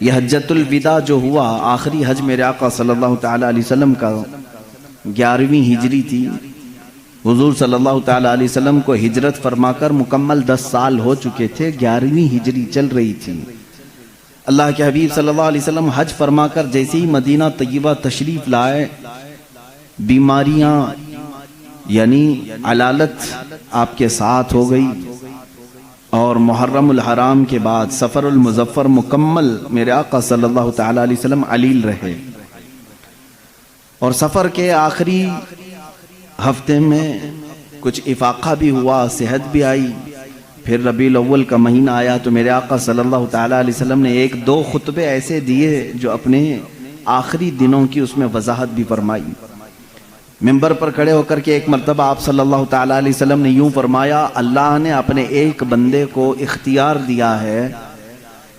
یہ حجۃ الوداع جو ہوا، آخری حج میرے آقا صلی اللہ تعالی علیہ وسلم کا 11ویں ہجری تھی۔ حضور صلی اللہ تعالی علیہ وسلم کو ہجرت فرما کر مکمل 10 سال ہو چکے تھے، 11ویں ہجری چل رہی تھی۔ اللہ کے حبیب صلی اللہ علیہ وسلم حج فرما کر جیسے ہی مدینہ طیبہ تشریف لائے، بیماریاں یعنی علالت آپ کے ساتھ ہو گئی، اور محرم الحرام کے بعد سفر المظفر مکمل میرے آقا صلی اللہ تعالی علیہ وسلم علیل رہے، اور سفر کے آخری ہفتے میں کچھ افاقہ بھی ہوا، صحت بھی آئی۔ پھر ربیع الاول کا مہینہ آیا تو میرے آقا صلی اللہ تعالی علیہ وسلم نے 1-2 خطبے ایسے دیے جو اپنے آخری دنوں کی اس میں وضاحت بھی فرمائی۔ منبر پر کھڑے ہو کر کے ایک مرتبہ آپ صلی اللہ تعالی علیہ وسلم نے یوں فرمایا، اللہ نے اپنے ایک بندے کو اختیار دیا ہے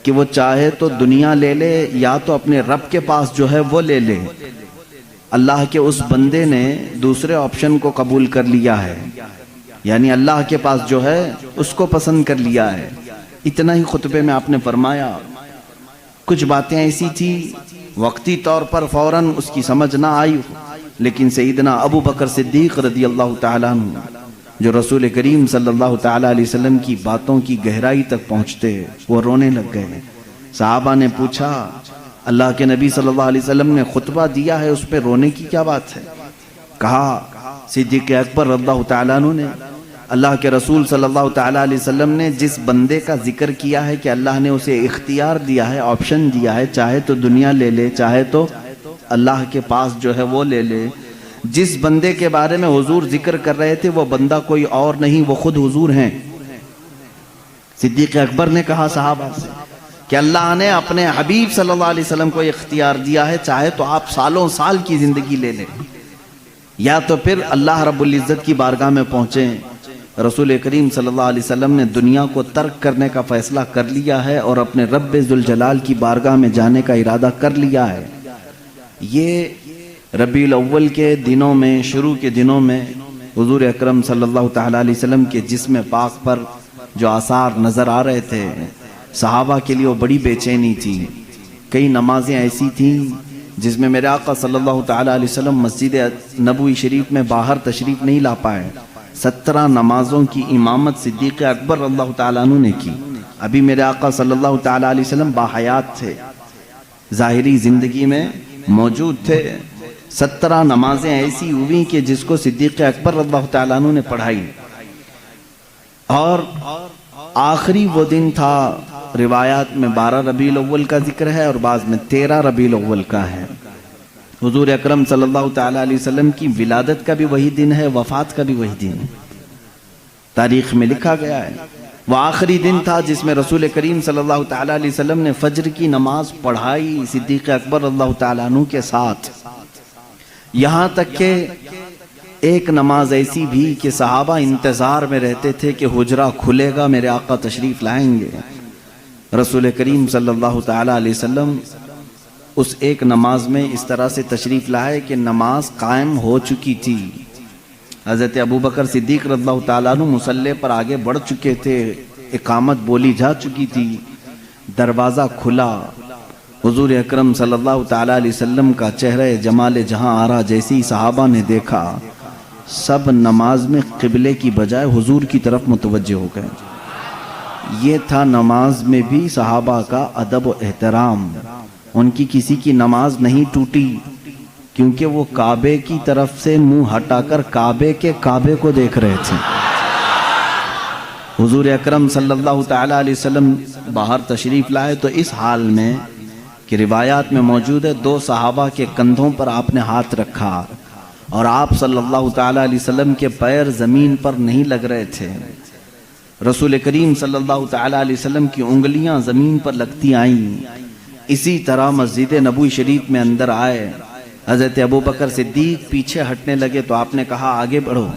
کہ وہ چاہے تو دنیا لے لے یا تو اپنے رب کے پاس جو ہے وہ لے لے۔ اللہ کے اس بندے نے دوسرے آپشن کو قبول کر لیا ہے، یعنی اللہ کے پاس جو ہے اس کو پسند کر لیا ہے۔ اتنا ہی خطبے میں آپ نے فرمایا۔ کچھ باتیں ایسی تھی وقتی طور پر فوراً اس کی سمجھ نہ آئی، لیکن سیدنا ابو بکر صدیق رضی اللہ تعالیٰ عنہ جو رسول کریم صلی اللہ تعالیٰ علیہ وسلم کی باتوں کی گہرائی تک پہنچتے، وہ رونے لگ گئے۔ صحابہ نے پوچھا، اللہ کے نبی صلی اللہ علیہ وسلم نے خطبہ دیا ہے، اس پہ رونے کی کیا بات ہے؟ کہا صدیق اکبر رضی اللہ تعالیٰ عنہ نے، اللہ کے رسول صلی اللہ تعالیٰ علیہ وسلم نے جس بندے کا ذکر کیا ہے کہ اللہ نے اسے اختیار دیا ہے، آپشن دیا ہے، چاہے تو دنیا لے لے چاہے تو اللہ کے پاس جو ہے وہ لے لے، جس بندے کے بارے میں حضور ذکر کر رہے تھے وہ بندہ کوئی اور نہیں، وہ خود حضور ہیں۔ صدیق اکبر نے کہا صحابہ سے کہ اللہ نے اپنے حبیب صلی اللہ علیہ وسلم کو اختیار دیا ہے، چاہے تو آپ سالوں سال کی زندگی لے لیں یا تو پھر اللہ رب العزت کی بارگاہ میں پہنچیں۔ رسول کریم صلی اللہ علیہ وسلم نے دنیا کو ترک کرنے کا فیصلہ کر لیا ہے اور اپنے رب ذوالجلال کی بارگاہ میں جانے کا ارادہ کر لیا ہے۔ یہ ربیع الاول کے دنوں میں، شروع کے دنوں میں حضور اکرم صلی اللہ تعالیٰ علیہ وسلم کے جسم پاک پر جو آثار نظر آ رہے تھے، صحابہ کے لیے وہ بڑی بے چینی تھی۔ کئی نمازیں ایسی تھیں جس میں میرے آقا صلی اللہ تعالیٰ علیہ وسلم مسجد نبوی شریف میں باہر تشریف نہیں لا پائے۔ 17 نمازوں کی امامت صدیق اکبر رضی اللہ تعالیٰ عنہ نے کی۔ ابھی میرے آقا صلی اللہ تعالیٰ علیہ وسلم باحیات تھے، ظاہری زندگی میں موجود تھے۔ 17 نمازیں ایسی ہوئی کہ جس کو صدیق اکبر رضی اللہ تعالیٰ عنہ نے پڑھائی، اور آخری وہ دن تھا، روایات میں 12 ربیع الاول کا ذکر ہے اور بعض میں 13 ربیع الاول کا ہے۔ حضور اکرم صلی اللہ تعالیٰ علیہ وسلم کی ولادت کا بھی وہی دن ہے، وفات کا بھی وہی دن ہے، تاریخ میں لکھا گیا ہے۔ وہ آخری دن تھا جس میں رسول کریم صلی اللہ تعالیٰ علیہ وسلم نے فجر کی نماز پڑھائی صدیق اکبر رضی اللہ تعالیٰ عنہ کے ساتھ، یہاں تک کہ ایک نماز ایسی بھی کہ صحابہ انتظار میں رہتے تھے کہ حجرہ کھلے گا، میرے آقا تشریف لائیں گے۔ رسول کریم صلی اللہ تعالیٰ علیہ وسلم اس ایک نماز میں اس طرح سے تشریف لائے کہ نماز قائم ہو چکی تھی۔ حضرت ابوبکر صدیق رضی اللہ تعالیٰ عنہ مصلی پر آگے بڑھ چکے تھے، اقامت بولی جا چکی تھی، دروازہ کھلا، حضور اکرم صلی اللہ تعالیٰ علیہ وسلم کا چہرہ جمال جہاں آرا جیسی صحابہ نے دیکھا، سب نماز میں قبلے کی بجائے حضور کی طرف متوجہ ہو گئے۔ یہ تھا نماز میں بھی صحابہ کا ادب و احترام، ان کی کسی کی نماز نہیں ٹوٹی، کیونکہ وہ کعبے کی طرف سے منہ ہٹا کر کعبے کے کعبے کو دیکھ رہے تھے۔ حضور اکرم صلی اللہ تعالیٰ علیہ وسلم باہر تشریف لائے تو اس حال میں کہ روایات میں موجود ہے 2 صحابہ کے کندھوں پر آپ نے ہاتھ رکھا اور آپ صلی اللہ تعالیٰ علیہ وسلم کے پیر زمین پر نہیں لگ رہے تھے، رسول کریم صلی اللہ تعالیٰ علیہ وسلم کی انگلیاں زمین پر لگتی آئیں۔ اسی طرح مسجد نبوی شریف میں اندر آئے، حضرت ابوبکر صدیق پیچھے ہٹنے لگے تو آپ نے کہا آگے بڑھو۔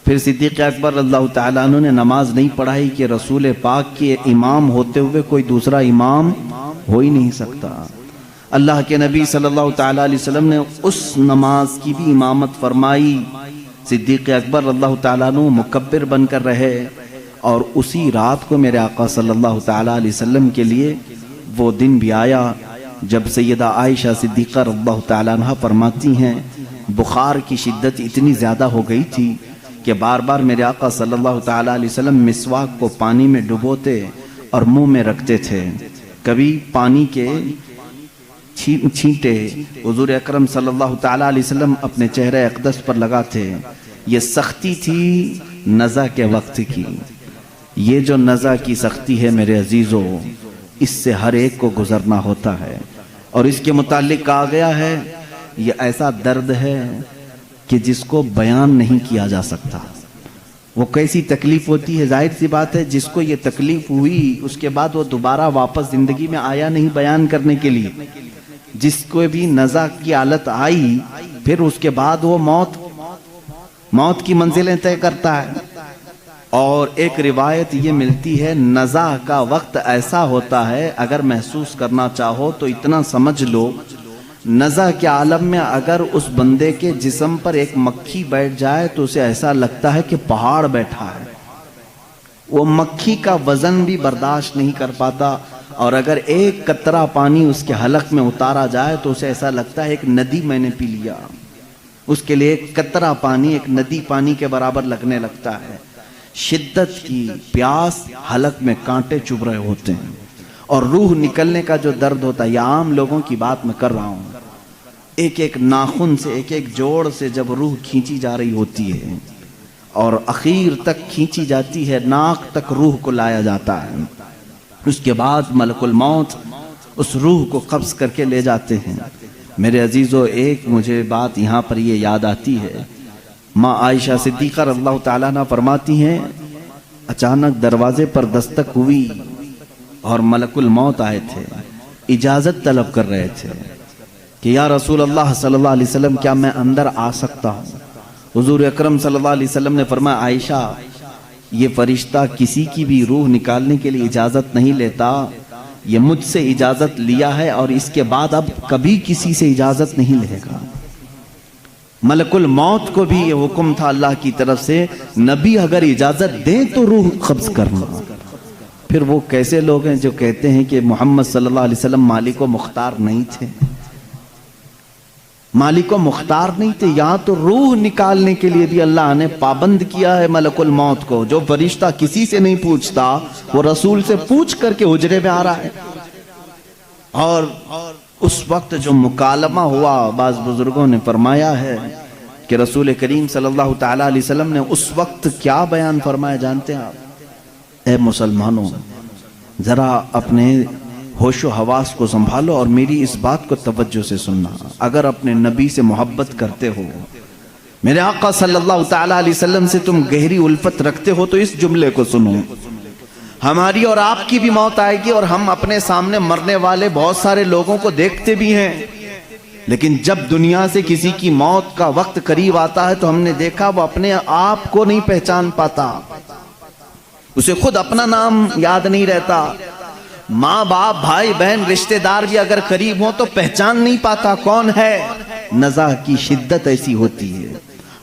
پھر صدیق اکبر رضی اللہ تعالیٰ عنہ نے نماز نہیں پڑھائی کہ رسول پاک کے امام ہوتے ہوئے کوئی دوسرا امام ہو ہی نہیں سکتا۔ اللہ کے نبی صلی اللہ تعالیٰ علیہ وسلم نے اس نماز کی بھی امامت فرمائی، صدیق اکبر رضی اللہ تعالیٰ عنہ مکبر بن کر رہے، اور اسی رات کو میرے آقا صلی اللہ تعالیٰ علیہ وسلم کے لیے وہ دن بھی آیا جب سیدہ عائشہ صدیقہ رضی اللہ تعالیٰ عنہ فرماتی ہیں بخار کی شدت اتنی زیادہ ہو گئی تھی کہ بار بار میرے آقا صلی اللہ تعالیٰ علیہ وسلم مسواک کو پانی میں ڈبوتے اور منہ میں رکھتے تھے. کبھی پانی کے چھینٹے حضور اکرم صلی اللہ تعالیٰ علیہ وسلم اپنے چہرے اقدس پر لگاتے. یہ سختی تھی نزع کے وقت کی. یہ جو نزع کی سختی ہے میرے عزیزو، اس سے ہر ایک کو گزرنا ہوتا ہے. اور اس کے متعلق کہا گیا ہے یہ ایسا درد ہے کہ جس کو بیان نہیں کیا جا سکتا. وہ کیسی تکلیف ہوتی ہے، ظاہر سی بات ہے جس کو یہ تکلیف ہوئی اس کے بعد وہ دوبارہ واپس زندگی میں آیا نہیں بیان کرنے کے لیے. جس کو بھی نزع کی حالت آئی پھر اس کے بعد وہ موت کی منزلیں طے کرتا ہے. اور ایک روایت یہ ملتی ہے نزع کا وقت ایسا ہوتا ہے، اگر محسوس کرنا چاہو تو اتنا سمجھ لو، نزع کے عالم میں اگر اس بندے کے جسم پر ایک مکھی بیٹھ جائے تو اسے ایسا لگتا ہے کہ پہاڑ بیٹھا ہے. وہ مکھی کا وزن بھی برداشت نہیں کر پاتا، اور اگر ایک قطرہ پانی اس کے حلق میں اتارا جائے تو اسے ایسا لگتا ہے ایک ندی میں نے پی لیا. اس کے لیے ایک قطرہ پانی ایک ندی پانی کے برابر لگنے لگتا ہے. شدت کی پیاس، حلق میں کانٹے چبھ رہے ہوتے ہیں، اور روح نکلنے کا جو درد ہوتا ہے، یہ عام لوگوں کی بات میں کر رہا ہوں، ایک ایک ناخن سے ایک ایک جوڑ سے جب روح کھینچی جا رہی ہوتی ہے اور اخیر تک کھینچی جاتی ہے، ناک تک روح کو لایا جاتا ہے. اس کے بعد ملک الموت اس روح کو قبض کر کے لے جاتے ہیں. میرے عزیزو، ایک مجھے بات یہاں پر یہ یاد آتی ہے. ماں عائشہ صدیقہ رضی اللہ تعالیٰ عنہ فرماتی ہیں اچانک دروازے پر دستک ہوئی اور ملک الموت آئے تھے، اجازت طلب کر رہے تھے کہ یا رسول اللہ صلی اللہ علیہ وسلم کیا میں اندر آ سکتا ہوں؟ حضور اکرم صلی اللہ علیہ وسلم نے فرمایا عائشہ یہ فرشتہ کسی کی بھی روح نکالنے کے لیے اجازت نہیں لیتا، یہ مجھ سے اجازت لیا ہے اور اس کے بعد اب کبھی کسی سے اجازت نہیں لے گا. ملک الموت کو بھی یہ حکم تھا اللہ کی طرف سے، نبی اگر اجازت دیں تو روح قبض کرنا. پھر وہ کیسے لوگ ہیں جو کہتے ہیں کہ محمد صلی اللہ علیہ وسلم مالک و مختار نہیں تھے؟ مالک و مختار نہیں تھے، یہاں تو روح نکالنے کے لیے بھی اللہ نے پابند کیا ہے ملک الموت کو. جو فرشتہ کسی سے نہیں پوچھتا وہ رسول سے پوچھ کر کے حجرے میں آ رہا ہے. اور اس وقت جو مکالمہ ہوا، بعض بزرگوں نے فرمایا ہے کہ رسول کریم صلی اللہ تعالیٰ علیہ وسلم نے اس وقت کیا بیان فرمایا جانتے ہیں آپ؟ اے مسلمانوں، ذرا اپنے ہوش و حواس کو سنبھالو اور میری اس بات کو توجہ سے سننا. اگر اپنے نبی سے محبت کرتے ہو، میرے آقا صلی اللہ تعالیٰ علیہ وسلم سے تم گہری الفت رکھتے ہو، تو اس جملے کو سنو. ہماری اور آپ کی بھی موت آئے گی، اور ہم اپنے سامنے مرنے والے بہت سارے لوگوں کو دیکھتے بھی ہیں، لیکن جب دنیا سے کسی کی موت کا وقت قریب آتا ہے تو ہم نے دیکھا وہ اپنے آپ کو نہیں پہچان پاتا، اسے خود اپنا نام یاد نہیں رہتا. ماں باپ بھائی بہن رشتہ دار بھی اگر قریب ہوں تو پہچان نہیں پاتا کون ہے. نزع کی شدت ایسی ہوتی ہے،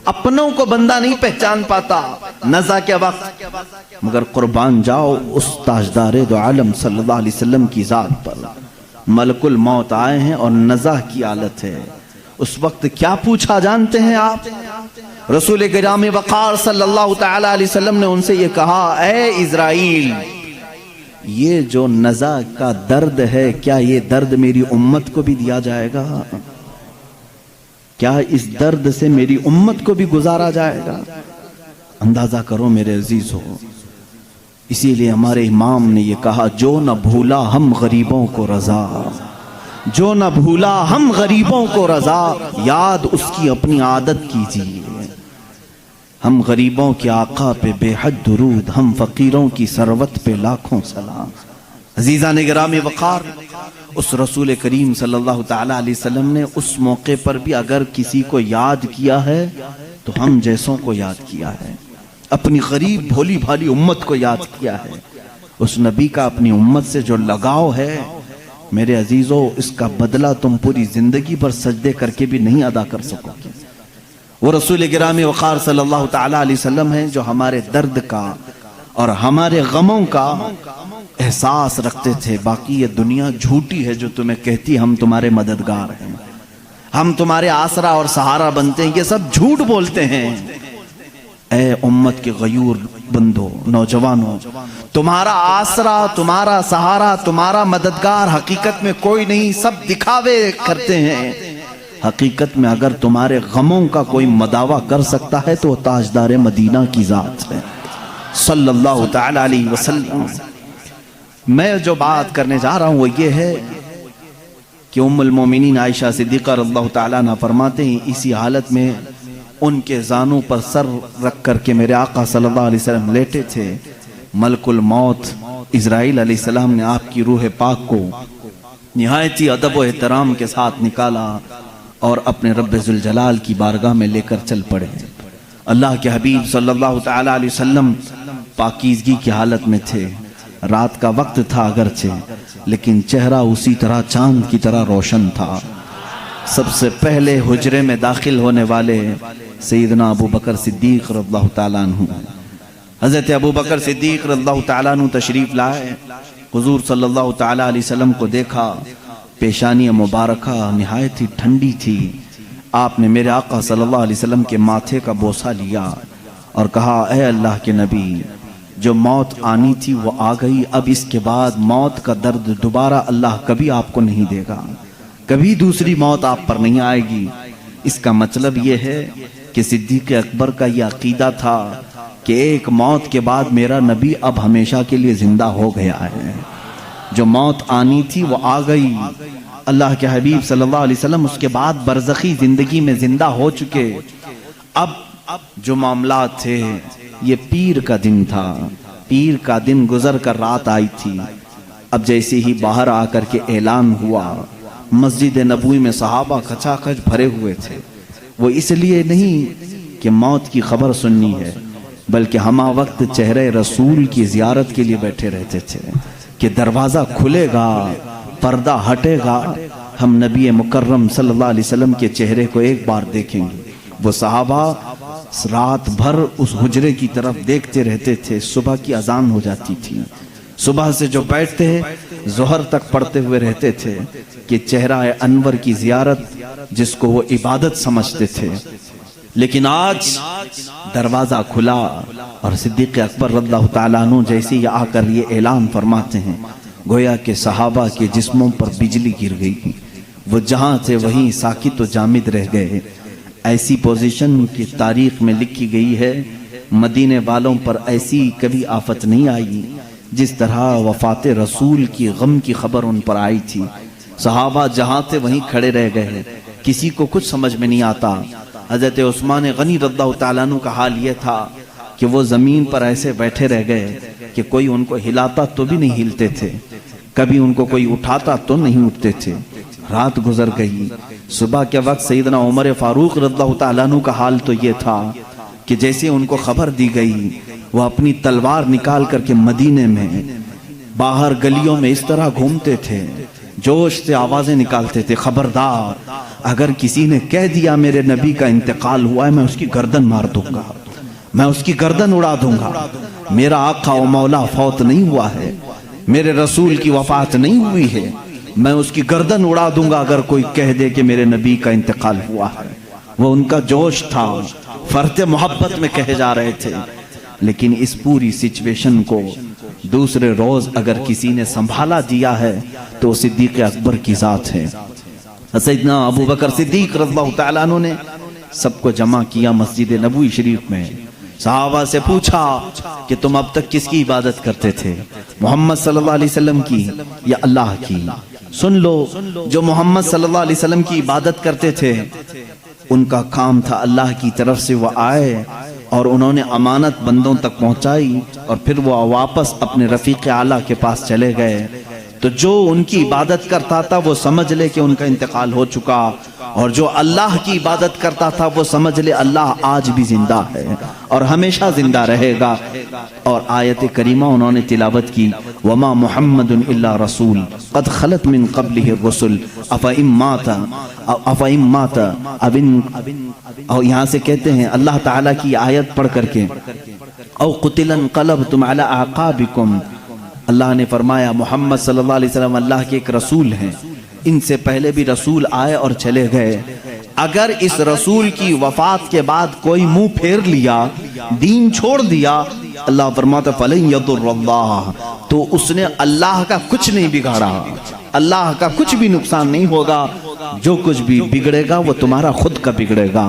اپنوں کو بندہ نہیں پہچان پاتا نزع کے وقت. مگر قربان جاؤ اس تاجدار دو عالم صلی اللہ علیہ وسلم کی ذات پر، ملک الموت آئے ہیں اور نزع کی حالت ہے. اس وقت کیا پوچھا جانتے ہیں آپ؟ رسول کرام وقار صلی اللہ تعالی علیہ وسلم نے ان سے یہ کہا، اے اسرائیل، یہ جو نزع کا درد ہے کیا یہ درد میری امت کو بھی دیا جائے گا؟ کیا اس درد سے میری امت کو بھی گزارا جائے گا؟ اندازہ کرو میرے عزیز ہو. اسی لیے ہمارے امام نے یہ کہا، جو نہ بھولا ہم غریبوں کو رضا، جو نہ بھولا ہم غریبوں کو رضا، یاد اس کی اپنی عادت کیجیے. ہم غریبوں کے آقا پہ بے حد درود، ہم فقیروں کی ثروت پہ لاکھوں سلام. عزیزان گرامی وقار، اس رسول کریم صلی اللہ تعالیٰ علیہ وسلم نے اس موقع پر بھی اگر کسی کو یاد کیا ہے تو ہم جیسوں کو یاد کیا ہے، اپنی غریب بھولی بھالی امت کو یاد کیا ہے. اس نبی کا اپنی امت سے جو لگاؤ ہے میرے عزیزو، اس کا بدلہ تم پوری زندگی پر سجدے کر کے بھی نہیں ادا کر سکو گے. وہ رسول گرامی وقار صلی اللہ تعالیٰ علیہ وسلم ہیں جو ہمارے درد کا اور ہمارے غموں کا احساس رکھتے تھے باقی یہ دنیا جھوٹی ہے جو تمہیں کہتی ہم تمہارے مددگار ہیں، ہم تمہارے آسرا اور سہارا بنتے ہیں، یہ سب جھوٹ بولتے ہیں۔ اے امت کے غیور بندو، نوجوانوں، تمہارا آسرا، تمہارا سہارا، تمہارا مددگار حقیقت میں کوئی نہیں، سب دکھاوے کرتے ہیں۔ حقیقت میں اگر تمہارے غموں کا کوئی مداوع کر سکتا ہے تو وہ تاجدار مدینہ کی ذات ہے صلی اللہ تعالی علیہ وسلم۔ میں جو بات کرنے جا رہا ہوں وہ یہ ہے کہ ام المومنین عائشہ صدیقہ رضی اللہ تعالیٰ عنہ فرماتے ہیں اسی حالت میں ان کے زانوں پر سر رکھ کر کے میرے آقا صلی اللہ علیہ وسلم لیٹے تھے، ملک الموت اسرائیل علیہ السلام نے آپ کی روح پاک کو نہایتی ادب و احترام کے ساتھ نکالا اور اپنے رب ذوالجلال کی بارگاہ میں لے کر چل پڑے۔ اللہ کے حبیب صلی اللہ تعالی علیہ وسلم پاکیزگی کی حالت میں تھے، رات کا وقت تھا اگرچہ لیکن چہرہ اسی طرح چاند کی طرح روشن تھا۔ سب سے پہلے حجرے میں داخل ہونے والے سیدنا ابو بکر صدیق رضی اللہ تعالیٰ عنہ، حضرت ابو بکر صدیق رضی اللہ تعالیٰ عنہ تشریف لائے، حضور صلی اللہ تعالیٰ علیہ وسلم کو دیکھا، پیشانی مبارکہ نہایت ہی ٹھنڈی تھی۔ آپ نے میرے آقا صلی اللہ علیہ وسلم کے ماتھے کا بوسہ لیا اور کہا اے اللہ کے نبی، جو موت آنی تھی وہ آ گئی، اب اس کے بعد موت کا درد دوبارہ اللہ کبھی آپ کو نہیں دے گا، کبھی دوسری موت آپ پر نہیں آئے گی۔ اس کا مطلب یہ ہے کہ صدیق اکبر کا یہ عقیدہ تھا کہ ایک موت کے بعد میرا نبی اب ہمیشہ کے لیے زندہ ہو گیا ہے، جو موت آنی تھی وہ آ گئی۔ اللہ کے حبیب صلی اللہ علیہ وسلم اس کے بعد برزخی زندگی میں زندہ ہو چکے۔ اب جو معاملات تھے، یہ پیر کا دن تھا، پیر کا دن گزر کر رات آئی تھی۔ اب جیسے ہی باہر آ کر کے اعلان ہوا، مسجد نبوی میں صحابہ کھچا کھچ بھرے ہوئے تھے۔ وہ اس لیے نہیں کہ موت کی خبر سننی ہے، بلکہ ہمہ وقت چہرے رسول کی زیارت کے لیے بیٹھے رہتے تھے کہ دروازہ کھلے گا، پردہ ہٹے گا، ہم نبی مکرم صلی اللہ علیہ وسلم کے چہرے کو ایک بار دیکھیں گے۔ وہ صحابہ رات بھر اس حجرے کی طرف دیکھتے رہتے تھے۔ صبح کی اذان ہو جاتی تھی، صبح سے جو بیٹھتے ظہر تک پڑھتے ہوئے رہتے تھے کہ چہرہ انور کی زیارت جس کو وہ عبادت سمجھتے تھے۔ لیکن آج دروازہ کھلا اور صدیق اکبر رضی اللہ تعالیٰ عنہ جیسے ہی آ کر یہ اعلان فرماتے ہیں، گویا کہ صحابہ کے جسموں پر بجلی گر گئی، وہ جہاں تھے وہیں ساکت و جامد رہ گئے۔ ایسی پوزیشن کی تاریخ میں لکھی گئی ہے، مدینے والوں پر ایسی کبھی آفت نہیں آئی جس طرح وفات رسول کی غم کی خبر ان پر آئی تھی۔ صحابہ جہاں تھے وہیں کھڑے رہ گئے، کسی کو کچھ سمجھ میں نہیں آتا۔ حضرت عثمان غنی رضی اللہ تعالیٰ عنہ کا حال یہ تھا کہ وہ زمین پر ایسے بیٹھے رہ گئے کہ کوئی ان کو ہلاتا تو بھی نہیں ہلتے تھے، کبھی ان کو کوئی اٹھاتا تو نہیں اٹھتے تھے۔ رات گزر گئی، صبح کے وقت سیدنا عمر فاروق رضی اللہ تعالیٰ عنہ کا حال تو یہ تھا کہ جیسے ان کو خبر دی گئی، وہ اپنی تلوار نکال کر کے مدینے میں باہر گلیوں میں اس طرح گھومتے تھے، جوش سے آوازیں نکالتے تھے، خبردار اگر کسی نے کہہ دیا میرے نبی کا انتقال ہوا ہے، میں اس کی گردن مار دوں گا، میں اس کی گردن اڑا دوں گا۔ میرا آقا و مولا فوت نہیں ہوا ہے، میرے رسول کی وفات نہیں ہوئی ہے، میں اس کی گردن اڑا دوں گا اگر کوئی کہہ دے کہ میرے نبی کا انتقال ہوا ہے۔ وہ ان کا جوش تھا، فرط محبت میں کہے جا رہے تھے۔ لیکن اس پوری سچویشن کو دوسرے روز اگر کسی نے سنبھالا دیا ہے تو صدیق اکبر کی ذات ہے۔ سیدنا ابو بکر صدیق رضی اللہ تعالیٰ عنہ نے سب کو جمع کیا مسجد نبوی شریف میں، صحابہ سے پوچھا کہ تم اب تک کس کی عبادت کرتے تھے، محمد صلی اللہ علیہ وسلم کی یا اللہ کی؟ سن لو، جو محمد صلی اللہ علیہ وسلم کی عبادت کرتے تھے ان کا کام تھا اللہ کی طرف سے وہ آئے اور انہوں نے امانت بندوں تک پہنچائی اور پھر وہ واپس اپنے رفیق اعلیٰ کے پاس چلے گئے۔ تو جو ان کی عبادت کرتا تھا وہ سمجھ لے کہ ان کا انتقال ہو چکا، اور جو اللہ کی عبادت کرتا تھا وہ سمجھ لے اللہ آج بھی زندہ ہے اور ہمیشہ زندہ رہے گا۔ اور آیت کریمہ انہوں نے تلاوت کی، وما محمد الا رسول قد خلت من قبلہ الرسل افئن مات اور یہاں سے کہتے ہیں اللہ تعالیٰ کی آیت پڑھ کر کے او قتلا انقلبتم علی اعقابکم اللہ نے فرمایا محمد صلی اللہ علیہ وسلم اللہ کے ایک رسول ہیں، ان سے پہلے بھی رسول آئے اور چلے گئے، اگر اس رسول کی وفات کے بعد کوئی منہ پھیر لیا، دین چھوڑ دیا، اللہ فرماتا فَلَن يَضُرَّ اللَّهَ، تو اس نے اللہ کا کچھ نہیں بگاڑا، اللہ کا کچھ بھی نقصان نہیں ہوگا، جو کچھ بھی بگڑے گا وہ تمہارا خود کا بگڑے گا۔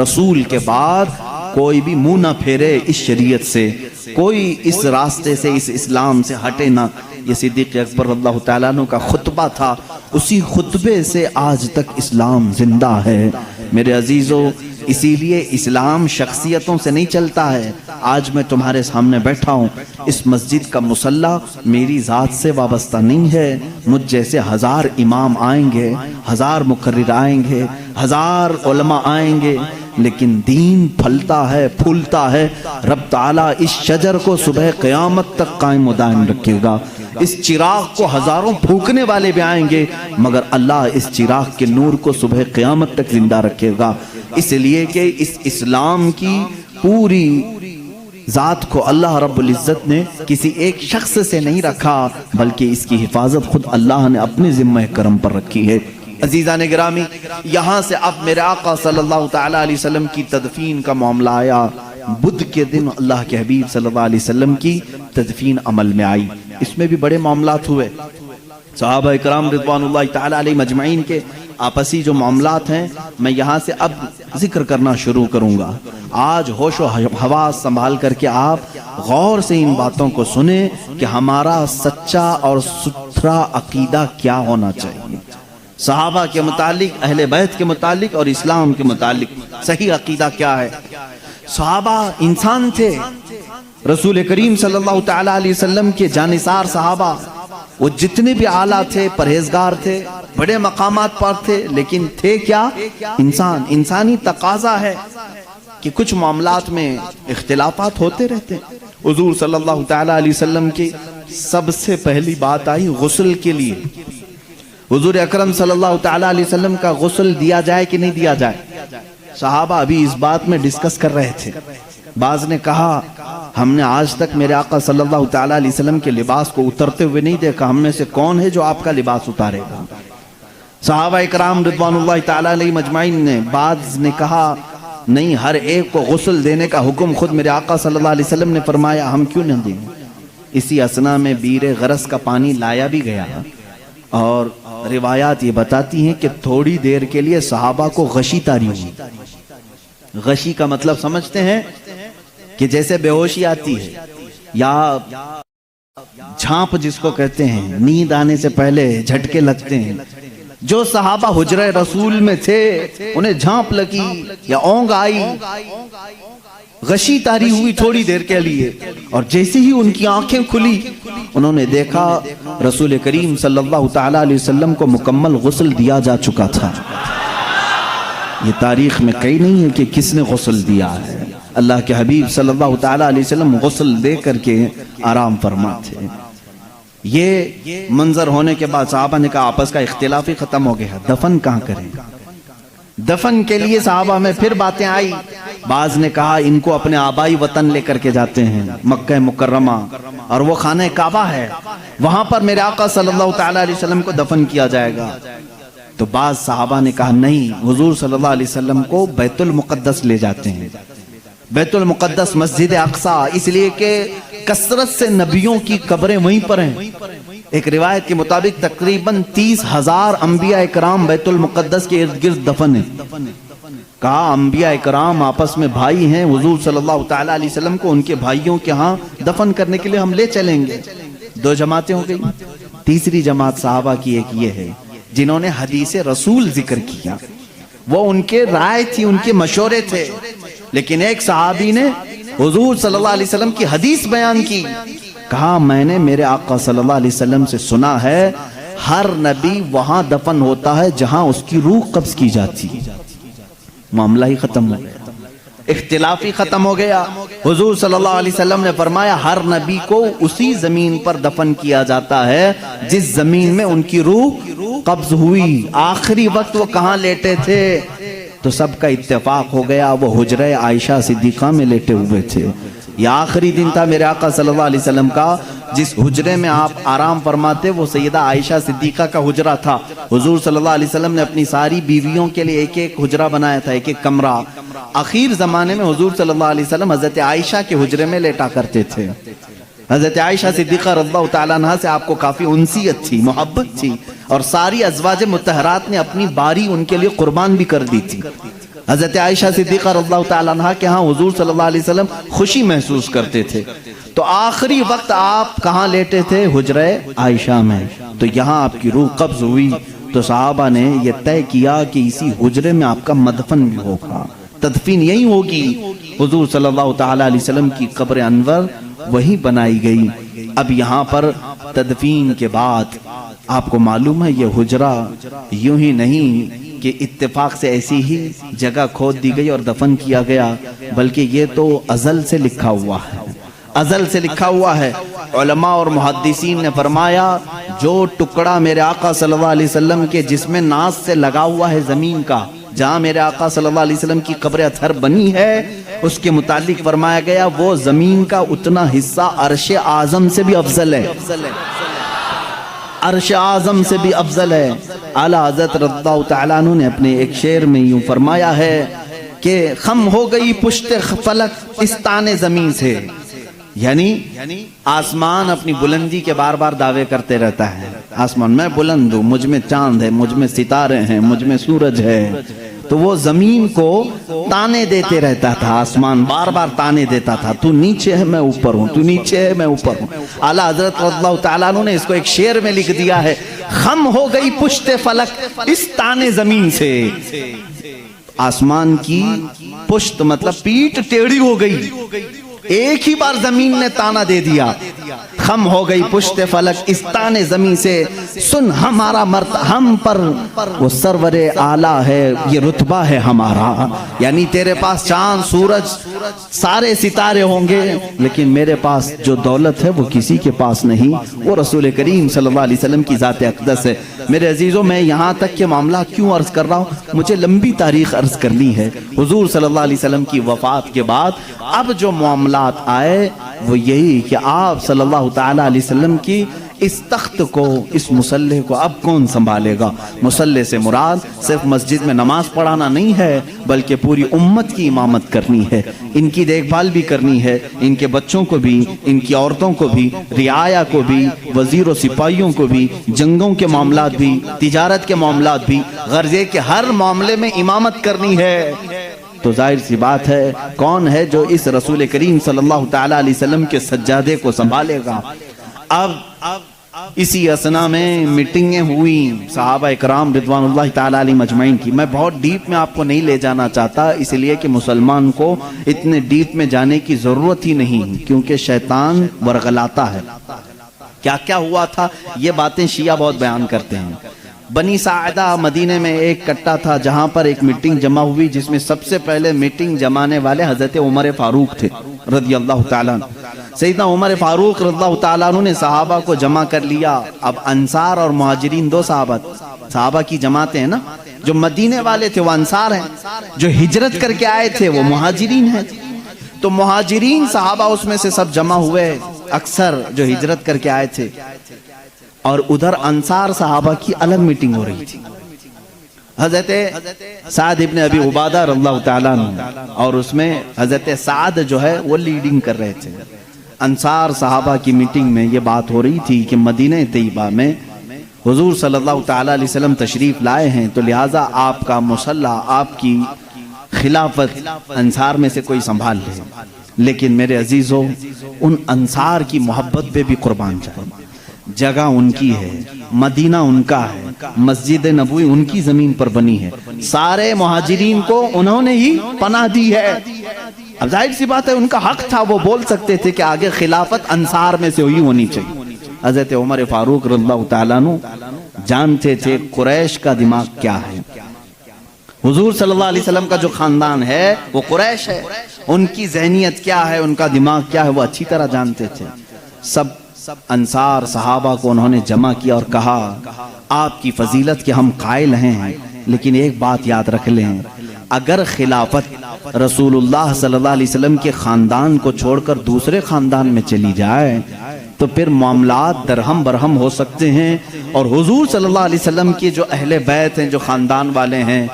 رسول کے بعد کوئی بھی منہ نہ پھیرے اس شریعت سے، کوئی اس راستے سے، اس اسلام سے ہٹے نہ۔ یہ صدیق اکبر اللہ تعالیٰ عنہ کا خطبہ تھا، اسی خطبے سے آج تک اسلام زندہ ہے۔ میرے عزیزو، اسی لیے اسلام شخصیتوں سے نہیں چلتا ہے۔ آج میں تمہارے سامنے بیٹھا ہوں، اس مسجد کا مصلی میری ذات سے وابستہ نہیں ہے، مجھ جیسے ہزار امام آئیں گے، ہزار مقرر آئیں گے، ہزار علماء آئیں گے، لیکن دین پھلتا ہے، پھولتا ہے۔ رب تعالیٰ اس شجر کو صبح قیامت تک قائم و دائم رکھے گا، اس چراغ کو ہزاروں پھونکنے والے بھی آئیں گے، مگر اللہ اس چراغ کے نور کو صبح قیامت تک زندہ رکھے گا، اس لیے کہ اس اسلام کی پوری ذات کو اللہ رب العزت نے کسی ایک شخص سے نہیں رکھا، بلکہ اس کی حفاظت خود اللہ نے اپنے ذمہ کرم پر رکھی ہے۔ عزیزان گرامی، یہاں سے اب میرے آقا صلی اللہ تعالیٰ علیہ وسلم کی تدفین کا معاملہ آیا۔ بدھ کے دن اللہ کے حبیب صلی اللہ علیہ وسلم کی تدفین عمل میں آئی، اس میں بھی بڑے معاملات ہوئے۔ صحابہ اکرام رضوان اللہ تعالیٰ علیہ مجمعین کے آپسی جو معاملات ہیں، میں یہاں سے اب ذکر کرنا شروع کروں گا۔ آج ہوش و حواس سنبھال کر کے آپ غور سے ان باتوں کو سنیں کہ ہمارا سچا اور ستھرا عقیدہ کیا ہونا چاہیے، صحابہ کے متعلق، اہل بیت کے متعلق اور اسلام کے متعلق صحیح عقیدہ کیا ہے۔ صحابہ انسان تھے، رسول کریم صلی اللہ تعالیٰ علیہ وسلم کے جانثار صحابہ، وہ جتنے بھی اعلیٰ تھے، پرہیزگار تھے، بڑے مقامات پر تھے، لیکن تھے کیا؟ انسان۔ انسانی تقاضا ہے کہ کچھ معاملات میں اختلافات ہوتے رہتے ہیں۔ حضور صلی اللہ تعالیٰ علیہ وسلم کی سب سے پہلی بات آئی غسل کے لیے۔ حضور اکرم صلی اللہ تعالیٰ علیہ وسلم کا غسل دیا جائے کہ نہیں دیا جائے؟ صحابہ ابھی اس بات میں ڈسکس کر رہے تھے۔ بعض نے کہا ہم نے آج تک میرے آقا صلی اللہ تعالیٰ علیہ وسلم کے لباس کو اترتے ہوئے نہیں دیکھا، ہم میں سے کون ہے جو آپ کا لباس اتارے گا؟ صحابہ اکرام رضوان اللہ تعالیٰ علیہ مجمعین نے، بعض نے کہا نہیں، ہر ایک کو غسل دینے کا حکم خود میرے آقا صلی اللہ علیہ وسلم نے فرمایا، ہم کیوں نہ دیں؟ اسی اسنا میں بیر غرس کا پانی لایا بھی گیا، اور روایات یہ بتاتی ہیں کہ تھوڑی دیر کے لیے صحابہ کو غشی طاری ہوئی۔ غشی کا مطلب سمجھتے ہیں کہ جیسے بے ہوشی آتی ہے، یا جھانپ جس کو کہتے ہیں، نیند آنے سے پہلے جھٹکے لگتے ہیں۔ جو صحابہ حجرہ رسول میں تھے انہیں جھانپ لگی یا اونگ آئی، غشی طاری ہوئی تھوڑی دیر کے لیے، اور جیسے ہی ان کی آنکھیں کھلی انہوں نے دیکھا رسول کریم صلی اللہ تعالیٰ علیہ وسلم کو مکمل غسل دیا جا چکا تھا۔ یہ تاریخ میں کہیں نہیں ہے کہ کس نے غسل دیا ہے، اللہ کے حبیب صلی اللہ تعالیٰ علیہ وسلم غسل دے کر کے آرام فرما تھے۔ یہ منظر ہونے کے بعد صحابہ نے کہا آپس کا اختلاف ہی ختم ہو گیا، دفن کہاں کریں؟ دفن کے لیے صحابہ میں پھر باتیں آئی۔ بعض نے کہا ان کو اپنے آبائی وطن لے کر کے جاتے ہیں، مکہ مکرمہ، اور وہ خانہ کعبہ ہے، وہاں پر میرے آقا صلی اللہ تعالیٰ علیہ وسلم کو دفن کیا جائے گا۔ تو بعض صحابہ نے کہا نہیں، حضور صلی اللہ علیہ وسلم کو بیت المقدس لے جاتے ہیں، بیت المقدس مسجد اقصیٰ، اس لیے کہ کثرت سے نبیوں کی قبریں وہیں پر ہیں۔ ایک روایت کے مطابق تقریباً 30,000 انبیاء اکرام بیت المقدس کے ارد گرد دفن ہیں۔ کہا انبیاء اکرام آپس میں بھائی ہیں، حضور صلی اللہ تعالیٰ علیہ وسلم کو ان کے بھائیوں کے ہاں دفن کرنے کے لیے ہم لے چلیں گے۔ دو جماعتیں ہو گئی۔ تیسری جماعت صحابہ کی ایک یہ ہے جنہوں نے حدیث رسول ذکر کیا، وہ ان کے رائے تھی، ان کے مشورے تھے، لیکن ایک صحابی نے حضور صلی اللہ علیہ وسلم کی حدیث بیان کی، کہا میں نے میرے آقا صلی اللہ علیہ وسلم سے سنا ہے ہر نبی وہاں دفن ہوتا ہے جہاں اس کی روح قبض کی جاتی ہے۔ معاملہ ہی ختم ہو گیا، اختلاف ہی ختم ہو گیا۔ حضور صلی اللہ علیہ وسلم نے فرمایا ہر نبی کو اسی زمین پر دفن کیا جاتا ہے جس زمین میں ان کی روح قبض ہوئی۔ آخری وقت وہ کہاں لیٹے تھے؟ تو سب کا اتفاق ہو گیا وہ حجرہ عائشہ صدیقہ میں لیٹے ہوئے تھے۔ یہ آخری دن تھا میرے آقا صلی اللہ علیہ وسلم کا جس حجرے میں آپ آرام فرماتے وہ سیدہ عائشہ صدیقہ کا حجرہ تھا. حضور صلی اللہ علیہ وسلم نے اپنی ساری بیویوں کے لیے ایک ایک حجرہ بنایا تھا, ایک ایک کمرہ. آخر زمانے میں حضور صلی اللہ علیہ وسلم حضرت عائشہ کے حجرے میں لیٹا کرتے تھے. حضرت عائشہ صدیقہ رضی اللہ تعالیٰ عنہ سے آپ کو کافی انسیت تھی, محبت تھی, اور ساری ازواج مطہرات نے اپنی باری ان کے لیے قربان بھی کر دی تھی. حضرت عائشہ صدیقہ رضی اللہ تعالیٰ عنہ کے ہاں حضور صلی اللہ علیہ وسلم خوشی محسوس کرتے تھے. تو آخری وقت آپ کہاں لیٹے تھے؟ حجرہ عائشہ میں. تو یہاں آپ کی روح قبض ہوئی تو صحابہ نے یہ طے کیا کہ اسی حجرے میں آپ کا مدفن بھی ہوگا, تدفین یہی ہوگی. حضور صلی اللہ تعالیٰ علیہ وسلم کی قبر انور وہی بنائی گئی. اب یہاں پر تدفین کے بعد آپ کو معلوم ہے یہ حجرہ یوں ہی نہیں کہ اتفاق سے ایسی ہی جگہ کھود دی گئی اور دفن کیا گیا, بلکہ یہ تو ازل سے لکھا ہوا ہے, ازل سے لکھا ہوا ہے. علماء اور محدثین نے فرمایا جو ٹکڑا میرے آقا صلی اللہ علیہ وسلم کے جسم ناز سے لگا ہوا ہے زمین کا, جہاں میرے آقا صلی اللہ علیہ وسلم کی قبر اطہر بنی ہے, اس کے متعلق فرمایا گیا وہ زمین کا اتنا حصہ عرش اعظم سے بھی افضل ہے, عرش اعظم سے بھی افضل ہے. اعلیٰ حضرت رضی اللہ تعالیٰ عنہ نے اپنے ایک شعر میں یوں فرمایا ہے کہ خم ہو گئی پشت فلک اس تانے زمین سے. یعنی آسمان اپنی بلندی کے بار بار دعوے کرتے رہتا ہے, آسمان میں بلند ہوں, مجھ میں چاند ہے, مجھ میں ستارے ہیں, مجھ میں سورج ہے. تو وہ زمین کو تانے دیتے رہتا تھا, آسمان بار بار تانے دیتا تھا, تو نیچے ہے میں اوپر ہوں, تو نیچے ہے میں اوپر ہوں. اعلیٰ حضرت رضی اللہ تعالیٰ عنہ نے اس کو ایک شعر میں لکھ دیا ہے, خم ہو گئی پشت فلک اس تانے زمین سے. آسمان کی پشت مطلب پیٹ ٹیڑھی ہو گئی, ایک ہی بار زمین نے تانا دے دیا. خم ہو گئی پشت فلک اس تانے زمین سے, سن ہمارا ہم پر وہ سرور اعلیٰ ہے, یہ رتبہ ہے ہمارا. یعنی تیرے پاس چاند سورج سارے ستارے ہوں گے, لیکن میرے پاس جو دولت ہے وہ کسی کے پاس نہیں, وہ رسول کریم صلی اللہ علیہ وسلم کی ذات اقدس ہے. میرے عزیزوں میں یہاں تک کہ معاملہ کیوں عرض کر رہا ہوں, مجھے لمبی تاریخ عرض کرنی ہے. حضور صلی اللہ علیہ وسلم کی وفات کے بعد اب جو معاملات آئے وہ یہی کہ آپ صلی اللہ تعالیٰ علیہ وسلم کی اس تخت کو, اس مصلح کو اب کون سنبھالے گا. مصلح سے مراد صرف مسجد میں نماز پڑھانا نہیں ہے, بلکہ پوری امت کی امامت کرنی ہے, ان کی دیکھ بھال بھی کرنی ہے, ان کے بچوں کو بھی, ان کی عورتوں کو بھی, رعایا کو بھی, وزیر و سپاہیوں کو بھی, جنگوں کے معاملات بھی, تجارت کے معاملات بھی, غرضے کے ہر معاملے میں امامت کرنی ہے. تو ظاہر سی بات ہے کون ہے جو اس رسول کریم صلی اللہ تعالیٰ علیہ وسلم کے سجادے کو سنبھالے گا. اب اسی اسنا میں میٹنگیں ہوئی صحابہ اکرام رضوان اللہ تعالیٰ علیہ مجمعین کی. میں بہت ڈیپ میں آپ کو نہیں لے جانا چاہتا, اس لیے کہ مسلمان کو اتنے ڈیپ میں جانے کی ضرورت ہی نہیں, کیونکہ شیطان ورغلاتا ہے. کیا کیا ہوا تھا یہ باتیں شیعہ بہت بیان کرتے ہیں. بنی ساعدہ مدینے میں ایک کٹا تھا جہاں پر ایک میٹنگ جمع ہوئی, جس میں سب سے پہلے میٹنگ جمانے والے حضرت عمر فاروق تھے رضی اللہ تعالیٰ عنہ. سیدنا عمر فاروق رضی اللہ تعالیٰ عنہ نے صحابہ کو جمع کر لیا. اب انصار اور مہاجرین دو صحابہ کی جماعتیں ہیں نا, جو مدینے والے تھے وہ انصار ہیں, جو ہجرت کر کے آئے تھے وہ مہاجرین ہیں. تو مہاجرین صحابہ اس میں سے سب جمع ہوئے, اکثر جو ہجرت کر کے آئے تھے, اور ادھر انصار صحابہ کی الگ میٹنگ ہو رہی تھی. حضرت سعد ابن ابی عبادہ رضی اللہ تعالیٰ عنہ, اور اس میں حضرت سعد جو ہے وہ لیڈنگ کر رہے تھے. انصار صحابہ کی میٹنگ میں یہ بات ہو رہی تھی کہ مدینہ طیبہ میں حضور صلی اللہ تعالیٰ علیہ وسلم تشریف لائے ہیں, تو لہٰذا آپ کا مصلح, آپ کی خلافت انصار میں سے کوئی سنبھال لے. لیکن میرے عزیزوں, ان انصار کی محبت پہ بھی قربان جائے. جگہ ان کی ہے, مدینہ ان کا ہے, مسجد نبوی ان کی زمین پر بنی ہے, سارے مہاجرین کو انہوں نے ہی پناہ دی ہے. اب ظاہر سی بات ہے ان کا حق تھا, وہ بول سکتے تھے کہ آگے خلافت انصار میں سے ہوئی ہونی چاہیے. حضرت عمر فاروق رضی اللہ تعالیٰ عنہ جانتے تھے قریش کا دماغ کیا ہے. حضور صلی اللہ علیہ وسلم کا جو خاندان ہے وہ قریش ہے, ان کی ذہنیت کیا ہے, ان کا دماغ کیا ہے, وہ اچھی طرح جانتے تھے. سب انصار صحابہ کو انہوں نے جمع کیا اور کہا آپ کی فضیلت کے ہم قائل ہیں, لیکن ایک بات یاد رکھ لیں, اگر خلافت رسول اللہ صلی اللہ علیہ وسلم کے خاندان کو چھوڑ کر دوسرے خاندان میں چلی جائے تو پھر معاملات درہم برہم ہو سکتے ہیں، اور حضور صلی اللہ علیہ وسلم کے جو اہل بیت ہیں، جو خاندان والے ہیں،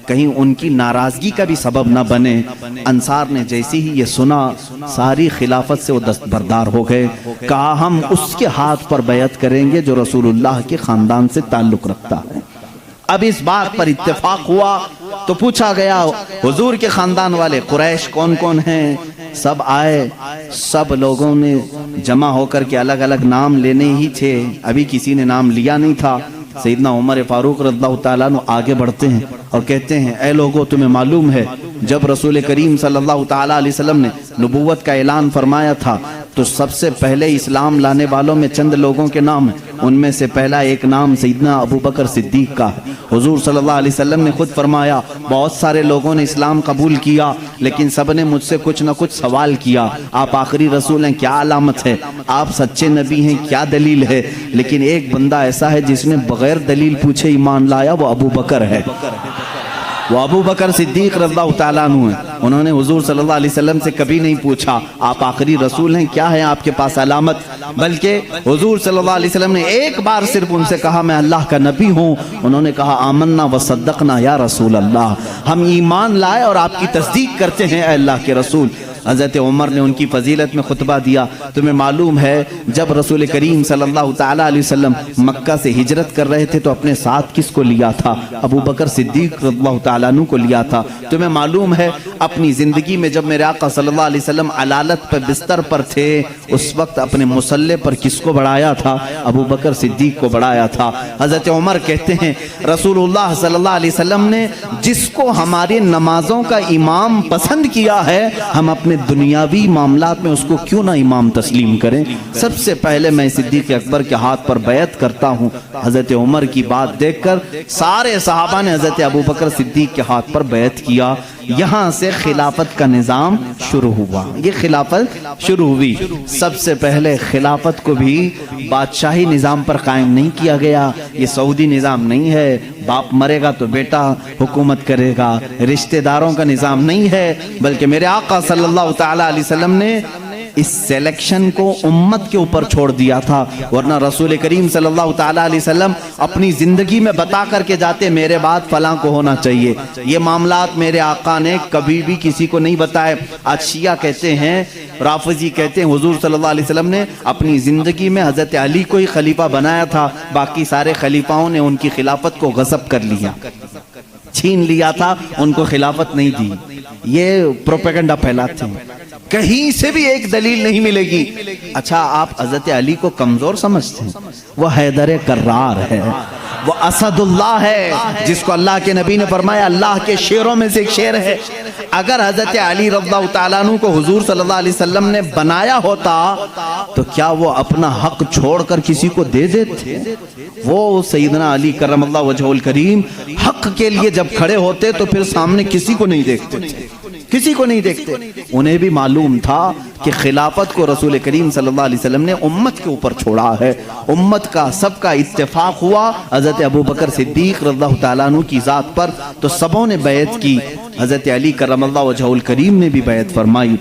کہیں ان کی ناراضگی کا بھی سبب نہ بنے۔ انصار نے جیسی ہی یہ سنا، ساری خلافت سے وہ دستبردار ہو گئے، کہا ہم اس کے ہاتھ پر بیعت کریں گے جو رسول اللہ کے خاندان سے تعلق رکھتا ہے۔ اب اس بات پر اتفاق ہوا تو پوچھا گیا حضور کے خاندان والے قریش کون کون ہیں؟ سب آئے، سب لوگوں نے جمع ہو کر کے الگ الگ نام لینے ہی تھے، ابھی کسی نے نام لیا نہیں تھا۔ سیدنا عمر فاروق رضی اللہ تعالیٰ عنہ آگے بڑھتے ہیں اور کہتے ہیں اے لوگو، تمہیں معلوم ہے جب رسول کریم صلی اللہ تعالیٰ علیہ وسلم نے نبوت کا اعلان فرمایا تھا تو سب سے پہلے اسلام لانے والوں میں چند لوگوں کے نام ہیں، ان میں سے پہلا ایک نام سیدنا ابو بکر صدیق کا ہے۔ حضور صلی اللہ علیہ وسلم نے خود فرمایا بہت سارے لوگوں نے اسلام قبول کیا لیکن سب نے مجھ سے کچھ نہ کچھ سوال کیا، آپ آخری رسول ہیں، کیا علامت ہے؟ آپ سچے نبی ہیں، کیا دلیل ہے؟ لیکن ایک بندہ ایسا ہے جس نے بغیر دلیل پوچھے ایمان لایا، وہ ابو بکر ہے، وہ ابو بکر صدیق رضی اللہ تعالیٰ عنہ ہیں۔ انہوں نے حضور صلی اللہ علیہ وسلم سے کبھی نہیں پوچھا آپ آخری رسول ہیں، کیا ہے آپ کے پاس علامت، بلکہ حضور صلی اللہ علیہ وسلم نے ایک بار صرف ان سے کہا میں اللہ کا نبی ہوں۔ انہوں نے کہا آمنا وصدقنا یا رسول اللہ، ہم ایمان لائے اور آپ کی تصدیق کرتے ہیں اے اللہ کے رسول۔ حضرت عمر نے ان کی فضیلت میں خطبہ دیا۔ تمہیں معلوم ہے جب رسول کریم صلی اللہ تعالیٰ علیہ وسلم مکہ سے ہجرت کر رہے تھے تو اپنے ساتھ کس کو لیا تھا؟ ابو بکر صدیق رضی اللہ تعالیٰ عنہ کو لیا تھا۔ تمہیں معلوم ہے اپنی زندگی میں جب میرے آقا صلی اللہ علیہ وسلم علالت پر بستر پر تھے اس وقت اپنے مصلے پر کس کو بڑھایا تھا؟ ابو بکر صدیق کو بڑھایا تھا۔ حضرت عمر کہتے ہیں رسول اللہ صلی اللہ علیہ وسلم نے جس کو ہماری نمازوں کا امام پسند کیا ہے، ہم اپنے دنیاوی معاملات میں اس کو کیوں نہ امام تسلیم کریں؟ سب سے پہلے میں صدیق اکبر کے ہاتھ پر بیعت کرتا ہوں۔ حضرت عمر کی بات دیکھ کر سارے صحابہ نے حضرت ابو بکر صدیق کے ہاتھ پر بیعت کیا۔ یہاں سے خلافت کا نظام شروع ہوا، یہ خلافت شروع ہوئی۔ سب سے پہلے خلافت کو بھی بادشاہی نظام پر قائم نہیں کیا گیا، یہ سعودی نظام نہیں ہے، باپ مرے گا تو بیٹا حکومت کرے گا، رشتہ داروں کا نظام نہیں ہے، بلکہ میرے آقا صلی اللہ تعالیٰ علیہ وسلم نے اس سیلیکشن کو امت کے اوپر چھوڑ دیا تھا، ورنہ رسول کریم صلی اللہ تعالیٰ علیہ وسلم اپنی زندگی میں بتا کر کے جاتے میرے بعد فلاں کو ہونا چاہیے۔ یہ معاملات میرے آقا نے کبھی بھی کسی کو نہیں بتائے۔ آج شیعہ کہتے ہیں، رافضی کہتے ہیں حضور صلی اللہ علیہ وسلم نے اپنی زندگی میں حضرت علی کو ہی خلیفہ بنایا تھا، باقی سارے خلیفاؤں نے ان کی خلافت کو غصب کر لیا، چھین لیا تھا، ان کو خلافت نہیں دی۔ یہ پروپیگنڈا پھیلاتے ہیں، کہیں سے بھی ایک دلیل نہیں ملے گی۔ اچھا آپ حضرت علی کو کمزور سمجھتے ہیں؟ وہ حیدر کرار ہے، وہ اسد اللہ ہے، جس کو اللہ کے نبی نے فرمایا اللہ کے شیروں میں سے ایک شیر ہے۔ اگر حضرت علی رضی اللہ تعالیٰ عنہ کو حضور صلی اللہ علیہ وسلم نے بنایا ہوتا تو کیا وہ اپنا حق چھوڑ کر کسی کو دے دیتے؟ وہ سیدنا علی کرم اللہ وجہہ الکریم حق کے لیے جب کھڑے ہوتے تو پھر سامنے کسی کو نہیں دیکھتے تھے، کسی کو نہیں دیکھتے۔ انہیں بھی معلوم تھا کہ خلافت کو رسول کریم صلی اللہ علیہ وسلم نے امت کے اوپر چھوڑا ہے، امت کا سب کا اتفاق ہوا حضرت ابو بکر صدیق رضی اللہ تعالیٰ عنہ کی ذات پر، تو سبوں نے بیعت کی۔ حضرت علی کرم اللہ وجہہ الکریم نے بھی بیعت فرمائی،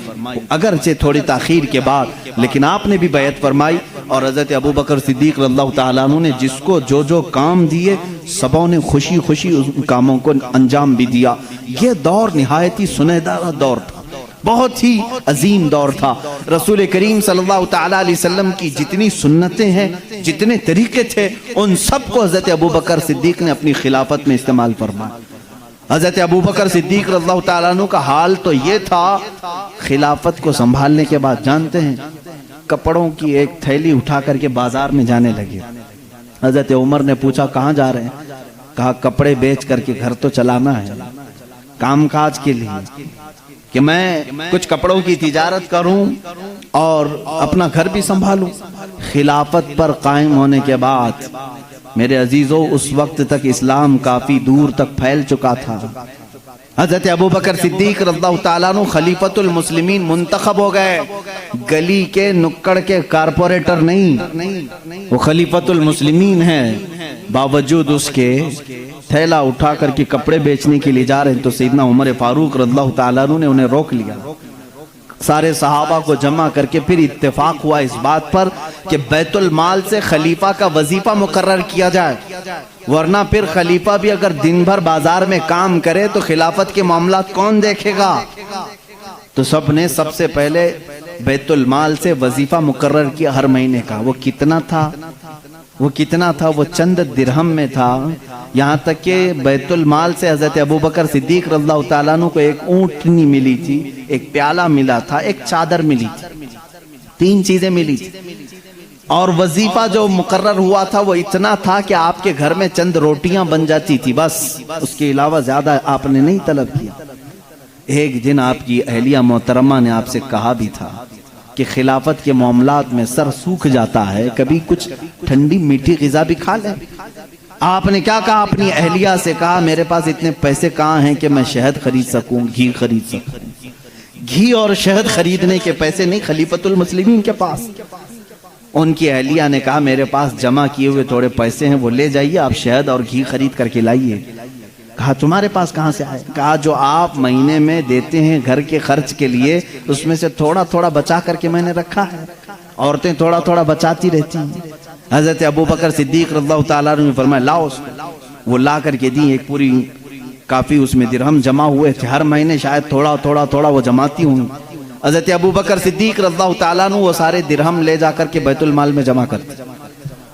اگرچہ تھوڑی تاخیر کے بعد، لیکن آپ نے بھی بیعت فرمائی۔ اور حضرت ابو بکر صدیق رضی اللہ تعالیٰ عنہ نے جس کو جو کام دیے سبوں نے خوشی خوشی ان کاموں کو انجام بھی دیا۔ یہ دور نہایت ہی سنہرا دور تھا، بہت ہی عظیم دور تھا۔ رسول کریم صلی اللہ تعالیٰ علیہ وسلم کی جتنی سنتیں ہیں، جتنے طریقے تھے، ان سب کو حضرت ابو بکر صدیق نے اپنی خلافت میں استعمال فرمایا۔ حضرت ابو بکر صدیق رضی اللہ تعالیٰ عنہ کا حال تو یہ تھا، خلافت کو سنبھالنے کے بعد جانتے ہیں کپڑوں کی ایک تھیلی اٹھا کر کے بازار میں جانے لگے۔ حضرت عمر نے پوچھا کہاں جا رہے ہیں؟ کہا کپڑے بیچ کر کے گھر تو چلانا ہے، کام کاج کے لیے، کہ میں کچھ کپڑوں کی تجارت کروں اور اپنا گھر بھی سنبھالوں۔ خلافت پر قائم ہونے کے بعد میرے عزیزو اس وقت تک اسلام کافی دور تک پھیل چکا تھا۔ حضرت ابو بکر صدیق رضی اللہ تعالیٰ عنہ خلیفۃ المسلمین منتخب ہو گئے، گلی کے نکڑ کے کارپوریٹر نہیں، وہ خلیفۃ المسلمین ہیں۔ باوجود اس کے تھیلا اٹھا کر کے کپڑے بیچنے کے لیے جا رہے ہیں تو سیدنا عمر فاروق رضی اللہ تعالیٰ عنہ نے انہیں روک لیا۔ سارے صحابہ کو جمع کر کے پھر اتفاق ہوا اس بات پر کہ بیت المال سے خلیفہ کا وظیفہ مقرر کیا جائے، ورنہ پھر خلیفہ بھی اگر دن بھر بازار میں کام کرے تو خلافت کے معاملات کون دیکھے گا؟ تو سب نے سب سے پہلے بیت المال سے وظیفہ مقرر کیا ہر مہینے کا۔ وہ کتنا تھا؟ وہ چند درہم میں تھا، یہاں تک کہ بیت المال سے حضرت ابوبکر صدیق رضی اللہ تعالیٰ عنہ کو ایک اونٹنی ملی تھی، ایک پیالہ ملا تھا، ایک چادر ملی تھی، 3 چیزیں ملی تھی۔ اور وظیفہ جو مقرر ہوا تھا وہ اتنا تھا کہ آپ کے گھر میں چند روٹیاں بن جاتی تھی، بس اس کے علاوہ زیادہ آپ نے نہیں طلب کیا۔ ایک دن آپ کی اہلیہ محترمہ نے آپ سے کہا بھی تھا کہ خلافت کے معاملات میں سر سوکھ جاتا ہے، کبھی کچھ ٹھنڈی میٹھی غذا بھی کھا لیں۔ آپ نے کیا کہا؟ اپنی اہلیہ سے کہا میرے پاس اتنے پیسے کہاں ہیں کہ میں شہد خرید سکوں، گھی خرید سکوں۔ گھی اور شہد خریدنے کے پیسے نہیں خلیفۃ المسلمین کے پاس۔ ان کی اہلیہ نے کہا میرے پاس جمع کیے ہوئے تھوڑے پیسے ہیں، وہ لے جائیے، آپ شہد اور گھی خرید کر کے لائیے۔ کہا تمہارے پاس کہاں سے آئے؟ کہا جو آپ مہینے میں دیتے ہیں گھر کے خرچ کے لیے، اس میں سے تھوڑا تھوڑا بچا کر کے میں نے رکھا ہے، عورتیں تھوڑا تھوڑا بچاتی رہتی ہیں۔ حضرت ابوبکر صدیق رضی اللہ تعالیٰ عنہ نے فرمایا لاؤ اس کو۔ وہ لا کر کے دی، ایک پوری کافی اس میں درہم جمع ہوئے تھے، ہر مہینے شاید تھوڑا تھوڑا تھوڑا وہ جماتی ہوں۔ حضرت ابوبکر صدیق رضی اللہ تعالیٰ عنہ وہ سارے درہم لے جا کر کے بیت المال میں جمع کرتے،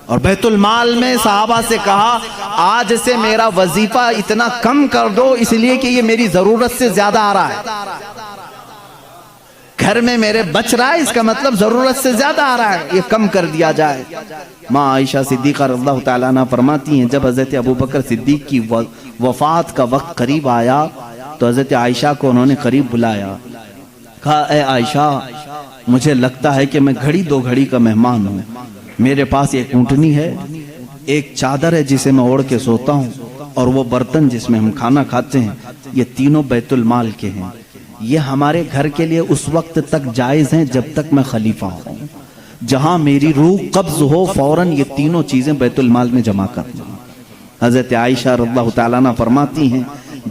اور بیت المال میں صحابہ سے کہا آج سے میرا وظیفہ اتنا کم کر دو، اس لیے کہ یہ میری ضرورت سے زیادہ آ رہا ہے، گھر میں میرے بچ رہا ہے، اس کا مطلب ضرورت سے زیادہ آ رہا ہے، یہ کم کر دیا جائے۔ ماں عائشہ صدیقہ رضی اللہ تعالیٰ عنہ فرماتی ہیں جب حضرت ابوبکر صدیق کی وفات کا وقت قریب آیا تو حضرت عائشہ کو انہوں نے قریب بلایا، کہا اے عائشہ مجھے لگتا ہے کہ میں گھڑی 2 گھڑی کا مہمان ہوں، میرے پاس ایک اونٹنی ہے، ایک چادر ہے جسے میں اوڑھ کے سوتا ہوں، اور وہ برتن جس میں ہم کھانا کھاتے ہیں، یہ تینوں بیت المال کے ہیں، یہ ہمارے گھر کے لیے اس وقت تک جائز ہیں جب تک میں خلیفہ ہوں، جہاں میری روح قبض ہو فوراً یہ تینوں چیزیں بیت المال میں جمع کرنا۔ حضرت عائشہ رضی اللہ تعالیٰ عنہ فرماتی ہیں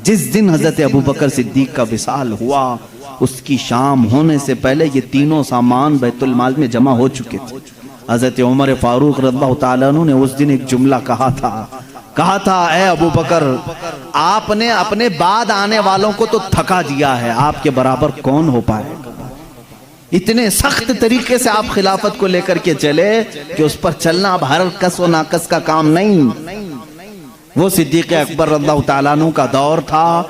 جس دن حضرت ابوبکر صدیق کا وصال ہوا اس کی شام ہونے سے پہلے یہ تینوں سامان بیت المال میں جمع ہو چکے تھے۔ حضرت عمر فاروق رضی اللہ تعالیٰ عنہ نے اس دن ایک جملہ کہا تھا اے ابوبکر آپ نے اپنے بعد آنے والوں کو تو تھکا دیا ہے، آپ کے برابر کون ہو پائے گا؟ اتنے سخت طریقے سے آپ خلافت کو لے کر کے چلے کہ اس پر چلنا اب ہر کس و ناقص کا کام نہیں۔ وہ صدیق اکبر رضی اللہ تعالیٰ عنہ کا دور تھا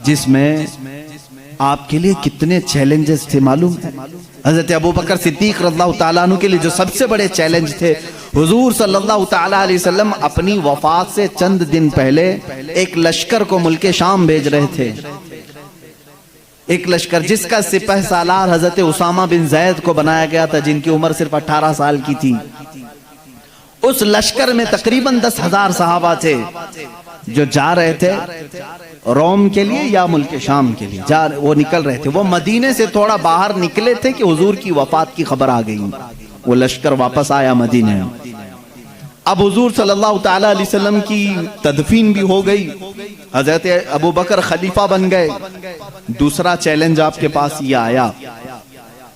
جس میں آپ کے لیے کتنے چیلنجز تھے معلوم ہے؟ حضرت ابوبکر صدیق رضی اللہ تعالیٰ عنہ کے لیے جو سب سے بڑے چیلنج تھے، حضور صلی اللہ تعالیٰ علیہ وسلم اپنی وفات سے چند دن پہلے ایک لشکر کو ملک شام بھیج رہے تھے، ایک لشکر جس کا سپہ سالار حضرت اسامہ بن زید کو بنایا گیا تھا، جن کی عمر صرف 18 سال کی تھی۔ اس لشکر میں تقریباً 10,000 صحابہ تھے جو جا رہے تھے روم کے لیے یا ملک شام کے لیے، وہ نکل رہے تھے۔ وہ مدینے سے تھوڑا باہر نکلے تھے کہ حضور کی وفات کی خبر آ گئی، وہ لشکر واپس آیا مدینے۔ اب حضور صلی اللہ تعالیٰ علیہ وسلم کی تدفین بھی ہو گئی، حضرت ابوبکر خلیفہ بن گئے۔ دوسرا چیلنج آپ کے پاس یہ آیا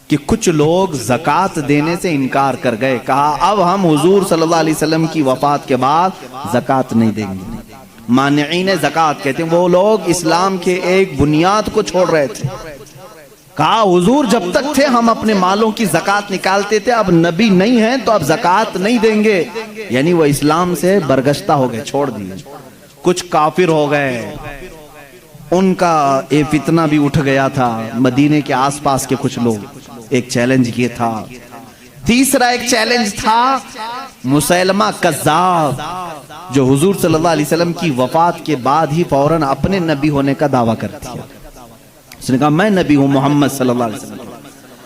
کہ کچھ لوگ زکوٰۃ دینے سے انکار کر گئے، کہا اب ہم حضور صلی اللہ علیہ وسلم کی وفات کے بعد زکوٰۃ نہیں دیں گے۔ مانعین زکوٰۃ کہتے ہیں وہ لوگ اسلام کے ایک بنیاد کو چھوڑ رہے تھے، کہا حضور جب تک تھے ہم اپنے مالوں کی زکوٰۃ نکالتے تھے، اب نبی نہیں ہیں تو اب زکوٰۃ نہیں دیں گے، یعنی وہ اسلام سے برگشتہ ہو گئے، چھوڑ دیے۔ کچھ کافر ہو گئے، ان کا ایک فتنہ بھی اٹھ گیا تھا، مدینے کے آس پاس کے کچھ لوگ۔ ایک چیلنج یہ تھا۔ تیسرا ایک چیلنج تھا مسیلمہ کذاب، جو حضور صلی اللہ علیہ وسلم کی وفات کے بعد ہی فوراً اپنے نبی ہونے کا دعویٰ کرتی ہے۔ اس نے کہا میں نبی ہوں محمد صلی اللہ علیہ وسلم،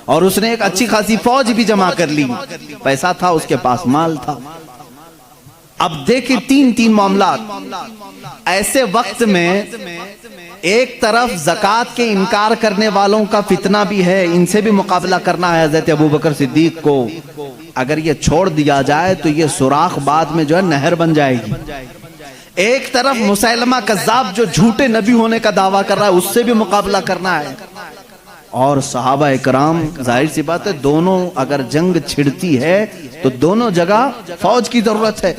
اور اس نے ایک اچھی خاصی فوج بھی جمع کر لی، پیسہ تھا اس کے پاس، مال تھا۔ اب دیکھیں تین معاملات۔ ایسے وقت میں ایک طرف زکوٰۃ کے انکار کرنے والوں کا فتنہ بھی ہے، ان سے بھی مقابلہ کرنا ہے حضرت ابوبکر صدیق کو۔ اگر یہ چھوڑ دیا جائے تو یہ سوراخ بعد میں جو ہے نہر بن جائے گی۔ ایک طرف مسیلمہ کذاب جو جھوٹے نبی ہونے کا دعویٰ کر رہا ہے، اس سے بھی مقابلہ کرنا ہے۔ اور صحابہ اکرام ظاہر سی بات ہے دونوں اگر جنگ چھڑتی ہے تو دونوں جگہ فوج کی ضرورت ہے.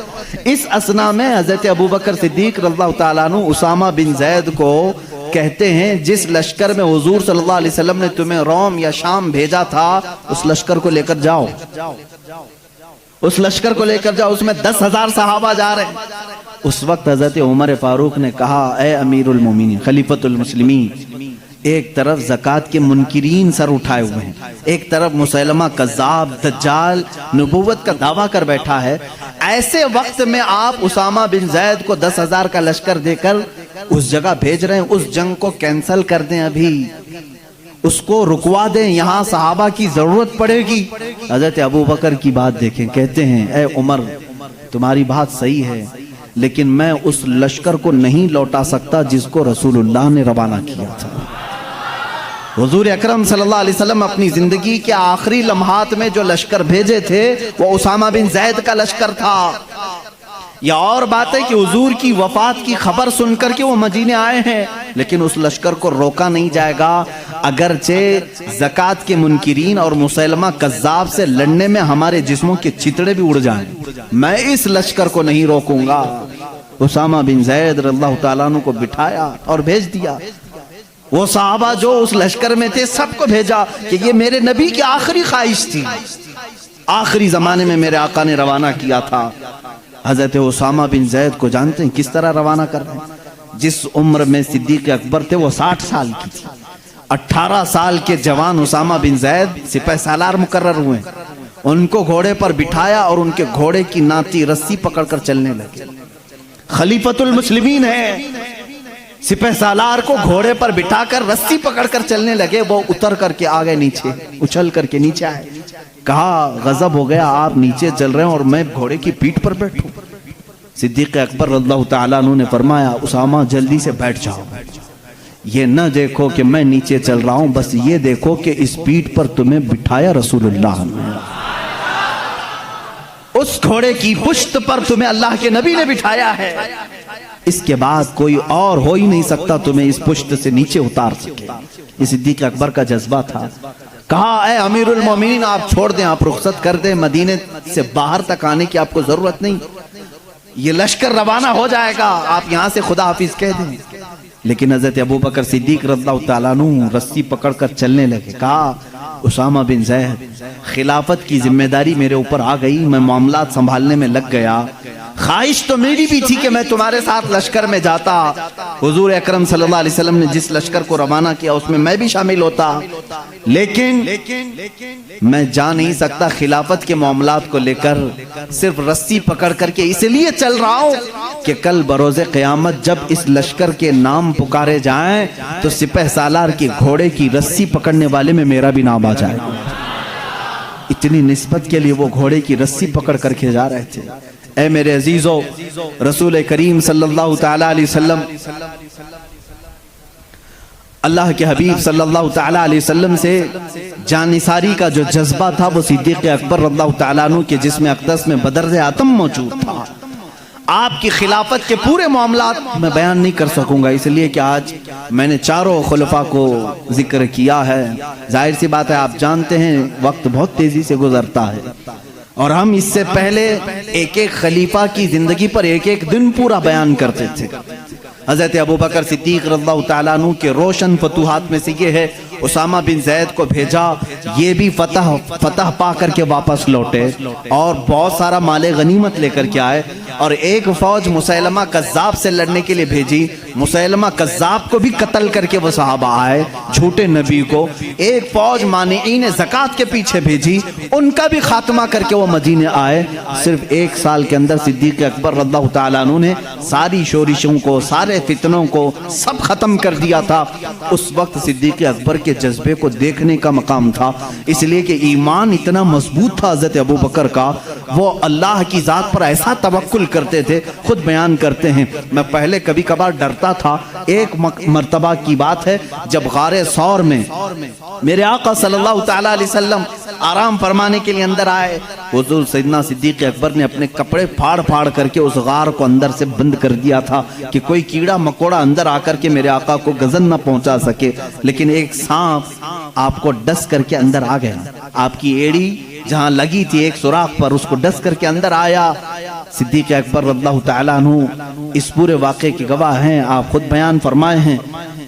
اس اثنا میں حضرت ابوبکر صدیق رضی اللہ تعالیٰ عنہ اسامہ بن زید کو کہتے ہیں جس لشکر میں حضور صلی اللہ علیہ وسلم نے تمہیں روم یا شام بھیجا تھا اس لشکر کو لے کر جاؤ. اس لشکر کو لے کر جاؤ. اس میں 10,000 صحابہ جا رہے ہیں. اس وقت حضرت عمر فاروق نے کہا اے امیر المومنین خلیفۃ المسلمین، ایک طرف زکوٰۃ کے منکرین سر اٹھائے ہوئے ہیں، ایک طرف مسیلمہ کذاب دجال نبوت کا دعویٰ کر بیٹھا ہے. ایسے وقت میں آپ اسامہ بن زید کو 10,000 کا لشکر دے کر اس جگہ بھیج رہے ہیں. اس جنگ کو کینسل کر دیں، ابھی اس کو رکوا دیں، یہاں صحابہ کی ضرورت پڑے گی. حضرت ابوبکر کی بات دیکھیں، کہتے ہیں اے عمر تمہاری بات صحیح ہے، لیکن میں اس لشکر کو نہیں لوٹا سکتا جس کو رسول اللہ نے روانہ کیا تھا. حضور اکرم صلی اللہ علیہ وسلم اپنی زندگی کے آخری لمحات میں جو لشکر بھیجے تھے وہ اسامہ بن زید کا لشکر تھا. یا اور بات ہے کہ حضور کی وفات کی خبر سن کر کے وہ مدینے آئے ہیں، لیکن اس لشکر کو روکا نہیں جائے گا اگرچہ زکوٰۃ کے منکرین اور مسیلمہ کذاب سے لڑنے میں ہمارے جسموں کے چتڑے بھی اڑ جائیں، میں اس لشکر کو نہیں روکوں گا. اسامہ بن زید رضی اللہ تعالیٰ عنہ کو بٹھایا اور بھیج دیا. وہ صحابہ جو اس لشکر میں تھے سب کو بھیجا کہ یہ میرے نبی کی آخری خواہش تھی، آخری زمانے میں میرے آقا نے روانہ کیا تھا. حضرت اسامہ بن زید کو جانتے ہیں کس طرح روانہ کر رہے ہیں؟ جس عمر میں صدیق اکبر تھے وہ 60 سال کی تھی. 18 سال کے جوان اسامہ بن زید سپہ سالار مقرر ہوئے، ان کو گھوڑے پر بٹھایا اور ان کے گھوڑے کی ناتی رسی پکڑ کر چلنے لگے. خلیفۃ المسلمین ہے، سپہ سالار کو گھوڑے پر بٹھا کر رسی پکڑ کر چلنے لگے. وہ اتر کر کے آگے نیچے اچھل کر کے نیچے آئے. کہا غضب ہو گیا، آپ نیچے چل رہے ہیں اور میں گھوڑے کی پیٹھ پر بیٹھوں. صدیق اکبر رضی اللہ تعالیٰ عنہ نے فرمایا اسامہ جلدی سے بیٹھ جاؤ، یہ نہ دیکھو کہ میں نیچے چل رہا ہوں، بس یہ دیکھو کہ اس پیٹھ پر تمہیں بٹھایا رسول اللہ نے، اس گھوڑے کی پشت پر تمہیں اللہ کے نبی نے بٹھایا ہے. اس کے بعد کوئی اور ہو ہی نہیں سکتا تمہیں اس پشت سے نیچے اتار سکے. یہ صدیق اکبر کا جذبہ تھا. کہا اے امیر المومنین آپ چھوڑ دیں، آپ رخصت کر دیں، مدینے سے باہر تک آنے کی آپ کو ضرورت نہیں، یہ لشکر روانہ ہو جائے گا، آپ یہاں سے خدا حافظ کہہ دیں. لیکن حضرت ابوبکر صدیق رضی اللہ تعالیٰ عنہ رسی پکڑ کر چلنے لگے. کہا اسامہ بن زید خلافت کی ذمہ داری میرے اوپر آ گئی، میں معاملات سنبھالنے میں لگ گیا، خواہش تو میری بھی تھی کہ میں تمہارے ساتھ لشکر میں جاتا، حضور اکرم صلی اللہ علیہ وسلم نے جس لشکر کو روانہ کیا اس میں میں بھی شامل ہوتا، لیکن میں جا نہیں سکتا خلافت کے معاملات کو لے کر، صرف رسی پکڑ کر کے اس لیے چل رہا ہوں کہ کل بروز قیامت جب اس لشکر کے نام پکارے جائیں تو سپہ سالار کے گھوڑے کی رسی پکڑنے والے میں میرا بھی نام آ جائے. اتنی نسبت کے لیے وہ گھوڑے کی رسی پکڑ کر کے جا رہے تھے. اے میرے عزیزو، رسول کریم صلی اللہ تعالیٰ علیہ وسلم، اللہ کے حبیب صلی اللہ تعالیٰ علیہ وسلم سے جانثاری کا جو جذبہ تھا وہ صدیق اکبر رضی اللہ تعالیٰ عنہ کے جسم اقدس میں بدرز آتم موجود تھا. آپ کی خلافت کے پورے معاملات میں بیان نہیں کر سکوں گا، اس لیے کہ آج میں نے چاروں خلفاء کو ذکر کیا ہے. ظاہر سی بات ہے آپ جانتے ہیں وقت بہت تیزی سے گزرتا ہے اور ہم اس سے پہلے ایک ایک خلیفہ کی زندگی پر ایک ایک دن پورا بیان کرتے تھے. حضرت ابوبکر صدیق رضی اللہ تعالیٰ عنہ کے روشن فتوحات میں سے یہ ہے اسامہ بن زید کو بھیجا، یہ بھی فتح پا کر کے واپس لوٹے اور بہت سارا مال غنیمت لے کر کے آئے، اور ایک فوج مسیلمہ کذاب سے لڑنے کے لیے بھیجی، مسیلمہ کذاب کو بھی قتل کر کے وہ صحابہ آئے جھوٹے نبی کو. ایک فوج مانعین زکوٰۃ کے پیچھے بھیجی، ان کا بھی خاتمہ کر کے وہ مدینے آئے. صرف 1 سال کے اندر صدیق اکبر رضی اللہ تعالیٰ عنہ نے ساری شورشوں کو، سارے فتنوں کو سب ختم کر دیا تھا. اس وقت صدیق اکبر کے جذبے کو دیکھنے کا مقام تھا، اس لیے کہ ایمان اتنا مضبوط تھا حضرت ابوبکر کا، وہ اللہ کی ذات پر ایسا توکل کرتے تھے. خود بیان کرتے ہیں میں پہلے کبھی کبھار ڈرتا تھا. ایک مرتبہ کی بات ہے جب غار ثور میں میرے آقا صلی اللہ تعالیٰ علیہ وسلم آرام فرمانے کے لیے اندر آئے، حضور سیدنا صدیق اکبر نے اپنے کپڑے پھاڑ پھاڑ کر کے اس غار کو اندر سے بند کر دیا تھا کہ کوئی کیڑا مکوڑا اندر آ کر کے میرے آقا کو گزن نہ پہنچا سکے. لیکن ایک سانپ آپ کو ڈس کر کے اندر آ گیا، آپ کی ایڑی جہاں لگی تھی ایک سوراخ پر، اس کو ڈس کر کے اندر آیا۔ صدیق اکبر رضی اللہ تعالیٰ عنہ اس پورے واقعے کے گواہ ہیں، آپ خود بیان فرمائے ہیں۔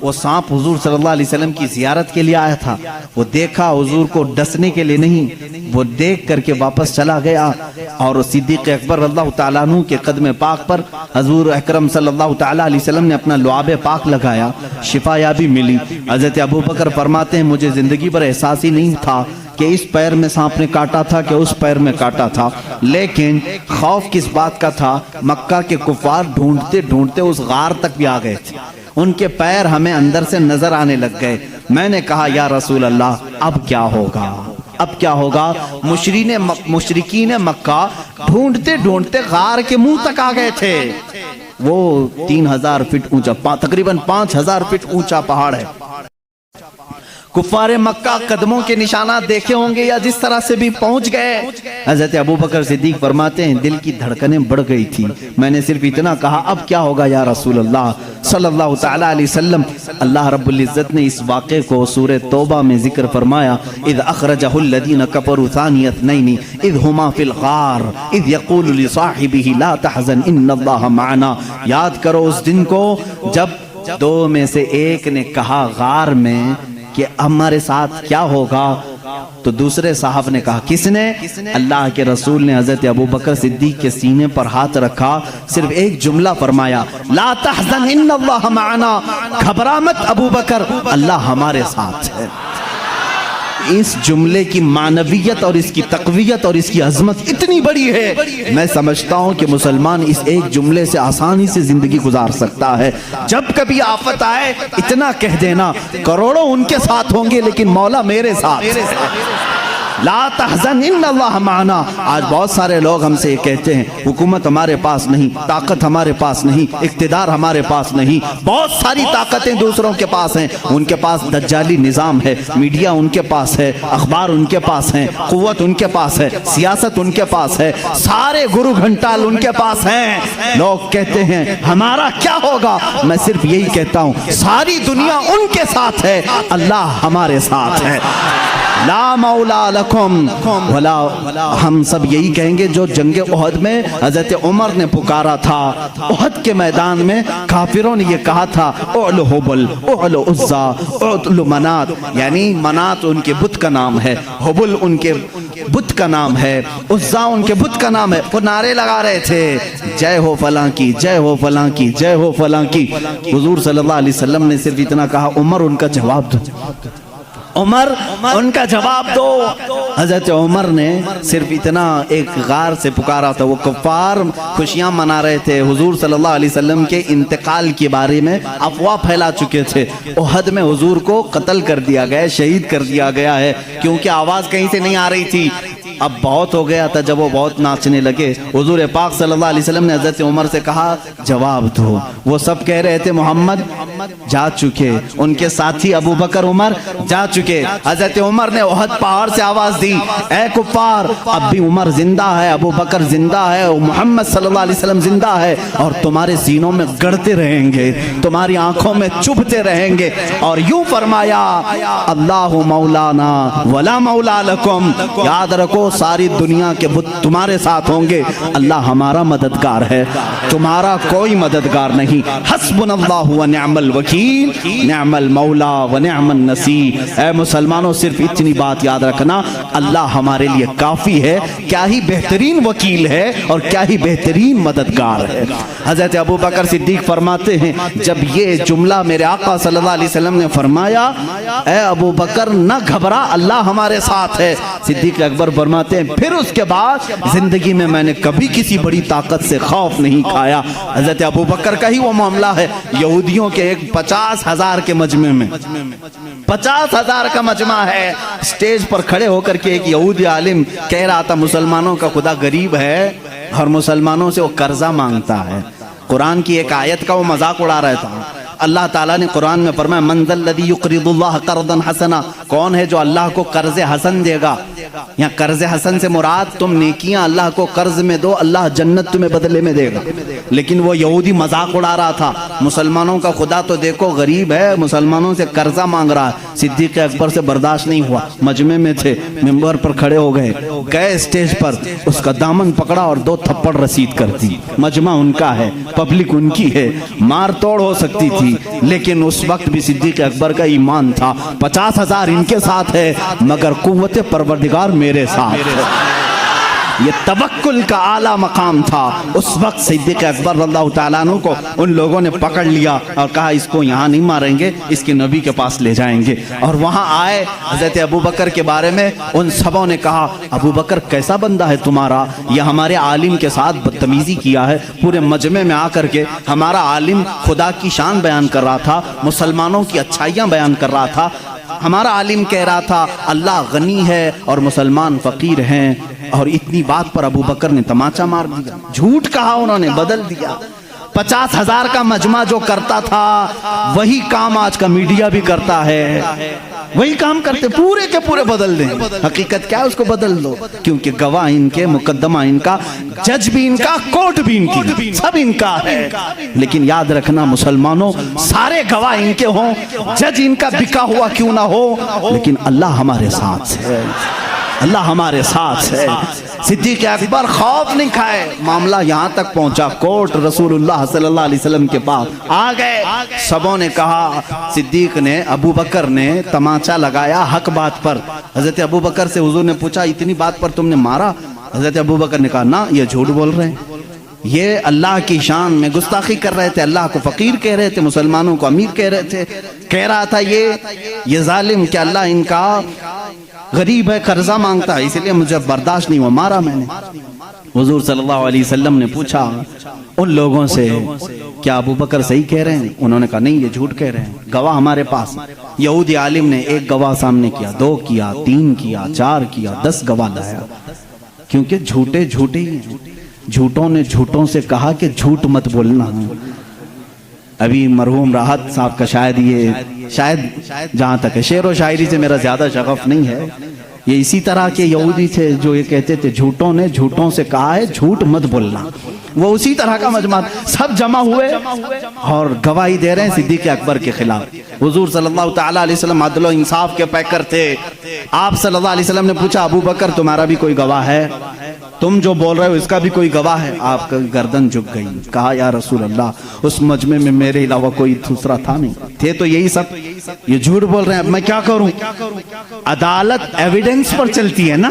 وہ سانپ حضور صلی اللہ علیہ وسلم کی زیارت کے لیے آیا تھا، وہ دیکھا حضور کو ڈسنے کے لیے نہیں، وہ دیکھ کر کے واپس چلا گیا، اور صدیق اکبر رضی اللہ تعالیٰ عنہ کے قدم پاک پر حضور اکرم صلی اللہ تعالیٰ علیہ وسلم نے اپنا لعاب پاک لگایا، شفا یابی ملی۔ حضرت ابوبکر فرماتے ہیں مجھے زندگی پر احساس ہی نہیں تھا کہ اس پیر میں سانپ نے کاٹا تھا کہ اس پیر میں کاٹا تھا، لیکن خوف کس بات کا تھا، مکہ کے کفار ڈھونڈتے ڈھونڈتے اس غار تک بھی آ گئے تھے، ان کے پیر ہمیں اندر سے نظر آنے لگ گئے۔ میں نے کہا یا رسول اللہ اب کیا ہوگا، اب کیا ہوگا؟ مشرکین مکہ ڈھونڈتے ڈھونڈتے غار کے منہ تک آ گئے تھے۔ وہ 3000 فٹ اونچا، تقریباً 5000 فٹ اونچا پہاڑ ہے۔ کفار مکہ قدموں کے نشانات دیکھے ہوں گے یا جس طرح سے بھی پہنچ گئے۔ حضرت ابوبکر صدیق فرماتے ہیں دل کی دھڑکنیں بڑھ گئی تھی، میں نے صرف اتنا کہا اب کیا ہوگا یا رسول اللہ صلی اللہ تعالیٰ علیہ وسلم۔ اللہ رب العزت نے اس واقعے کو سورہ توبہ میں ذکر فرمایا، اذ اخرجہ الذین کفروا ثانی اثنین اذ ہما فی الغار اذ یقول لصاحبہ لا تحزن ان اللہ معنا۔ یاد کرو اس دن کو جب دو میں سے ایک نے کہا غار میں کہ ہمارے ساتھ کیا ہوگا، تو دوسرے صاحب نے کہا، کس نے؟ اللہ کے رسول نے حضرت ابوبکر صدیق کے سینے پر ہاتھ رکھا، صرف ایک جملہ فرمایا، لا تحزن ان اللہ معنا، گھبرا مت ابوبکر، اللہ ہمارے ساتھ ہے۔ اس جملے کی معنویت اور اس کی تقویت اور اس کی عظمت اتنی بڑی ہے، میں سمجھتا ہوں کہ مسلمان اس ایک جملے سے آسانی سے زندگی گزار سکتا ہے۔ جب کبھی آفت آئے اتنا کہہ دینا، کروڑوں ان کے ساتھ ہوں گے لیکن مولا میرے ساتھ، لا تحزن ان اللہ معنا۔ آج بہت سارے لوگ ہم سے یہ کہتے ہیں حکومت ہمارے پاس نہیں، طاقت ہمارے پاس نہیں، اقتدار ہمارے پاس نہیں، بہت ساری طاقتیں دوسروں کے پاس ہیں، ان کے پاس دجالی نظام ہے، میڈیا ان کے پاس ہے، اخبار ان کے پاس ہیں، قوت ان کے پاس ہے، سیاست ان کے پاس ہے، سارے گرو گھنٹال ان کے پاس ہیں۔ لوگ کہتے ہیں ہمارا کیا ہوگا، میں صرف یہی کہتا ہوں ساری دنیا ان کے ساتھ ہے، اللہ ہمارے ساتھ ہے۔ لا مولا لکم ولا، ہم سب یہی کہیں گے جو جنگ احد میں حضرت عمر نے پکارا تھا، احد کے میدان میں کافروں نے یہ کہا تھا اعلو حبل اعلو عزا اعلو منات، یعنی منات ان کے بت کا نام ہے، حبل ان کے بت کا نام ہے، عزا ان کے بت کا نام ہے۔ وہ نعرے لگا رہے تھے جے ہو فلاں کی، جے ہو فلاں کی، جے ہو فلاں کی۔ حضور صلی اللہ علیہ وسلم نے صرف اتنا کہا عمر ان کا جواب دو، عمر ان کا جواب دو۔ حضرت عمر نے صرف اتنا ایک غار سے پکارا تھا، وہ کفار خوشیاں منا رہے تھے، حضور صلی اللہ علیہ وسلم کے انتقال کے بارے میں افواہ پھیلا چکے تھے، احد میں حضور کو قتل کر دیا گیا، شہید کر دیا گیا ہے، کیونکہ آواز کہیں سے نہیں آ رہی تھی۔ اب بہت ہو گیا تھا، جب وہ بہت ناچنے لگے، حضور پاک صلی اللہ علیہ وسلم نے حضرت عمر سے کہا جواب دو۔ وہ سب کہہ رہے تھے محمد جا چکے، ان کے ساتھی ابوبکر عمر جا چکے۔ حضرت عمر نے احد پہاڑ سے آواز دی، اے کفار اب بھی عمر زندہ ہے، ابوبکر زندہ ہے، محمد صلی اللہ علیہ وسلم زندہ ہے، اور تمہارے سینوں میں گڑتے رہیں گے، تمہاری آنکھوں میں چبھتے رہیں گے۔ اور یوں فرمایا اللہ مولانا ولا مولا لکم، یاد رکھو ساری دنیا کے بت تمہارے ساتھ ہوں گے، اللہ ہمارا مددگار ہے، تمہارا کوئی مددگار نہیں۔ حسبنا اللہ ونعم الوکیل، نعم المولا ونعم النصیر۔ اے مسلمانوں صرف اتنی بات یاد رکھنا، اللہ ہمارے لیے کافی ہے، کیا ہی بہترین وکیل ہے اور کیا ہی بہترین مددگار ہے۔ حضرت ابوبکر صدیق فرماتے ہیں جب یہ جملہ میرے آقا صلی اللہ علیہ وسلم نے فرمایا اے ابوبکر نہ گھبرا، اللہ ہمارے ساتھ ہے، صدیق اکبر فرماتے ہیں پھر اس کے بعد زندگی میں میں نے کبھی کسی بڑی طاقت سے خوف نہیں کھایا۔ حضرت ابوبکر کا ہی وہ معاملہ ہے، یہودیوں کے ایک 50,000 کے مجمع میں، 50,000 کا مجمع ہے، سٹیج پر کھڑے ہو کر کے ایک یہودی عالم کہہ رہا تھا مسلمانوں کا خدا غریب ہے اور مسلمانوں سے وہ قرضہ مانگتا ہے۔ قرآن کی ایک آیت کا وہ مذاق اڑا رہا تھا۔ اللہ تعالیٰ نے قرآن میں فرمایا من ذا الذی یقرض اللہ قرضا حسنا، کون ہے جو اللہ کو قرض حسن دے گا؟ یہاں قرض حسن سے مراد تم نیکیاں اللہ کو قرض میں دو، اللہ جنت تمہیں بدلے میں دے گا. لیکن وہ یہودی مذاق اڑا رہا تھا، مسلمانوں کا خدا تو دیکھو غریب ہے، مسلمانوں سے قرضہ مانگ رہا ہے. صدیق اکبر سے برداشت نہیں ہوا، مجمع میں تھے، ممبر پر کھڑے ہو گئے اسٹیج پر، اس کا دامن پکڑا اور 2 تھپڑ رسید کر دی. مجمع ان کا ہے، پبلک ان کی ہے، مار توڑ ہو سکتی تھی، لیکن اس وقت بھی صدیق اکبر کا ایمان تھا. 50,000 ان کے ساتھ ہے مگر قوت پروردگار میرے ساتھ ہے. یہ توکل کا اعلیٰ مقام تھا. اس وقت صدیق اکبر رضی اللہ تعالیٰ عنہ کو ان لوگوں نے پکڑ لیا اور کہا اس کو یہاں نہیں ماریں گے، اس کے نبی کے پاس لے جائیں گے. اور وہاں آئے حضرت ابوبکر کے بارے میں ان سبوں نے کہا ابوبکر کیسا بندہ ہے تمہارا، یہ ہمارے عالم کے ساتھ بدتمیزی کیا ہے. پورے مجمع میں آ کر کے ہمارا عالم خدا کی شان بیان کر رہا تھا، مسلمانوں کی اچھائیاں بیان کر رہا تھا. ہمارا عالم کہہ رہا تھا اللہ غنی ہے اور مسلمان فقیر ہیں، اور اتنی بات پر ابوبکر نے تماچا مار دیا. جھوٹ کہا انہوں نے، بدل دیا. 50,000 کا مجمع جو کرتا تھا وہی کام آج کا میڈیا بھی کرتا ہے، وہی کام کرتے، پورے کے پورے بدل دیں. حقیقت کیا ہے اس کو بدل دو، کیونکہ گواہ ان کے، مقدمہ ان کا، جج بھی ان کا، کورٹ بھی ان کی، سب ان کا ہے. لیکن یاد رکھنا مسلمانوں، سارے گواہ ان کے ہوں، جج ان کا بکا ہوا کیوں نہ ہو، لیکن اللہ ہمارے ساتھ ہے، اللہ ہمارے ساتھ ہے. صدیق اکبر خوف نہیں کھائے. معاملہ یہاں تک پہنچا، کورٹ رسول اللہ صلی اللہ علیہ وسلم کے پاس آ گئے. سبوں نے کہا، صدیق نے، ابوبکر نے تماچا لگایا حق بات پر. حضرت ابوبکر سے حضور نے پوچھا اتنی بات پر تم نے مارا؟ حضرت ابوبکر نے کہا نہ، یہ جھوٹ بول رہے ہیں، یہ اللہ کی شان میں گستاخی کر رہے تھے، اللہ کو فقیر کہہ رہے تھے، مسلمانوں کو امیر کہہ رہے تھے. کہہ رہا تھا یہ ظالم کہ اللہ ان کا غریب ہے، قرضہ مانگتا ہے، اس لیے مجھے برداشت نہیں ہوا، مارا میں نے. حضور صلی اللہ علیہ وسلم نے پوچھا ان لوگوں سے کیا ابوبکر صحیح کہہ رہے ہیں؟ انہوں نے کہا نہیں، یہ جھوٹ کہہ رہے ہیں. گواہ ہمارے پاس. یہودی عالم نے 1 گواہ سامنے کیا، 2 کیا، 3 کیا، 4 کیا، 10 گواہ لایا، کیونکہ جھوٹے جھوٹے ہی ہیں. جھوٹوں نے جھوٹوں سے کہا کہ جھوٹ مت بولنا. ابھی مرحوم راحت صاحب کا شاید جہاں تک ہے، شعر و شاعری سے میرا زیادہ شغف نہیں ہے، یہ اسی طرح کے یہودی تھے جو یہ کہتے تھے جھوٹوں نے جھوٹوں سے کہا ہے جھوٹ مت بولنا. وہ اسی طرح کا مجمع، سب جمع ہوئے اور گواہی دے رہے ہیں صدیق اکبر کے خلاف. حضور صلی اللہ تعالیٰ علیہ وسلم عدل و انصاف کے پیکر تھے. آپ صلی اللہ علیہ وسلم نے پوچھا ابوبکر تمہارا بھی کوئی گواہ ہے؟ تم جو بول رہے ہو اس کا بھی کوئی گواہ ہے؟ آپ کا گردن جھک گئی. کہا یا رسول اللہ اس مجمع میں میرے علاوہ کوئی دوسرا تھا نہیں، تھے تو یہی سب، یہ جھوٹ بول رہے ہیں، اب میں کیا کروں؟ عدالت ایویڈنس پر چلتی ہے نا،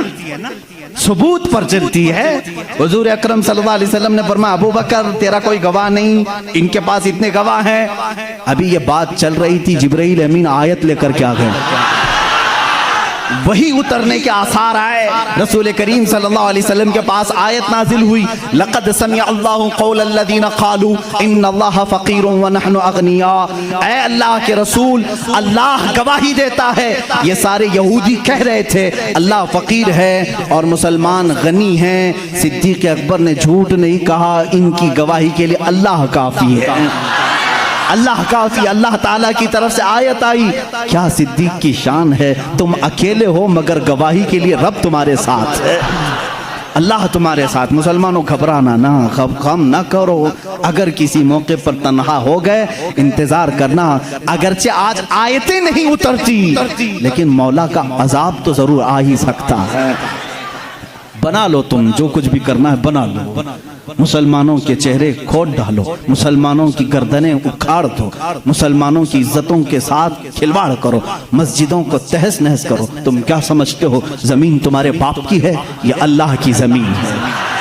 ثبوت پر چلتی ہے. حضور اکرم صلی اللہ علیہ وسلم نے فرمایا ابوبکر تیرا کوئی گواہ نہیں، ان کے پاس اتنے گواہ ہیں. ابھی یہ بات چل رہی تھی، جبرائیل امین آیت لے کر کے آ گئے، وہی اترنے کے آثار آئے. رسول کریم صلی اللہ علیہ وسلم کے پاس آیت نازل ہوئی، لقد سمع اللہ قول الذین قالوا ان اللہ فقیر ونحن اغنیاء. اے اللہ کے رسول، اللہ گواہی دیتا ہے یہ سارے یہودی کہہ رہے تھے اللہ فقیر ہے اور مسلمان غنی ہیں. صدیق اکبر نے جھوٹ نہیں کہا، ان کی گواہی کے لیے اللہ کافی ہے، اللہ کافی. اللہ تعالیٰ کی طرف سے آیت آئی، کیا صدیق کی شان ہے، تم اکیلے ہو مگر گواہی کے لیے رب تمہارے ساتھ ہے، اللہ تمہارے ساتھ. مسلمانوں گھبرانا نہ، غم نہ کرو. اگر کسی موقع پر تنہا ہو گئے انتظار کرنا، اگرچہ آج آیتیں نہیں اترتی لیکن مولا کا عذاب تو ضرور آ ہی سکتا ہے. بنا لو تم جو کچھ بھی کرنا ہے، بنا لو. مسلمانوں کے چہرے کھود ڈالو، مسلمانوں کی گردنیں اکھاڑ دو، مسلمانوں کی عزتوں کے ساتھ کھلواڑ کرو، مسجدوں کو تہس نہس کرو. تم کیا سمجھتے ہو زمین تمہارے باپ کی ہے؟ یہ اللہ کی زمین ہے،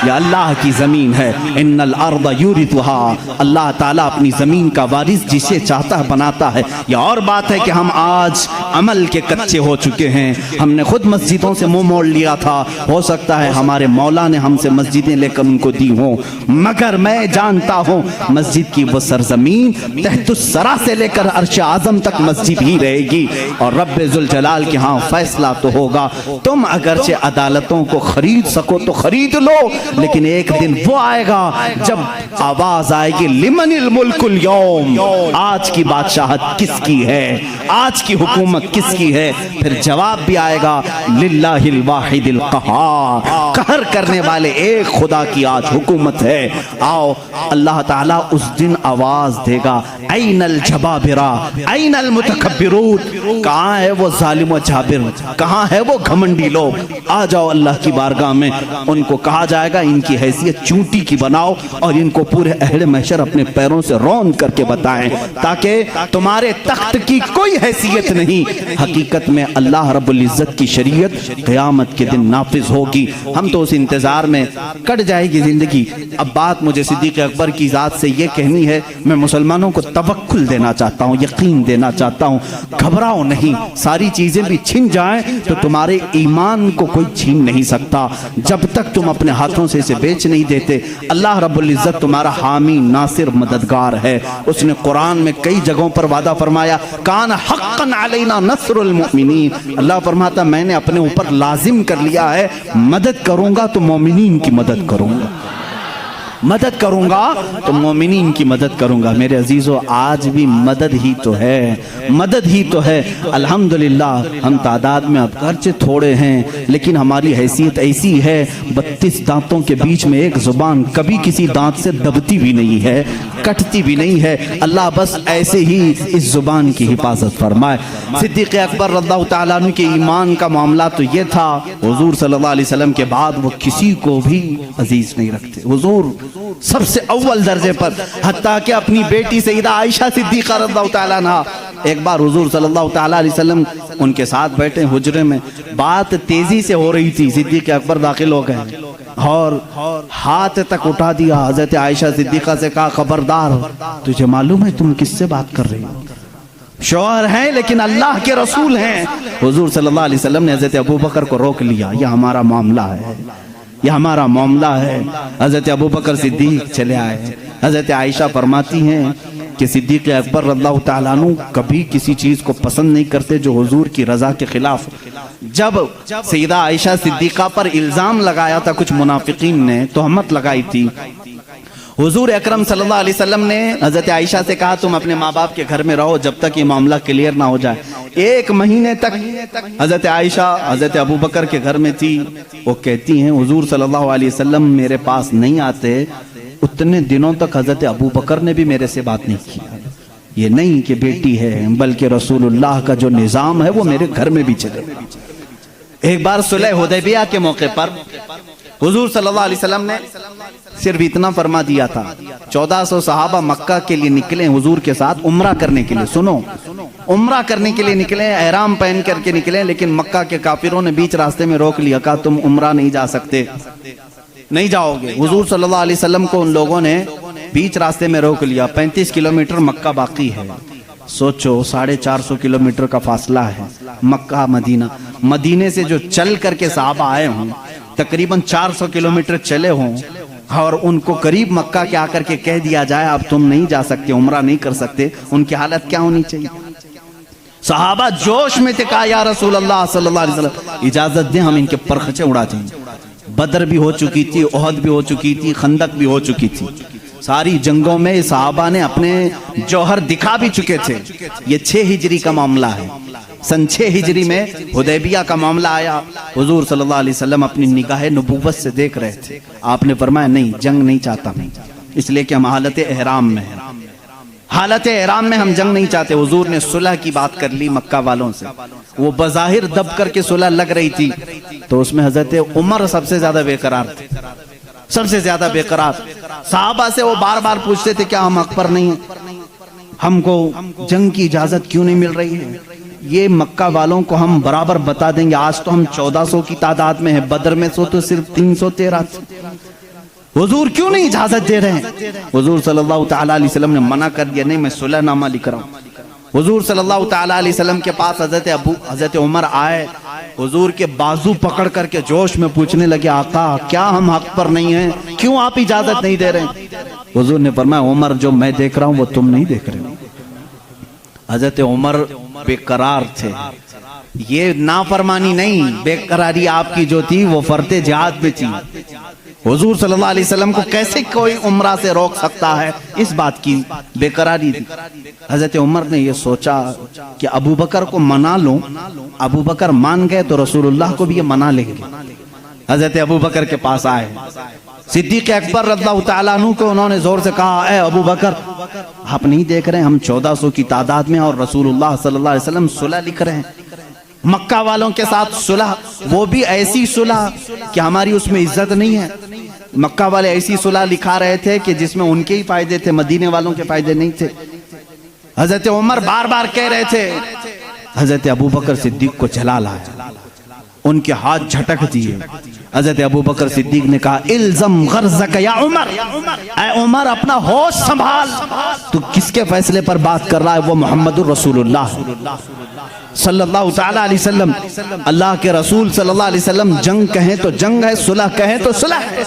یہ اللہ کی زمین ہے. ان الارض یورثها، اللہ تعالیٰ اپنی زمین کا وارث جسے چاہتا ہے بناتا ہے. یہ اور بات ہے کہ ہم آج عمل کے کچے ہو چکے ہیں، ہم نے خود مسجدوں سے منہ موڑ لیا تھا. ہو سکتا ہے ہمارے مولا نے ہم سے مسجدیں لے کر ان کو دی ہوں، مگر میں جانتا ہوں مسجد کی وہ سرزمین تحت الثری سے لے کر عرش اعظم تک مسجد ہی رہے گی، اور رب ذوالجلال کے ہاں فیصلہ تو ہوگا. تم اگرچہ عدالتوں کو خرید سکو تو خرید لو، لیکن ایک دن وہ آئے گا جب آواز آئے گی لمن الملک اليوم، آج کی بادشاہت کس کی ہے؟ آج کی حکومت کس کی ہے؟ پھر جواب بھی آئے گا للہ الواحد القہار، قہر کرنے والے ایک خدا کی آج حکومت ہے۔ آؤ اللہ تعالیٰ اس دن آواز دے گا این الجبابرہ این المتکبرون، کہاں ہے وہ ظالم و جابر، کہاں ہے وہ گھمنڈی لوگ؟ آ جاؤ اللہ کی بارگاہ میں۔ ان کو کہا جائے گا ان کی حیثیت چونٹی کی بناؤ اور ان کو پورے اہل محشر اپنے پیروں سے رون کر کے بتائیں، تاکہ تمہارے تخت کی کوئی حیثیت نہیں۔ حقیقت میں اللہ رب العزت کی شریعت قیامت کے دن نافذ ہوگی۔ ہم تو اس انتظار میں کٹ جائے گی زندگی۔ اب بات مجھے صدیق اکبر کی ذات سے یہ کہنی ہے، میں مسلمانوں کو توکل دینا چاہتا ہوں، یقین دینا چاہتا ہوں، گھبراؤ نہیں۔ ساری چیزیں بھی چھن جائیں تو تمہارے ایمان کو کوئی چھین نہیں سکتا جب تک تم اپنے ہاتھوں سے اسے بیچ نہیں دیتے۔ اللہ رب العزت تمہارا حامی ناصر مددگار ہے۔ اس نے قرآن میں کئی جگہوں پر وعدہ فرمایا کان حقا علینا نصر المؤمنین، اللہ فرماتا میں نے اپنے اوپر لازم کر لیا ہے، مدد کروں گا تو مومنین کی مدد کروں گا، مدد کروں گا تو مومنین کی مدد کروں گا۔ میرے عزیزو آج بھی مدد ہی تو ہے، مدد ہی تو ہے۔ الحمدللہ ہم تعداد میں اگرچہ تھوڑے ہیں لیکن ہماری حیثیت ایسی ہے 32 دانتوں کے بیچ میں ایک زبان کبھی کسی دانت سے دبتی بھی نہیں ہے، کٹتی بھی نہیں ہے۔ اللہ بس ایسے ہی اس زبان کی حفاظت فرمائے۔ صدیق اکبر رضی اللہ تعالیٰ عنہ کے ایمان کا معاملہ تو یہ تھا، حضور صلی اللہ علیہ وسلم کے بعد وہ کسی کو بھی عزیز نہیں رکھتے۔ حضور سب سے اول درجے پر، حتیٰ کہ اپنی بیٹی سیدہ عائشہ صدیقہ رضی اللہ تعالیٰ عنہ، ایک بار حضور صلی اللہ تعالیٰ علیہ وسلم ان کے ساتھ بیٹھے حجرے میں، بات تیزی سے ہو رہی تھی، صدیق اکبر داخل ہو گئے اور ہاتھ تک اٹھا دیا، حضرت عائشہ صدیقہ سے کہا خبردار، تجھے معلوم ہے تم کس سے بات کر رہی ہو؟ شوہر ہیں لیکن اللہ کے رسول ہیں۔ حضور صلی اللہ علیہ وسلم نے حضرت ابوبکر کو روک لیا، یہ ہمارا معاملہ ہے، یہ ہمارا معاملہ ہے۔ حضرت ابوبکر صدیق چلے آئے۔ حضرت عائشہ فرماتی ہیں کہ صدیق اکبر رضی اللہ تعالیٰ عنہ کبھی کسی چیز کو پسند نہیں کرتے جو حضور کی رضا کے خلاف۔ جب سیدہ عائشہ صدیقہ پر الزام لگایا تھا کچھ منافقین نے، تہمت لگائی تھی، حضور اکرم صلی اللہ علیہ وسلم نے حضرت عائشہ سے کہا تم اپنے ماں باپ کے گھر میں رہو جب تک یہ معاملہ کلیئر نہ ہو جائے۔ 1 مہینے تک حضرت عائشہ حضرت ابوبکر کے گھر میں تھی۔ وہ کہتی ہیں حضور صلی اللہ علیہ وسلم میرے پاس نہیں آتے، اتنے دنوں تک حضرت ابوبکر نے بھی میرے سے بات نہیں کی۔ یہ نہیں کہ بیٹی ہے، بلکہ رسول اللہ کا جو نظام ہے وہ میرے گھر میں بھی چلے۔ ایک بار صلح حدیبیہ کے موقع پر حضور صلی اللہ علیہ وسلم نے صرف اتنا فرما دیا تھا، 1400 صحابہ مکہ کے لیے نکلے حضور کے ساتھ عمرہ کرنے کے لیے۔ سنو، عمرہ کرنے کے لیے نکلے، احرام پہن کر کے نکلے، لیکن مکہ کے کافروں نے بیچ راستے میں روک لیا، کہا تم عمرہ نہیں جا سکتے، نہیں جاؤ گے۔ حضور صلی اللہ علیہ وسلم کو ان لوگوں نے بیچ راستے میں روک لیا۔ 35 کلومیٹر مکہ باقی ہے، سوچو 450 کلومیٹر کا فاصلہ ہے مکہ مدینہ۔ مدینے سے جو چل کر کے صحابہ آئے ہوں تقریباً 400 کلومیٹر چلے ہوں، اور ان کو قریب مکہ کے آ کر کے کہہ دیا جائے اب تم نہیں جا سکتے، عمرہ نہیں کر سکتے، ان کی حالت کیا ہونی چاہیے؟ صحابہ جوش میں تھے، کہا یا رسول اللہ صلی اللہ علیہ وسلم اجازت دیں ہم ان کے پرخچے اڑا دیں۔ بدر بھی ہو چکی تھی، احد بھی ہو چکی تھی، خندق بھی ہو چکی تھی، ساری جنگوں میں صحابہ نے اپنے جوہر دکھا بھی چکے تھے۔ یہ 6 ہجری کا معاملہ ہے، سن 6 ہجری میں حدیبیہ کا معاملہ آیا۔ حضور صلی اللہ علیہ وسلم اپنی نگاہ نبوت سے دیکھ رہے تھے، آپ نے فرمایا نہیں، جنگ نہیں چاہتا میں، اس لیے کہ ہم حالت احرام میں ہیں، حالت احرام میں ہم جنگ نہیں چاہتے۔ حضور نے صلح کی بات کر لی مکہ والوں سے، وہ بظاہر دب کر کے صلح لگ رہی تھی، تو اس میں حضرت عمر سب سے زیادہ بے قرار تھے، سب سے زیادہ بے قرار۔ صحابہ سے وہ بار بار پوچھتے تھے کیا ہم حق پر نہیں ہیں، ہم کو جنگ کی اجازت کیوں نہیں مل رہی ہے؟ یہ مکہ والوں کو ہم برابر بتا دیں گے، آج تو ہم 1400 کی تعداد میں ہیں، بدر میں تو صرف 313 تھے، حضور کیوں نہیں اجازت دے رہے ہیں؟ حضور صلی اللہ تعالیٰ علیہ وسلم نے منع کر دیا، نہیں میں صلح نامہ لکھ رہا ہوں۔ حضور صلی اللہ تعالیٰ علیہ وسلم کے پاس حضرت عمر آئے، حضور کے بازو پکڑ کر کے جوش میں پوچھنے لگے آقا کیا ہم حق پر نہیں ہیں، کیوں آپ اجازت نہیں دے رہے ہیں؟ حضور نے فرمایا عمر جو میں دیکھ رہا ہوں وہ تم نہیں دیکھ رہے۔ حضرت عمر بے قرار تھے، یہ نافرمانی نہیں، بے قراری آپ کی جو تھی وہ فرض جہاد میں تھی، حضور صلی اللہ علیہ وسلم کو کیسے کوئی عمرہ سے روک سکتا ہے؟ اس بات کی بے قراری تھی۔ حضرت عمر نے یہ سوچا کہ ابو بکر کو منا لوں، ابو بکر مان گئے تو رسول اللہ کو بھی یہ منا لیں گے۔ حضرت ابو بکر کے پاس آئے، صدیق اکبر رضی اللہ تعالیٰ عنہ کو انہوں نے زور سے کہا، اے ابو بکر، آپ نہیں دیکھ رہے ہم 1400 کی تعداد میں اور رسول اللہ صلی اللہ علیہ وسلم صلح لکھ رہے ہیں مکہ والوں کے ساتھ، صلح، وہ بھی ایسی صلح کہ ہماری اس میں عزت نہیں ہے۔ مکہ والے ایسی صلح لکھا رہے تھے کہ جس میں ان کے ہی فائدے تھے، مدینے والوں کے فائدے نہیں تھے۔ حضرت عمر بار بار کہہ رہے تھے، حضرت ابو بکر صدیق کو چلا لایا، ان کے ہاتھ جھٹک دیے۔ حضرت ابو بکر صدیق نے کہا، الزم غرضک یا عمر، اے عمر اپنا ہوش سنبھال، تو کس کے فیصلے پر بات کر رہا ہے؟ وہ محمد الرسول اللہ صلی اللہ تعالیٰ علیہ وسلم، اللہ کے رسول صلی اللہ علیہ وسلم جنگ کہیں تو جنگ ہے، صلح کہیں تو صلح ہے۔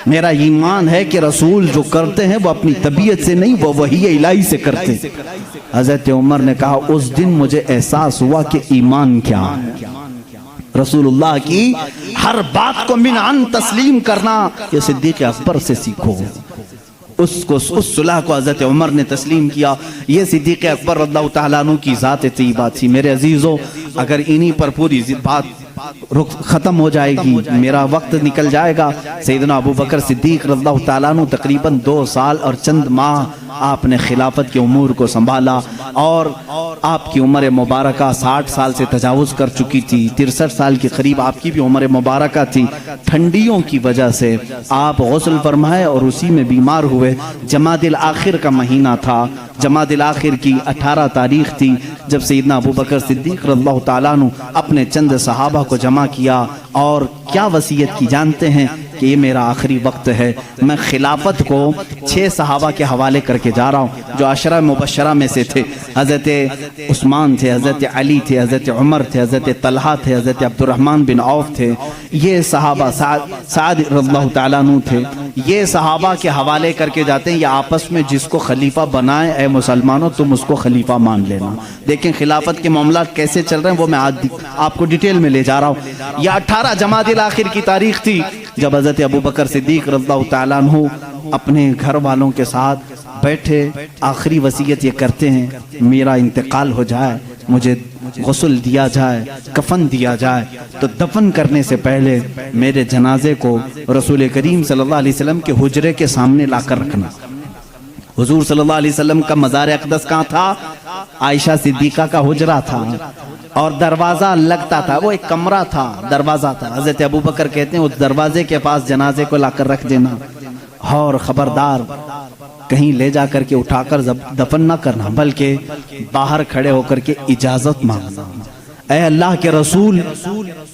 میرا ایمان ہے کہ رسول جو کرتے ہیں وہ اپنی طبیعت سے نہیں، وہ وحی الہی سے کرتے ہیں۔ حضرت عمر نے کہا، اس دن مجھے احساس ہوا کہ ایمان کیا ہے، رسول اللہ کی ہر بات کو من عن تسلیم کرنا، یہ صدیق اکبر سے سیکھو۔ اس صلح کو حضرت عمر نے تسلیم کیا۔ یہ صدیق اکبر رضی اللہ تعالیٰ عنہ کی ذات طیبہ تھی۔ میرے عزیزو، اگر انہی پر پوری بات ختم ہو جائے گی، میرا وقت نکل جائے گا۔ سیدنا ابو بکر صدیق رضی اللہ تعالیٰ عنہ تقریباً 2 سال اور چند ماہ آپ نے خلافت کے امور کو سنبھالا، اور آپ کی عمر مبارکہ 60 سال سے تجاوز کر چکی تھی، 63 سال کے قریب آپ کی بھی عمر مبارکہ تھی۔ ٹھنڈیوں کی وجہ سے آپ غسل فرمائے اور اسی میں بیمار ہوئے۔ جمادی الاخر کا مہینہ تھا، جمادی الاخر کی 18 تاریخ تھی، جب سیدنا ابو بکر صدیق رضی اللہ تعالیٰ عنہ اپنے چند صحابہ کو جمع کیا اور کیا وصیت کی جانتے ہیں؟ کہ یہ میرا آخری وقت ہے، میں خلافت کو 6 صحابہ کے حوالے کر کے جا رہا ہوں جو عشرہ مبشرہ میں سے تھے۔ حضرت عثمان تھے، حضرت علی تھے، حضرت عمر تھے، حضرت طلحہ تھے، حضرت عبد الرحمن بن عوف تھے، یہ صحابہ، سعد رضی اللہ تعالیٰ عنہ تھے۔ یہ صحابہ کے حوالے کر کے جاتے ہیں، یہ آپس میں جس کو خلیفہ بنائے، اے مسلمانوں تم اس کو خلیفہ مان لینا۔ دیکھیں خلافت کے معاملات کیسے چل رہے ہیں، وہ میں آج آپ کو ڈیٹیل میں لے جا رہا ہوں۔ یہ 18 جمادی الاخر کی تاریخ تھی جب حضرت ابو بکر صدیق رضی اللہ تعالیٰ عنہ اپنے گھر والوں کے ساتھ بیٹھے، آخری وصیت یہ کرتے ہیں، میرا انتقال ہو جائے، مجھے غسل دیا جائے، کفن دیا جائے، تو دفن کرنے سے پہلے میرے جنازے کو رسول کریم صلی اللہ علیہ وسلم کے حجرے کے سامنے لا کر رکھنا۔ حضور صلی اللہ علیہ وسلم کا مزار اقدس کہاں تھا؟ عائشہ صدیقہ کا حجرہ تھا، اور دروازہ لگتا تھا، وہ ایک کمرہ تھا، دروازہ تھا۔ حضرت ابو بکر کہتے ہیں اس دروازے کے پاس جنازے کو لا کر رکھ دینا، اور خبردار کہیں لے جا کر کے اٹھا کر دفن نہ کرنا، بلکہ باہر کھڑے ہو کر کے اجازت مانگنا۔ اے اللہ کے رسول،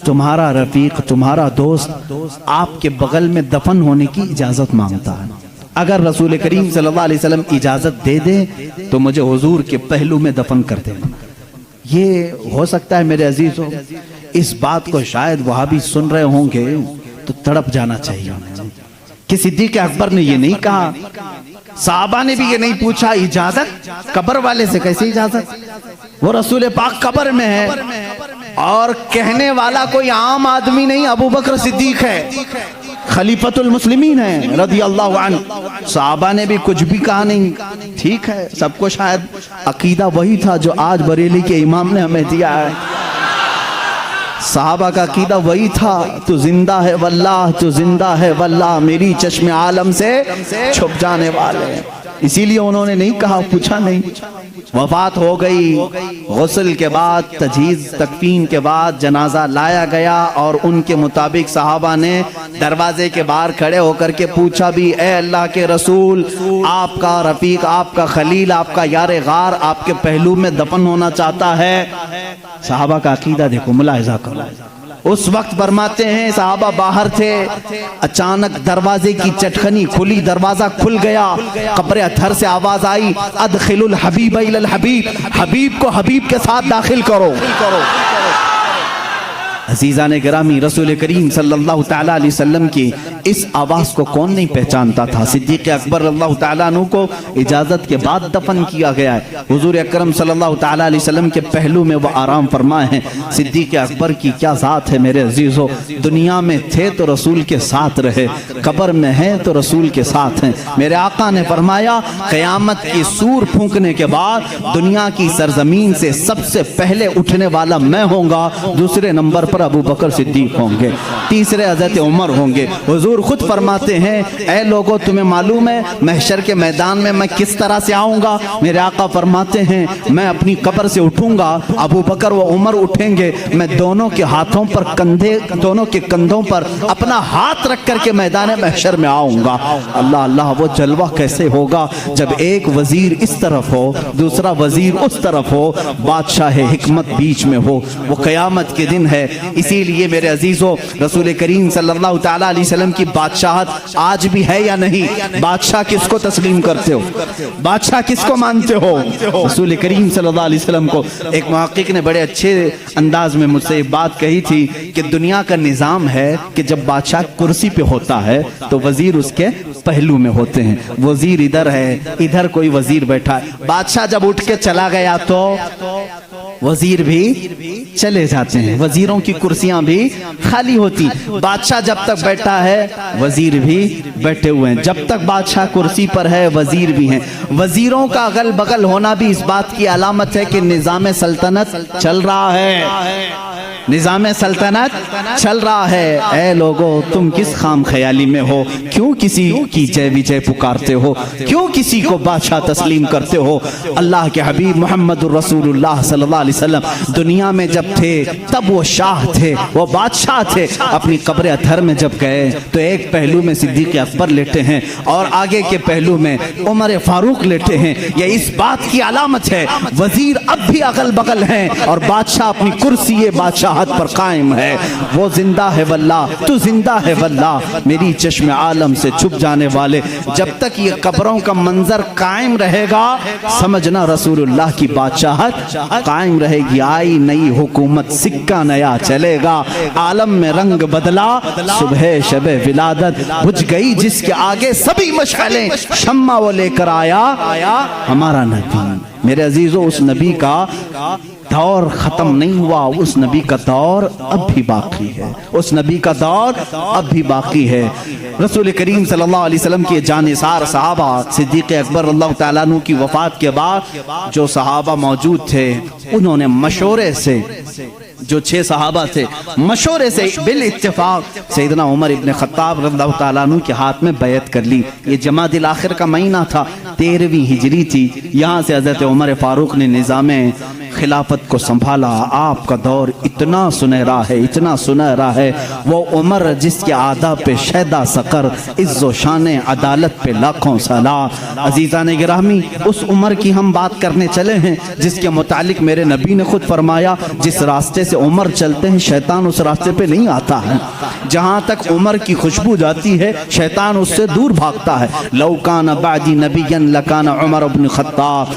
تمہارا رفیق، تمہارا دوست آپ کے بغل میں دفن ہونے کی اجازت مانگتا ہے، اگر رسول کریم صلی اللہ علیہ وسلم اجازت دے دیں تو مجھے حضور کے پہلو میں دفن کر دینا۔ یہ ہو سکتا ہے میرے عزیزوں، اس بات کو شاید وہاں بھی سن رہے ہوں گے تو تڑپ جانا چاہیے کہ صدیق اکبر نے یہ نہیں کہا، صحابہ نے بھی یہ نہیں پوچھا اجازت، قبر والے سے کیسے اجازت؟ وہ رسول پاک قبر میں ہے، اور کہنے والا کوئی عام آدمی نہیں، ابو بکر صدیق ہے، خلیفۃ المسلمین ہے رضی اللہ عنہ۔ صحابہ نے بھی کچھ بھی کہا نہیں، ٹھیک ہے، سب کو شاید عقیدہ وہی تھا جو آج بریلی کے امام نے ہمیں دیا ہے۔ صحابہ کا عقیدہ وہی تھا، تو زندہ ہے واللہ، تو زندہ ہے واللہ، میری چشم عالم سے چھپ جانے والے۔ اسی لیے انہوں نے نہیں کہا، پوچھا نہیں۔ وفات ہو گئی، غسل کے بعد، تجہیز تکفین کے بعد جنازہ لایا گیا، اور ان کے مطابق صحابہ نے دروازے کے باہر کھڑے ہو کر کے پوچھا بھی، اے اللہ کے رسول، آپ کا رفیق، آپ کا خلیل، آپ کا یار غار آپ کے پہلو میں دفن ہونا چاہتا ہے۔ صحابہ کا عقیدہ دیکھو، ملاحظہ کرو۔ اس وقت فرماتے ہیں صحابہ باہر تھے، اچانک دروازے کی چٹخنی کھلی، دروازہ کھل گیا، قبر اطہر سے آواز آئی، ادخل الحبیب الی الحبیب، حبیب کو حبیب کے ساتھ داخل کرو۔ عزیزان گرامی، رسول کریم صلی اللہ تعالیٰ علیہ وسلم کی اس آواز کو کون نہیں پہچانتا تھا؟ صدیق اکبر رضی اللہ تعالیٰ عنہ کو اجازت کے بعد دفن کیا گیا ہے۔ حضور اکرم صلی اللہ تعالیٰ علیہ وسلم کے پہلو میں وہ آرام فرمائے ہیں۔ صدیق اکبر کی کیا ذات ہے میرے عزیزو، دنیا میں تھے تو رسول کے ساتھ رہے، قبر میں ہیں تو رسول کے ساتھ ہیں۔ میرے آقا نے فرمایا قیامت کی سور پھونکنے کے بعد دنیا کی سرزمین سے سب سے پہلے اٹھنے والا میں ہوں گا، دوسرے نمبر پر ابو بکر صدیق ہوں گے، تیسرے حضرت عمر ہوں گے۔ حضور خود فرماتے ہیں اے لوگوں تمہیں معلوم ہے محشر کے میدان میں میں کس طرح سے آؤں گا؟ میرے آقا فرماتے ہیں میں اپنی قبر سے اٹھوں گا، ابو بکر و عمر اٹھیں گے، میں دونوں کے ہاتھوں پر دونوں کے کندھوں پر اپنا ہاتھ رکھ کر کے میدان محشر میں آؤں گا۔ اللہ اللہ، وہ جلوہ کیسے ہوگا جب ایک وزیر اس طرف ہو، دوسرا وزیر اس طرف ہو، بادشاہ حکمت بیچ میں ہو۔ وہ قیامت کے دن ہے۔ اسی لیے میرے عزیزو، رسول کریم صلی اللہ تعالیٰ علیہ وسلم کی بادشاہت آج بھی ہے یا نہیں؟ بادشاہ کس کو تسلیم کرتے ہو؟ بادشاہ کس کو مانتے ہو؟ رسول کریم صلی اللہ علیہ وسلم کو۔ ایک محقق نے بڑے اچھے انداز میں مجھ سے ایک بات کہی تھی کہ دنیا کا نظام ہے کہ جب بادشاہ کرسی پہ ہوتا ہے تو وزیر اس کے پہلو میں ہوتے ہیں، وزیر ادھر ہے، ادھر کوئی وزیر بیٹھا ہے۔ بادشاہ جب اٹھ کے چلا گیا تو وزیر بھی چلے جاتے ہیں، وزیروں کی کرسیاں بھی خالی ہوتی۔ بادشاہ جب تک بیٹھا ہے وزیر بھی بیٹھے ہوئے ہیں، جب تک بادشاہ کرسی پر ہے وزیر بھی ہیں۔ وزیروں کا اگل بغل ہونا بھی اس بات کی علامت ہے کہ نظام سلطنت چل رہا ہے، نظام سلطنت چل رہا ہے۔ اے لوگو تم کس خام خیالی میں ہو؟ کیوں کسی کی جے وجے پکارتے ہو؟ کیوں کسی کو بادشاہ تسلیم کرتے ہو؟ اللہ کے حبیب محمد الرسول اللہ صلی اللہ علیہ وسلم دنیا میں جب تھے تب وہ شاہ تھے، وہ بادشاہ تھے۔ اپنی قبر اطہر میں جب گئے تو ایک پہلو میں صدیق اکبر لیٹے ہیں اور آگے کے پہلو میں عمر فاروق لیٹے ہیں۔ یہ اس بات کی علامت ہے وزیر اب بھی اگل بغل ہیں اور بادشاہ اپنی کرسی بادشاہت پر قائم ہے۔ وہ زندہ ہے واللہ، تو زندہ ہے واللہ، میری چشم عالم سے چھپ جانے والے۔ جب تک یہ قبروں کا منظر قائم رہے گا سمجھنا رسول اللہ کی بادشاہت قائم رہے گی۔ آئی نئی حکومت، سکہ نیا چلے گا، عالم میں رنگ بدلا، صبح شب ولادت بجھ گئی جس کے آگے سبھی مشعلیں، شمع وہ لے کر آیا ہمارا نبی۔ میرے عزیزو، اس نبی کا دور ختم نہیں ہوا، اس نبی کا دور اب بھی باقی ہے، اس نبی کا دور اب بھی باقی ہے۔ رسول کریم صلی اللہ علیہ وسلم کے جانثار صحابہ، صدیق اکبر اللہ تعالیٰ عنہ کی وفات کے بعد جو صحابہ موجود تھے انہوں نے مشورے سے، جو 6 صحابہ تھے، مشورے سے بالاتفاق سیدنا عمر ابن خطاب رضی اللہ تعالیٰ عنہ کے ہاتھ میں بیعت کر لی۔ یہ جمادی الاخر کا مہینہ تھا، 13ویں ہجری تھی۔ یہاں سے حضرت عمر فاروق نے نظام خلافت کو سنبھالا۔ آپ کا دور اتنا سنہرا ہے، اتنا سنہرا ہے، وہ عمر جس کے آداب پہ شیدا سقر، عز و شان عدالت پہ لاکھوں سلام۔ عزیزان گرامی، اس عمر کی ہم بات کرنے چلے ہیں جس کے متعلق میرے نبی نے خود فرمایا جس راستے سے عمر چلتے ہیں شیطان اس راستے پہ نہیں آتا ہے۔ جہاں تک عمر کی خوشبو جاتی ہے شیطان اس سے دور بھاگتا ہے۔ لو کان بعدی نبیا لکان عمر بن خطاب۔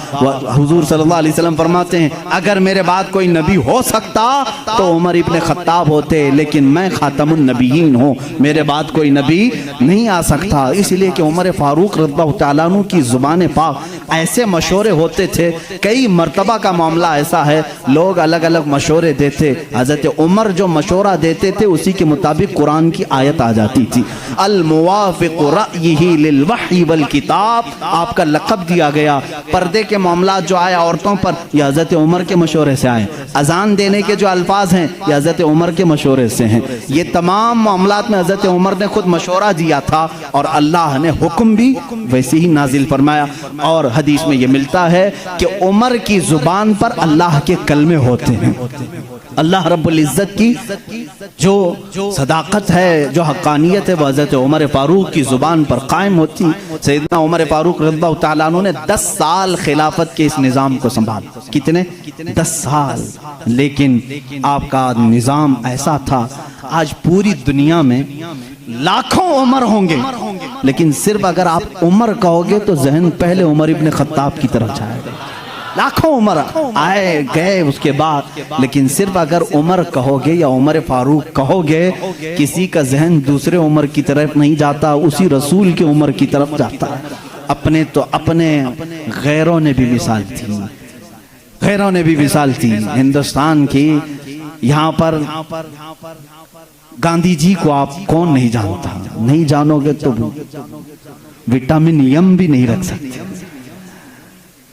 حضور صلی اللہ علیہ وسلم فرماتے ہیں اگر میرے بعد کوئی نبی ہو سکتا تو عمر ابن خطاب ہوتے، لیکن میں خاتم النبیین ہوں، میرے بعد کوئی نبی نہیں آ سکتا۔ اس لیے کہ عمر فاروق رضی اللہ تعالیٰ عنہ کی زبان پاک ایسے مشورے ہوتے تھے، کئی مرتبہ کا معاملہ ایسا ہے لوگ الگ الگ مشورے دیتے، حضرت عمر جو مشورہ دیتے تھے اسی کے مطابق قرآن کی آیت آ جاتی تھی۔ الموافق رأیہ للوحی والکتاب، آپ کا لقب دیا گیا۔ پردے کے معاملات جو آئے عورتوں پر یہ حضرت عمر کے مشورے سے آئے، اذان دینے کے جو الفاظ ہیں یہ حضرت عمر کے مشورے سے ہیں۔ یہ تمام معاملات میں حضرت عمر نے خود مشورہ دیا تھا اور اللہ نے حکم بھی ویسے ہی نازل فرمایا۔ اور حدیث میں یہ ملتا ہے کہ عمر کی زبان پر اللہ کے کلمے ہوتے ہیں۔ اللہ رب العزت کی جو صداقت ہے، جو حقانیت ہے، وہ حضرت عمر فاروق کی زبان پر قائم ہوتی۔ سیدنا عمر فاروق رضی اللہ تعالیٰ عنہ نے 10 سال خلافت کے اس نظام کو سنبھالا۔ کتنے؟ 10 سال۔ لیکن آپ کا نظام ایسا تھا، آج پوری دنیا میں لاکھوں عمر ہوں گے لیکن صرف اگر آپ عمر کہو گے تو ذہن پہلے عمر ابن خطاب کی طرف جائے گا۔ لاکھوں عمر آئے گئے اس کے بعد، لیکن صرف اگر عمر کہو گے یا عمر فاروق کہو گے، کسی کا ذہن دوسرے عمر کی طرف نہیں جاتا، اسی رسول کے عمر کی طرف جاتا ہے۔ اپنے تو اپنے، غیروں نے بھی مثال تھی، غیروں نے بھی مثال تھی ہندوستان کی۔ یہاں پر گاندھی جی کو آپ کون نہیں جانتا؟ نہیں جانو گے تو وٹامن یم بھی نہیں رکھ سکتے۔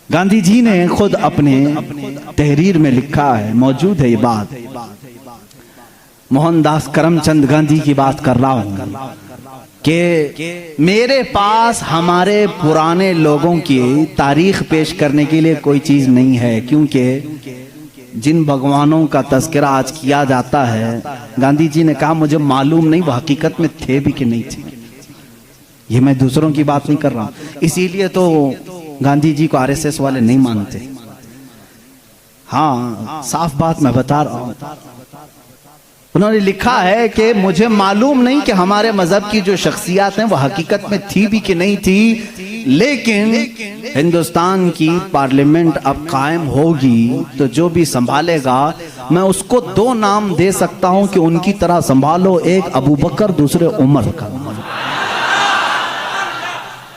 گاندھی جی نے خود اپنے تحریر میں لکھا ہے، موجود ہے یہ بات، موہن داس کرم چند گاندھی کی بات کر رہا ہوں کہ میرے پاس ہمارے پرانے لوگوں کی تاریخ پیش کرنے کے لیے کوئی چیز نہیں ہے، کیونکہ جن بھگوانوں کا تذکرہ آج کیا جاتا ہے، گاندھی جی نے کہا مجھے معلوم نہیں وہ حقیقت میں تھے بھی کہ نہیں تھے۔ یہ میں دوسروں کی بات نہیں کر رہا ہوں، اسی لیے تو گاندھی جی کو RSS والے نہیں مانتے۔ ہاں صاف بات میں بتا رہا ہوں، انہوں نے لکھا ہے کہ مجھے معلوم نہیں کہ ہمارے مذہب کی جو شخصیات ہیں وہ حقیقت میں تھی بھی کہ نہیں تھی، لیکن ہندوستان کی پارلیمنٹ اب قائم ہوگی تو جو بھی سنبھالے گا میں اس کو 2 نام دے سکتا ہوں کہ ان کی طرح سنبھالو، ایک ابو بکر دوسرے عمر کا۔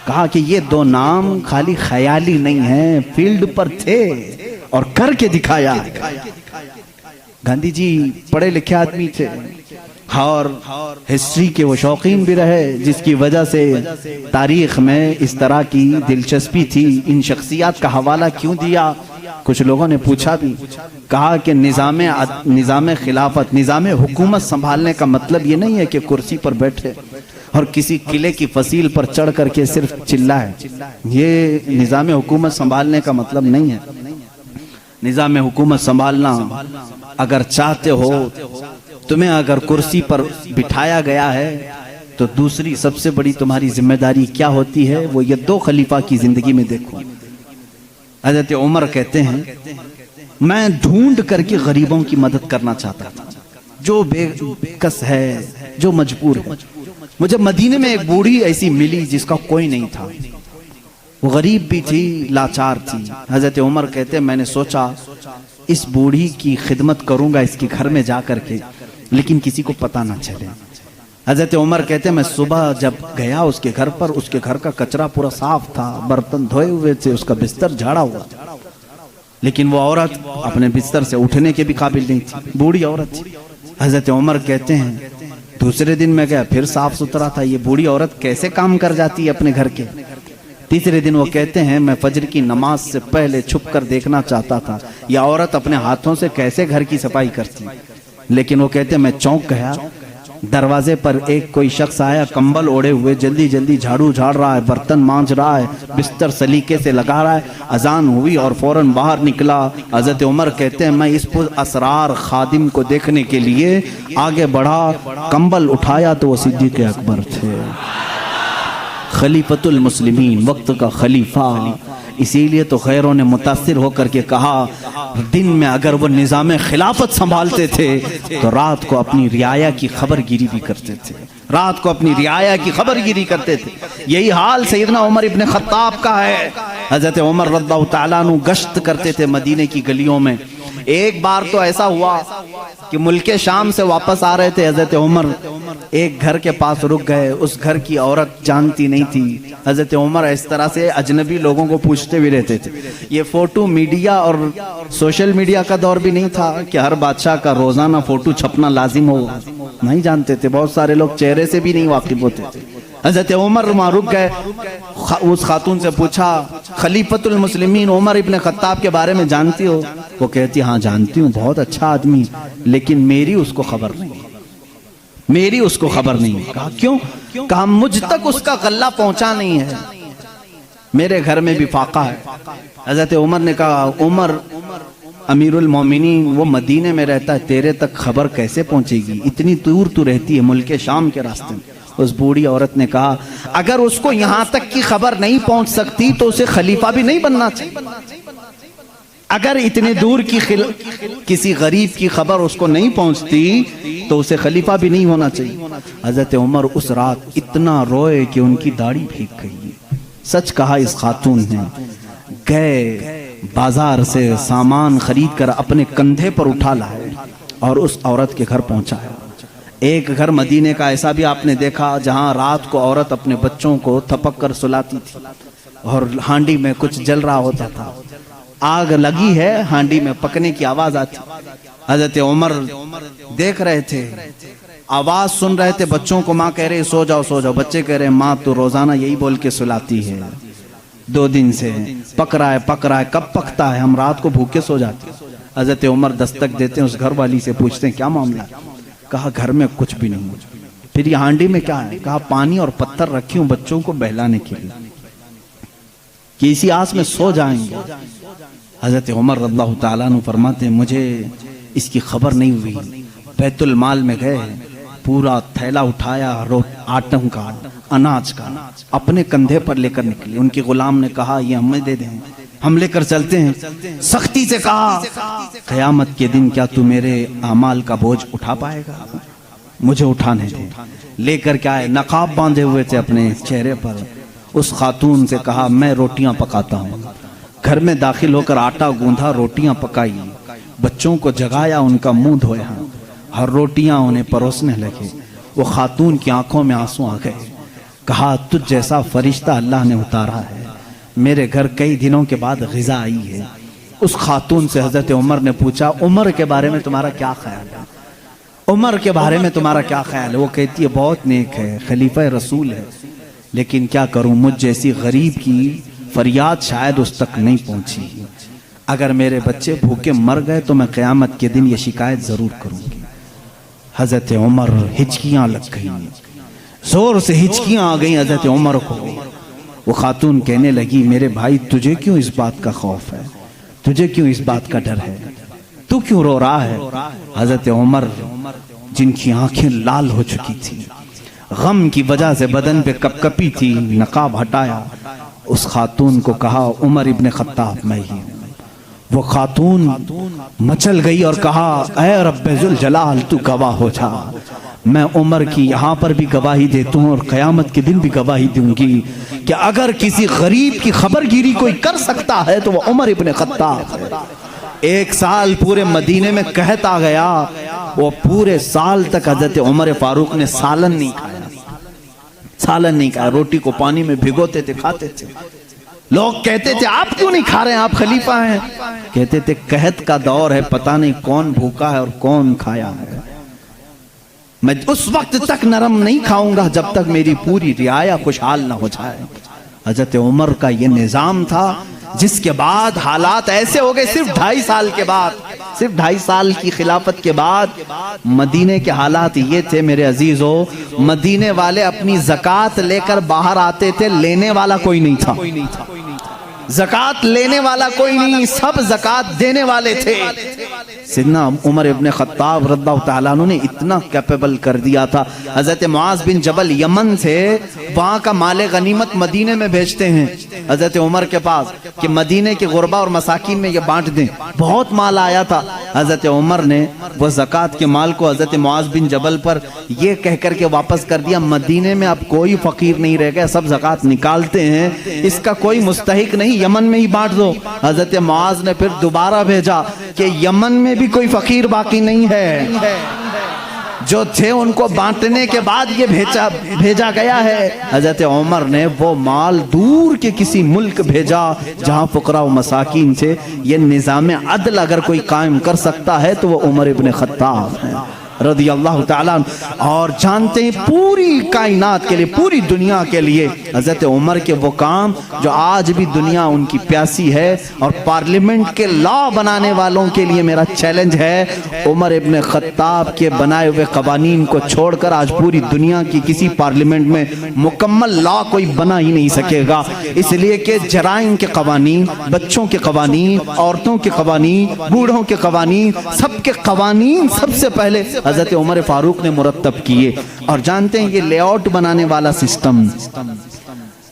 کہا کہ یہ 2 نام خالی خیالی نہیں ہیں، فیلڈ پر تھے اور کر کے دکھایا۔ گاندھی جی پڑھے لکھے آدمی تھے اور ہسٹری کے وہ شوقین بھی رہے، جس کی وجہ سے تاریخ میں اس طرح کی دلچسپی تھی۔ ان شخصیات کا حوالہ کیوں دیا؟ کچھ لوگوں نے پوچھا بھی، کہا کہ نظام خلافت، نظام حکومت سنبھالنے کا مطلب یہ نہیں ہے کہ کرسی پر بیٹھے اور کسی قلعے کی فصیل پر چڑھ کر کے صرف چلائے۔ یہ نظام حکومت سنبھالنے کا مطلب نہیں ہے۔ نظام حکومت سنبھالنا اگر چاہتے ہو، تمہیں اگر کرسی پر بٹھایا گیا ہے تو دوسری سب سے بڑی تمہاری ذمہ داری کیا ہوتی ہے؟ وہ یہ 2 خلیفہ کی زندگی میں دیکھو۔ حضرت عمر کہتے ہیں میں ڈھونڈ کر کے غریبوں کی مدد کرنا چاہتا تھا، جو بے کس ہے، جو مجبور ہے۔ مجھے مدینے میں ایک بوڑھی ایسی ملی جس کا کوئی نہیں تھا، وہ غریب بھی تھی، لاچار تھی۔ حضرت عمر کہتے ہیں میں نے سوچا اس بوڑھی کی خدمت کروں گا اس کے گھر میں جا کر کے، لیکن کسی کو پتہ نہ چلے۔ حضرت عمر کہتے ہیں میں صبح جب گیا اس کے گھر پر، اس کے گھر کا کچرا پورا صاف تھا، برتن دھوئے ہوئے تھے، اس کا بستر جھاڑا ہوا، لیکن وہ عورت اپنے بستر سے اٹھنے کے بھی قابل نہیں تھی، بوڑھی عورت تھی۔ حضرت عمر کہتے ہیں دوسرے دن میں گیا، پھر صاف ستھرا تھا، یہ بوڑھی عورت کیسے کام کر جاتی ہے اپنے گھر کے؟ تیسرے دن وہ کہتے ہیں میں فجر کی نماز سے پہلے چھپ کر دیکھنا چاہتا تھا یہ عورت اپنے ہاتھوں سے کیسے گھر کی صفائی کرتی، لیکن وہ کہتے ہیں میں چونک گیا۔ دروازے پر ایک کوئی شخص آیا، کمبل اوڑے ہوئے، جلدی جلدی جھاڑو جھاڑ رہا ہے، برتن مانج رہا ہے، بستر سلیقے سے لگا رہا ہے۔ اذان ہوئی اور فوراً باہر نکلا۔ حضرت عمر کہتے ہیں میں اس پر اسرار خادم کو دیکھنے کے لیے آگے بڑھا، کمبل اٹھایا تو وہ صدیق اکبر تھے، خلیفۃ المسلمین، وقت کا خلیفہ۔ اسی لیے تو غیروں نے متاثر ہو کر کے کہا دن میں اگر وہ نظام خلافت سنبھالتے تھے تو رات کو اپنی رعایا کی خبر گیری بھی کرتے تھے، رات کو اپنی رعایا کی خبر گیری کرتے تھے۔ یہی حال سیدنا عمر ابن خطاب کا ہے۔ حضرت عمر رضی اللہ تعالیٰ عنہ گشت کرتے تھے مدینے کی گلیوں میں۔ ایک بار تو ایسا ہوا کہ ملک شام سے واپس آ رہے تھے، حضرت عمر ایک گھر کے پاس رک گئے، اس گھر کی عورت جانتی نہیں تھی۔ حضرت عمر اس طرح سے اجنبی لوگوں کو پوچھتے بھی رہتے تھے۔ یہ فوٹو میڈیا اور سوشل میڈیا کا دور بھی نہیں تھا کہ ہر بادشاہ کا روزانہ فوٹو چھپنا لازم ہو، نہیں جانتے تھے، بہت سارے لوگ چہرے سے بھی نہیں واقف ہوتے تھے۔ حضرت عمر وہاں رک گئے، اس خاتون سے پوچھا خلیفۃ المسلمین عمر ابن خطاب کے بارے میں جانتی ہو؟ وہ کہتی ہاں جانتی ہوں، بہت اچھا آدمی، لیکن میری اس کو خبر نہیں، میری اس کو خبر نہیں۔ کہا کیوں؟ کہا مجھ تک اس کا غلہ پہنچا نہیں ہے، میرے گھر میں بھی فاقہ ہے۔ حضرت عمر نے کہا عمر امیر المومنین وہ مدینے میں رہتا ہے، تیرے تک خبر کیسے پہنچے گی؟ اتنی دور تو رہتی ہے ملک شام کے راستے میں۔ اس بوڑھی عورت نے کہا اگر اس کو یہاں تک کی خبر نہیں پہنچ سکتی تو اسے خلیفہ بھی نہیں بننا چاہیے۔ اگر اتنے دور کی کسی غریب کی خبر اس کو نہیں پہنچتی تو اسے خلیفہ بھی نہیں ہونا چاہیے۔ حضرت عمر اس رات اتنا روئے کہ ان کی داڑھی بھیگ گئی۔ سچ کہا اس خاتون نے، گئے بازار سے سامان خرید کر اپنے کندھے پر اٹھا لائے اور اس عورت کے گھر پہنچایا۔ ایک گھر مدینے کا ایسا بھی آپ نے دیکھا جہاں رات کو عورت اپنے بچوں کو تھپک کر سلاتی تھی اور ہانڈی میں کچھ جل رہا ہوتا تھا، آگ لگی ہے، ہانڈی میں پکنے کی آواز آتی۔ حضرت عمر دیکھ رہے تھے، آواز سن رہے تھے، بچوں کو ماں کہہ رہے سو جاؤ سو جاؤ، بچے کہہ رہے ماں تو روزانہ یہی بول کے سلاتی ہے، 2 دن سے پک رہا ہے، کب پکتا ہے، ہم رات کو بھوکے سو جاتے۔ حضرت عمر دستک دیتے ہیں، اس گھر والی سے پوچھتے ہیں کیا معاملہ ہے؟ کہا گھر میں کچھ بھی نہیں۔ پھر یہ ہانڈی میں کیا ہے؟ کہا پانی اور پتھر رکھی ہوں بچوں کو بہلانے کے لیے کہ اسی آس میں سو جائیں گے۔ حضرت عمر رضی اللہ تعالیٰ عنہ فرماتے ہیں مجھے اس کی خبر نہیں ہوئی، بیت المال میں گئے، پورا تھیلا اٹھایا آٹم کا، اناج کا، اپنے کندھے پر لے کر نکلے۔ ان کے غلام نے کہا یہ ہمیں دے دیں، ہم لے کر چلتے ہیں۔ سختی سے کہا قیامت کے دن کیا تو میرے اعمال کا بوجھ اٹھا پائے گا؟ مجھے اٹھانے دے۔ لے کر کے آئے، نقاب باندھے ہوئے تھے اپنے چہرے پر۔ اس خاتون سے کہا میں روٹیاں پکاتا ہوں۔ گھر میں داخل ہو کر آٹا گوندھا، روٹیاں پکائی، بچوں کو جگایا، ان کا منہ دھویا اور روٹیاں انہیں پروسنے لگے۔ وہ خاتون کی آنکھوں میں آنسو آ گئے۔ کہا تجھ جیسا فرشتہ اللہ نے اتارا ہے، میرے گھر کئی دنوں کے بعد غذا آئی ہے۔ اس خاتون سے حضرت عمر نے پوچھا عمر کے بارے میں تمہارا کیا خیال ہے؟ عمر کے بارے میں تمہارا کیا خیال ہے؟ وہ کہتی ہے بہت نیک ہے، خلیفہ رسول ہے، لیکن کیا کروں مجھ جیسی غریب کی فریاد شاید اس تک نہیں پہنچی۔ اگر میرے بچے بھوکے مر گئے تو میں قیامت کے دن یہ شکایت ضرور کروں گی۔ حضرت عمر ہچکیاں لگ گئیں، زور سے ہچکیاں آ گئیں حضرت عمر کو۔ وہ خاتون کہنے لگی میرے بھائی تجھے کیوں اس بات کا خوف ہے؟ تجھے کیوں اس بات کا ڈر ہے؟ تو کیوں رو رہا ہے؟ حضرت عمر جن کی آنکھیں لال ہو چکی تھی، غم کی وجہ سے بدن پہ کپ کپی تھی، نقاب ہٹایا، اس خاتون کو کہا عمر ابن خطاب میں ہی ہوں۔ وہ خاتون مچل گئی اور کہا اے رب ذوالجلال تو گواہ ہو جا، میں عمر کی یہاں پر بھی گواہی دیتا ہوں اور قیامت کے دن بھی گواہی دوں گی کہ اگر کسی غریب کی خبر گیری کوئی کر سکتا ہے تو وہ عمر ابن خطاب ہے۔ 1 سال پورے مدینے میں قحط آ گیا، وہ پورے سال تک حضرت عمر فاروق نے سالن نہیں کھایا، روٹی کو پانی میں بھگوتے تھے، کھاتے تھے۔ لوگ کہتے تھے آپ کیوں نہیں کھا رہے ہیں، آپ خلیفہ ہیں؟ کہتے تھے قحط کا دور ہے، پتہ نہیں کون بھوکا ہے اور کون کھایا ہے، میں اس وقت تک نرم نہیں کھاؤں گا جب تک میری پوری رعایا خوشحال نہ ہو جائے۔ حضرت عمر کا یہ نظام تھا، جس کے بعد حالات ایسے ہو گئے، صرف 2.5 سال کے بعد، صرف 2.5 سال کی خلافت کے بعد مدینے کے حالات یہ تھے میرے عزیزو، مدینے والے اپنی زکوٰۃ لے کر باہر آتے تھے، لینے والا کوئی نہیں تھا، زکوٰۃ لینے والا کوئی نہیں، سب زکوٰۃ دینے والے تھے۔ سیدنا عمر ابن خطاب رضی اللہ تعالیٰ عنہ نے اتنا کیپیبل کر دیا تھا، حضرت معاذ بن جبل یمن سے وہاں کا مال غنیمت مدینے میں بھیجتے ہیں حضرت عمر کے پاس کہ مدینے کے غربا اور مساکین میں یہ بانٹ دیں۔ بہت مال آیا تھا، حضرت عمر نے وہ زکوٰۃ کے مال کو حضرت معاذ بن جبل پر یہ کہہ کر کے واپس کر دیا، مدینے میں اب کوئی فقیر نہیں رہ گیا، سب زکوٰۃ نکالتے ہیں، اس کا کوئی مستحق نہیں، یمن میں ہی بانٹ دو۔ حضرت معاذ نے پھر دوبارہ بھیجا کہ یمن میں بھی کوئی فقیر باقی نہیں ہے، جو تھے ان کو بانٹنے کے بعد یہ بھیجا گیا ہے۔ حضرت عمر نے وہ مال دور کے کسی ملک بھیجا جہاں فقراء و مساکین تھے۔ یہ نظام عدل اگر کوئی قائم کر سکتا ہے تو وہ عمر ابن خطاب ہے رضی اللہ تعالیٰ عنہ۔ اور جانتے ہیں پوری کائنات کے لیے، پوری دنیا کے لیے حضرت عمر کے وہ کام جو آج بھی دنیا ان کی پیاسی ہے، اور پارلیمنٹ کے لا بنانے والوں کے لیے میرا چیلنج ہے، عمر ابن خطاب کے بنائے ہوئے قوانین کو چھوڑ کر آج پوری دنیا کی کسی پارلیمنٹ میں مکمل لا کوئی بنا ہی نہیں سکے گا، اس لیے کہ جرائم کے قوانین، بچوں کے قوانین، عورتوں کے قوانین، بوڑھوں کے قوانین، سب کے قوانین سب سے پہلے حضرت عمر فاروق نے مرتب کیے۔ اور جانتے ہیں یہ لے آؤٹ بنانے والا سسٹم،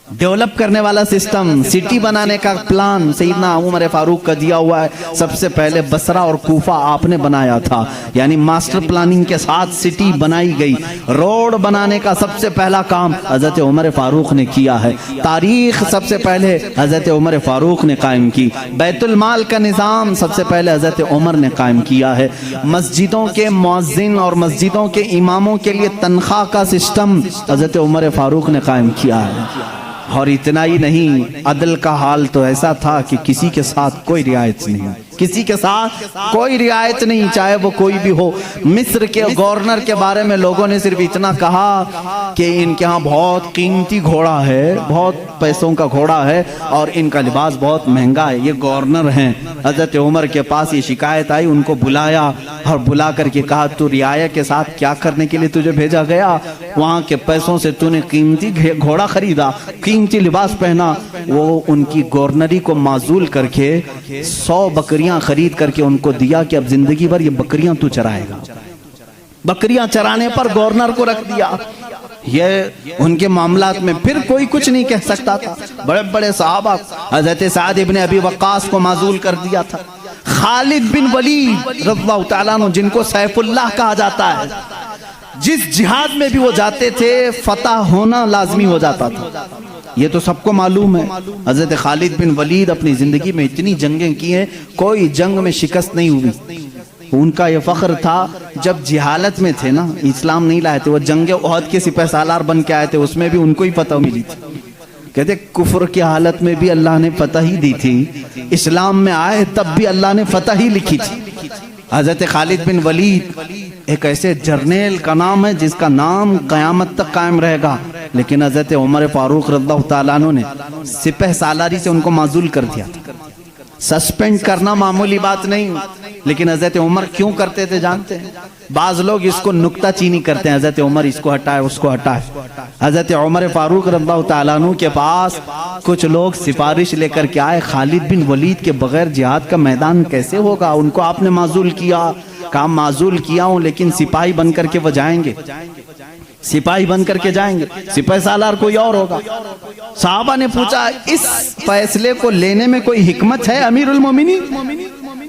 ڈیولپ کرنے والا سسٹم، سٹی بنانے کا پلان سیدنا عمر فاروق کا دیا ہوا ہے۔ سب سے پہلے بصرہ اور کوفہ آپ نے بنایا تھا، یعنی ماسٹر پلاننگ کے ساتھ سٹی بنائی گئی۔ روڈ بنانے کا سب سے پہلا کام حضرت عمر فاروق نے کیا ہے۔ تاریخ سب سے پہلے حضرت عمر فاروق نے قائم کی۔ بیت المال کا نظام سب سے پہلے حضرت عمر نے قائم کیا ہے۔ مسجدوں کے مؤذن اور مسجدوں کے اماموں کے لیے تنخواہ کا سسٹم حضرت عمر فاروق نے قائم کیا ہے۔ اور اتنا ہی نہیں، عدل کا حال تو ایسا تھا کہ کسی کے ساتھ کوئی رعایت نہیں، کسی کے ساتھ کوئی رعایت نہیں، چاہے وہ کوئی بھی ہو۔ مصر کے گورنر کے بارے میں لوگوں نے صرف اتنا کہا کہ ان کے ہاں بہت قیمتی گھوڑا ہے، بہت پیسوں کا گھوڑا ہے اور ان کا لباس بہت مہنگا ہے، یہ گورنر ہیں۔ حضرت عمر کے پاس یہ شکایت آئی، ان کو بلایا اور بلا کر کے کہا تو رعایا کے ساتھ کیا کرنے کے لیے تجھے بھیجا گیا؟ وہاں کے پیسوں سے تو نے قیمتی گھوڑا خریدا، قیمتی لباس پہنا۔ وہ ان کی گورنری کو معزول کر کے 100 بکریاں خرید کر کے ان کو دیا کہ اب زندگی بھر یہ بکریاں تو چرائے گا۔ بکریاں چرانے پر گورنر کو رکھ دیا۔ یہ ان کے معاملات میں پھر کوئی کچھ نہیں کہہ سکتا تھا۔ بڑے بڑے صحابہ، حضرت سعد ابن ابی وقاص کو معزول کر دیا تھا۔ خالد بن ولید رضی اللہ تعالیٰ عنہ، جن کو سیف اللہ کہا جاتا ہے، جس جہاد میں بھی وہ جاتے تھے فتح ہونا لازمی ہو جاتا تھا، یہ تو سب کو معلوم ہے۔ حضرت خالد بن ولید اپنی زندگی میں اتنی جنگیں کی ہیں، کوئی جنگ میں شکست نہیں ہوئی۔ ان کا یہ فخر تھا، جب جہالت میں تھے نا، اسلام نہیں لائے تھے، وہ جنگ احد کے سپہ سالار بن کے آئے تھے، اس میں بھی ان کو ہی فتح ملی تھی۔ کہتے کفر کی حالت میں بھی اللہ نے فتح ہی دی تھی، اسلام میں آئے تب بھی اللہ نے فتح ہی لکھی تھی۔ حضرت خالد بن ولید ایک ایسے جرنیل کا نام ہے جس کا نام قیامت تک قائم رہے گا، لیکن حضرت عمر فاروق رضی اللہ تعالیٰ عنہ نے سپہ سالاری سے ان کو معزول کر دیا تھا۔ سسپینڈ کرنا معمولی بات نہیں، لیکن حضرت عمر کیوں کرتے تھے جانتے ہیں؟ بعض لوگ اس کو نکتہ چینی کرتے ہیں، حضرت عمر اس کو ہٹائے اس کو ہٹائے۔ حضرت عمر فاروق رضی اللہ تعالیٰ عنہ کے پاس کچھ لوگ سفارش لے کر کے آئے، خالد بن ولید کے بغیر جہاد کا میدان کیسے ہوگا؟ ان کو آپ نے معزول کیا۔ کام معزول کیا ہوں، لیکن سپاہی بن کر کے وہ جائیں گے، سپاہی بن کر کے جائیں گے، سپہ سالار کوئی اور ہوگا۔ صحابہ نے پوچھا اس فیصلے کو لینے میں کوئی حکمت ہے امیر المومنین؟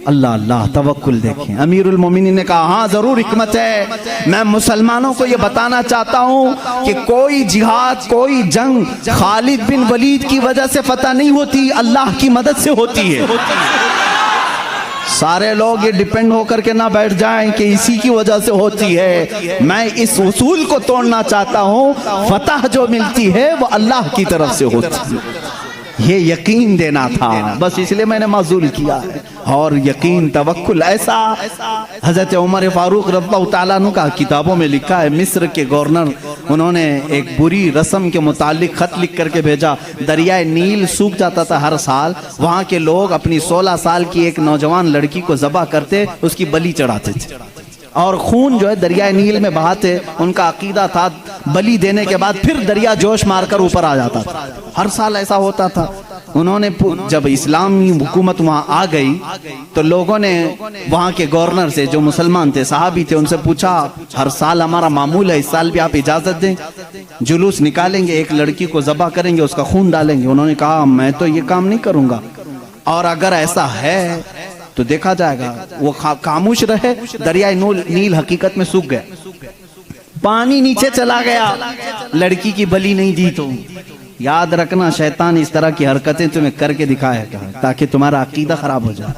اللہ اللہ، توکل دیکھیں۔ امیر المومنین نے کہا ہاں ضرور حکمت ہے، میں مسلمانوں کو یہ بتانا چاہتا ہوں کہ کوئی جہاد، کوئی جنگ خالد بن ولید کی وجہ سے فتح نہیں ہوتی، اللہ کی مدد سے ہوتی ہے۔ سارے لوگ یہ ڈیپینڈ ہو کر کے نہ بیٹھ جائیں کہ اسی کی وجہ سے ہوتی ہے، میں اس اصول کو توڑنا چاہتا ہوں، فتح جو ملتی ہے وہ اللہ کی طرف سے ہوتی ہے۔ یہ یقین دینا تھا، بس اس لیے میں نے معزول کیا ہے۔ اور یقین، توکل ایسا حضرت عمر فاروق رضی اللہ تعالیٰ عنہ کا کتابوں میں لکھا ہے، مصر کے گورنر انہوں نے ایک بری رسم کے متعلق خط لکھ کر کے بھیجا۔ دریائے نیل سوکھ جاتا تھا ہر سال، وہاں کے لوگ اپنی 16 سال کی ایک نوجوان لڑکی کو ذبح کرتے، اس کی بلی چڑھاتے تھے اور خون جو ہے دریائے نیل میں بہاتے۔ ان کا عقیدہ تھا بلی دینے کے بعد پھر دریا جوش مار کر اوپر آ جاتا تھا، ہر سال ایسا ہوتا تھا۔ انہوں نے جب اسلامی حکومت وہاں آ گئی تو لوگوں نے وہاں کے گورنر سے، جو مسلمان تھے، صحابی تھے، ان سے پوچھا ہر سال ہمارا معمول ہے، اس سال بھی آپ اجازت دیں، جلوس نکالیں گے، ایک لڑکی کو ذبح کریں گے، اس کا خون ڈالیں گے؟ انہوں نے کہا میں تو یہ کام نہیں کروں گا، اور اگر ایسا ہے تو دیکھا جائے گا۔ وہ خاموش رہے۔ دریائے نیل حقیقت میں سوکھ گیا، پانی نیچے چلا گیا، لڑکی کی بلی نہیں دی۔ تو یاد رکھنا شیطان اس طرح کی حرکتیں تمہیں کر کے دکھایا تاکہ تمہارا عقیدہ خراب ہو جائے۔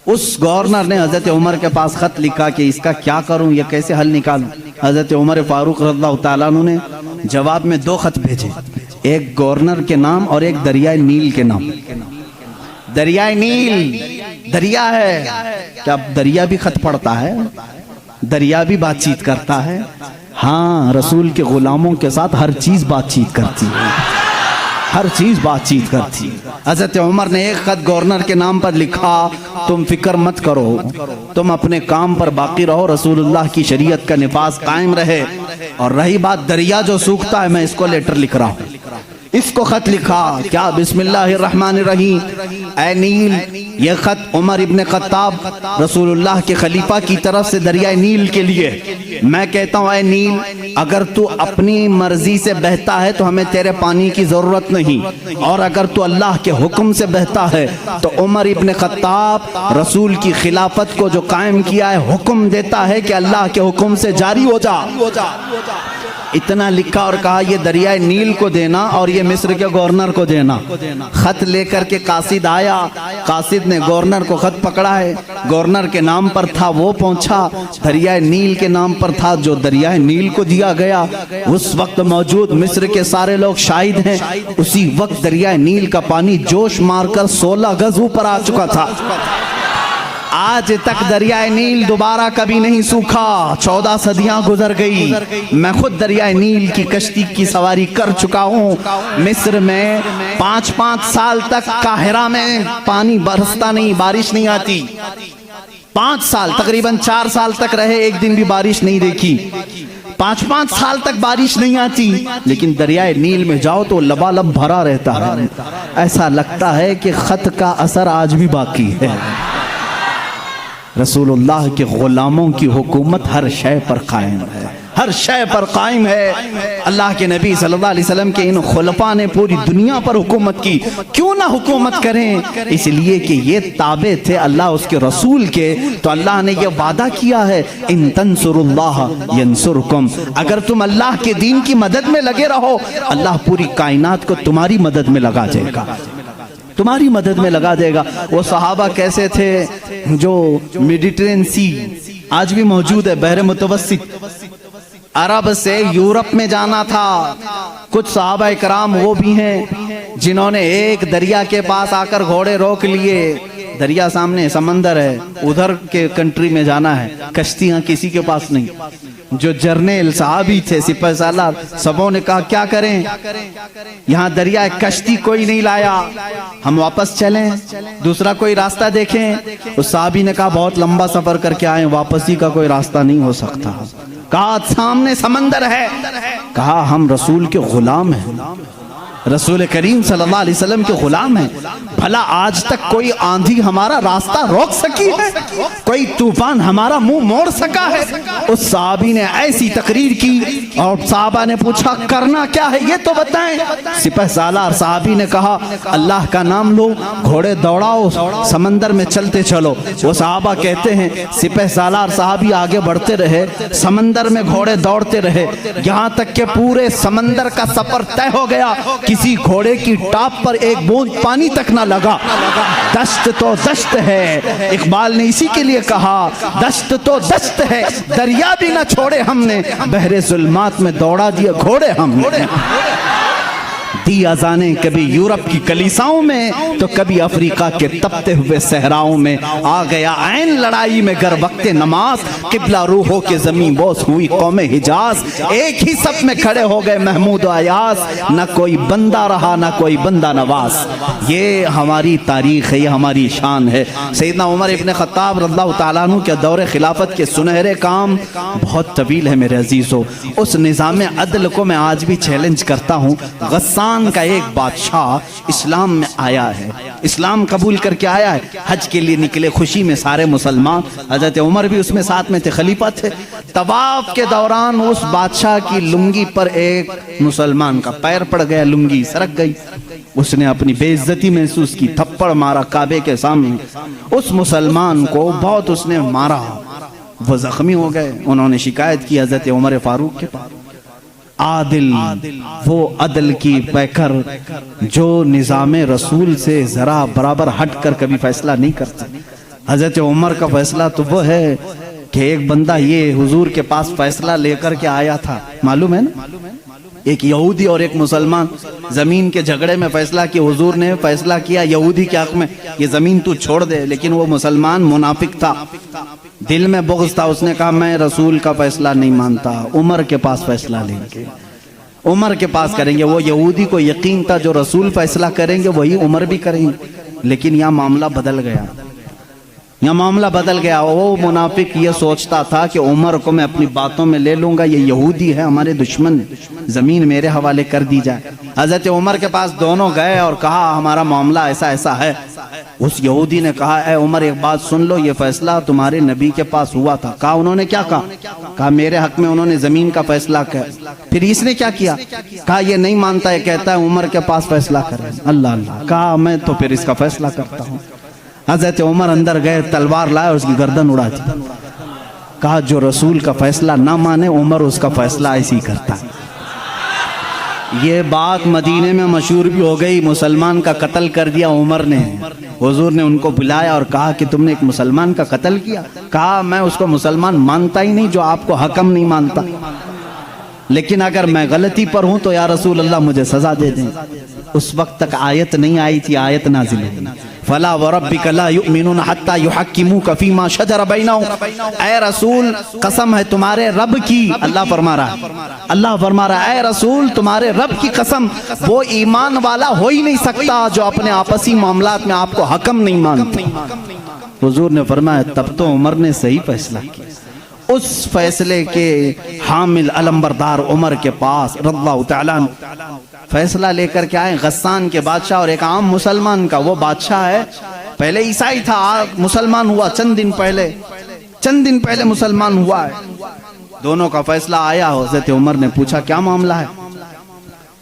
اس گورنر نے حضرت عمر کے پاس خط لکھا کہ اس کا کیا کروں، یہ کیسے حل نکالوں؟ حضرت عمر فاروق رضی اللہ تعالیٰ عنہ نے جواب میں 2 خط بھیجے، ایک گورنر کے نام اور ایک دریائے نیل کے نام۔ دریائے نیل دریا ہے، کیا دریا بھی خط پڑھتا ہے؟ دریا بھی بات چیت کرتا ہے؟ ہاں، رسول کے غلاموں کے ساتھ ہر چیز بات چیت کرتی ہے، ہر چیز بات چیت کرتی ہے۔ حضرت عمر نے ایک خط گورنر کے نام پر لکھا، تم فکر مت کرو، تم اپنے کام پر باقی رہو، رسول اللہ کی شریعت کا نفاذ قائم رہے، اور رہی بات دریا جو سوکھتا ہے، میں اس کو لیٹر لکھ رہا ہوں، اس کو خط لکھا کیا بسم اللہ الرحمن الرحیم، اے نیل، یہ خط عمر ابن خطاب رسول اللہ کے خلیفہ کی طرف سے دریائے نیل کے لیے۔ میں کہتا ہوں اے نیل، اگر تو اپنی مرضی سے بہتا ہے تو ہمیں تیرے پانی کی ضرورت نہیں، اور اگر تو اللہ کے حکم سے بہتا ہے تو عمر ابن خطاب رسول کی خلافت کو جو قائم کیا ہے حکم دیتا ہے کہ اللہ کے حکم سے جاری ہو جا۔ اتنا لکھا اور کہا یہ دریائے نیل کو دینا اور یہ مصر کے گورنر کو دینا۔ خط لے کر کے قاصد آیا، قاصد نے گورنر کو خط پکڑا ہے، گورنر کے نام پر تھا وہ پہنچا، دریائے نیل کے نام پر تھا جو دریائے نیل کو دیا گیا۔ اس وقت موجود مصر کے سارے لوگ شاہد ہیں، اسی وقت دریائے نیل کا پانی جوش مار کر 16 گز اوپر آ چکا تھا۔ آج تک دریائے نیل دوبارہ کبھی نہیں سوکھا، 14 صدیاں گزر گئی۔ میں خود دریائے نیل کی کشتی کی سواری کر چکا ہوں۔ مصر میں 5 سال تک قاہرہ میں پانی برستا نہیں، بارش نہیں آتی۔ 5 سال، تقریباً 4 سال تک رہے، ایک دن بھی بارش نہیں دیکھی۔ 5 سال تک بارش نہیں آتی، لیکن دریائے نیل میں جاؤ تو لبالب بھرا رہتا ہے۔ ایسا لگتا ہے کہ خط کا اثر آج بھی باقی ہے۔ رسول اللہ کے غلاموں کی حکومت ہر شے پر قائم ہے، ہر شے پر قائم ہے۔ اللہ کے نبی صلی اللہ علیہ وسلم کے ان خلفاء نے پوری دنیا پر حکومت کی، کیوں نہ حکومت کریں؟ اس لیے کہ یہ تابع تھے اللہ اس کے رسول کے، تو اللہ نے یہ وعدہ کیا ہے ان تنصروا اللہ ینصرکم، اگر تم اللہ کے دین کی مدد میں لگے رہو اللہ پوری کائنات کو تمہاری مدد میں لگا دے گا، تمہاری مدد میں لگا دے گا۔ وہ صحابہ کیسے تھے جو میڈیٹرین سی آج بھی موجود ہے، بحر متوسط، عرب سے یورپ میں جانا تھا۔ کچھ صحابہ اکرام وہ بھی ہیں جنہوں نے ایک دریا کے پاس آ کر گھوڑے روک لیے، دریا سامنے سمندر ہے، ادھر کے کنٹری میں جانا ہے، کشتیاں کسی کے پاس نہیں۔ جو جرنیل صحابی تھے، سپہ سالار، سبوں نے کہا کیا کریں، یہاں دریا کشتی کوئی نہیں لایا، ہم واپس چلیں، دوسرا کوئی راستہ دیکھیں۔ اس صحابی نے کہا بہت لمبا سفر کر کے آئے، واپسی کا کوئی راستہ نہیں ہو سکتا۔ کہا سامنے سمندر ہے، کہا ہم رسول کے غلام ہیں، رسول کریم صلی اللہ علیہ وسلم کے غلام ہیں، بھلا آج تک کوئی آندھی ہمارا راستہ روک سکی ہے، کوئی طوفان ہمارا منہ موڑ سکا ہے؟ اس صحابی نے ایسی تقریر کی اور صحابہ نے پوچھا کرنا کیا ہے یہ تو بتائیں۔ سپہ سالار صحابی نے کہا اللہ کا نام لو، گھوڑے دوڑاؤ، سمندر میں چلتے چلو۔ وہ صحابہ کہتے ہیں سپہ سالار صحابی آگے بڑھتے رہے، سمندر میں گھوڑے دوڑتے رہے، یہاں تک کہ پورے سمندر کا سفر طے ہو گیا، کسی گھوڑے کی ٹاپ پر ایک بوند پانی تک نہ لگا۔ دشت تو دشت ہے، اقبال نے اسی کے لیے کہا دشت تو دشت ہے، دریا بھی نہ چھوڑے ہم نے، بحر ظلمات میں دوڑا دیا گھوڑے ہم نے۔ دی اذانیں کبھی یورپ کی کلیساؤں میں تو کبھی افریقہ کے تپتے ہوئے صحراؤں میں، آ گیا عین لڑائی میں گر وقت نماز، قبلہ روحوں کے زمین بوس ہوئی قوم حجاز، ایک ہی صف میں کھڑے ہو گئے محمود و ایاز، نہ کوئی بندہ رہا نہ کوئی بندہ نواز۔ یہ ہماری تاریخ ہے، یہ ہماری شان ہے۔ سیدنا عمر ابن خطاب رضی اللہ تعالیٰ عنہ کے دور خلافت کے سنہرے کام بہت طویل ہے میرے عزیزو۔ اس نظام عدل کو میں آج بھی چیلنج کرتا ہوں۔ غسان کا ایک بادشاہ اسلام میں آیا ہے، اسلام قبول کر کے آیا ہے، حج کے لیے نکلے خوشی میں سارے مسلمان، حضرت عمر بھی اس میں ساتھ میں تھے، خلیفہ تھے۔ طواف کے دوران اس بادشاہ کی لنگی پر ایک مسلمان کا پیر پڑ گیا، لنگی سرک گئی، اس نے اپنی بے عزتی محسوس کی، تھپڑ مارا کعبے کے سامنے، اس مسلمان کو بہت اس نے مارا، وہ زخمی ہو گئے۔ انہوں نے شکایت کی حضرت عمر فاروق کے پاس۔ عادل، وہ عدل کی پیکر جو نظام رسول سے ذرا برابر ہٹ کر کبھی فیصلہ نہیں کرتے۔ حضرت عمر کا فیصلہ تو وہ ہے کہ ایک بندہ یہ حضور کے پاس فیصلہ لے کر کے آیا تھا، معلوم ہے نا، ایک یہودی اور ایک مسلمان زمین کے جھگڑے میں فیصلہ کیا، حضور نے فیصلہ کیا یہودی کے حق میں یہ زمین تو چھوڑ دے، لیکن وہ مسلمان منافق تھا، دل میں بغض تھا، اس نے کہا میں رسول کا فیصلہ نہیں مانتا، عمر کے پاس فیصلہ لیں گے، عمر کے پاس کریں گے۔ وہ یہودی کو یقین تھا جو رسول فیصلہ کریں گے وہی عمر بھی کریں گے، لیکن یہاں معاملہ بدل گیا۔ یہاں معاملہ بدل گیا. وہ منافق یہ سوچتا تھا کہ عمر کو میں اپنی باتوں میں لے لوں گا, یہ یہودی ہے, ہمارے دشمن, زمین میرے حوالے کر دی جائے. حضرت عمر کے پاس دونوں گئے اور کہا ہمارا معاملہ ایسا ایسا ہے. اس یہودی نے کہا اے عمر ایک بات سن لو, یہ فیصلہ تمہارے نبی کے پاس ہوا تھا. کہا انہوں نے کیا کہا؟ کہا میرے حق میں انہوں نے زمین کا فیصلہ کیا. پھر اس نے کیا کیا؟ کہا یہ نہیں مانتا, یہ کہتا ہے عمر کے پاس فیصلہ کرے. اللہ اللہ. کہا میں تو پھر اس کا فیصلہ کرتا ہوں. حضرت عمر اندر گئے, تلوار لائے, اس کی گردن اڑا دی. کہا جو رسول کا فیصلہ نہ مانے عمر اس کا فیصلہ ایسی کرتا ہے. یہ بات مدینے میں مشہور بھی ہو گئی. مسلمان کا قتل کر دیا عمر نے. حضور نے ان کو بلایا اور کہا کہ تم نے ایک مسلمان کا قتل کیا. کہا میں اس کو مسلمان مانتا ہی نہیں جو آپ کو حکم نہیں مانتا, لیکن اگر میں غلطی پر ہوں تو یا رسول اللہ مجھے سزا دے دیں. اس وقت تک آیت نہیں آئی تھی, آیت نازل ہوئی. فلا وربک لا یؤمنون حتی یحکموک فیما شجر بینہم. اے رسول قسم ہے تمہارے رب کی, اللہ فرما رہا ہے اے رسول تمہارے رب کی قسم, وہ ایمان والا ہو ہی نہیں سکتا جو اپنے آپسی معاملات میں آپ کو حکم نہیں مانتا. حضور نے فرمایا تب تو عمر نے صحیح فیصلہ کیا. اس فیصلے کے حامل علمبردار عمر کے پاس رضی اللہ تعالیٰ فیصلہ لے کر کے آئے. غسان کے بادشاہ اور ایک عام مسلمان کا. وہ بادشاہ ہے پہلے عیسائی تھا, مسلمان ہوا چند دن پہلے مسلمان ہوا ہے. دونوں کا فیصلہ آیا. حضرت عمر نے پوچھا کیا معاملہ ہے؟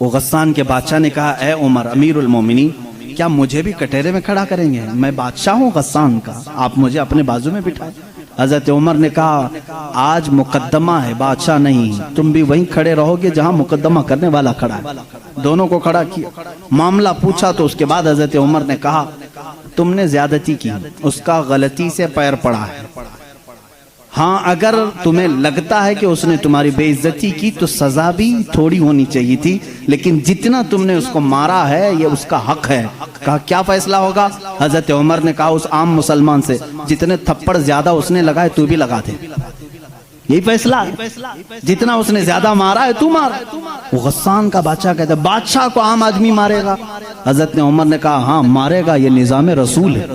وہ غسان کے بادشاہ نے کہا اے عمر امیر المومنین, کیا مجھے بھی کٹہرے میں کھڑا کریں گے؟ میں بادشاہ ہوں غسان کا, آپ مجھے اپنے بازو میں بٹھائیں. حضرت عمر نے کہا آج مقدمہ ہے, بادشاہ نہیں. تم بھی وہیں کھڑے رہو گے جہاں مقدمہ کرنے والا کھڑا ہے. دونوں کو کھڑا کیا, معاملہ پوچھا. تو اس کے بعد حضرت عمر نے کہا تم نے زیادتی کی, اس کا غلطی سے پیر پڑا ہے. ہاں اگر تمہیں لگتا ہے کہ اس نے تمہاری بے عزتی کی تو سزا بھی تھوڑی ہونی چاہیے تھی, لیکن جتنا تم نے اس کو مارا ہے یہ اس کا حق ہے. کہا کیا فیصلہ ہوگا؟ حضرت عمر نے کہا اس عام مسلمان سے جتنے تھپڑ زیادہ اس نے لگائے تو بھی لگا دے. یہی فیصلہ ہے, جتنا اس نے زیادہ مارا ہے تو مار. وہ غسان کا بادشاہ کہتا ہے بادشاہ کو عام آدمی مارے گا؟ حضرت نے عمر نے کہا ہاں مارے گا, یہ نظام رسول ہے,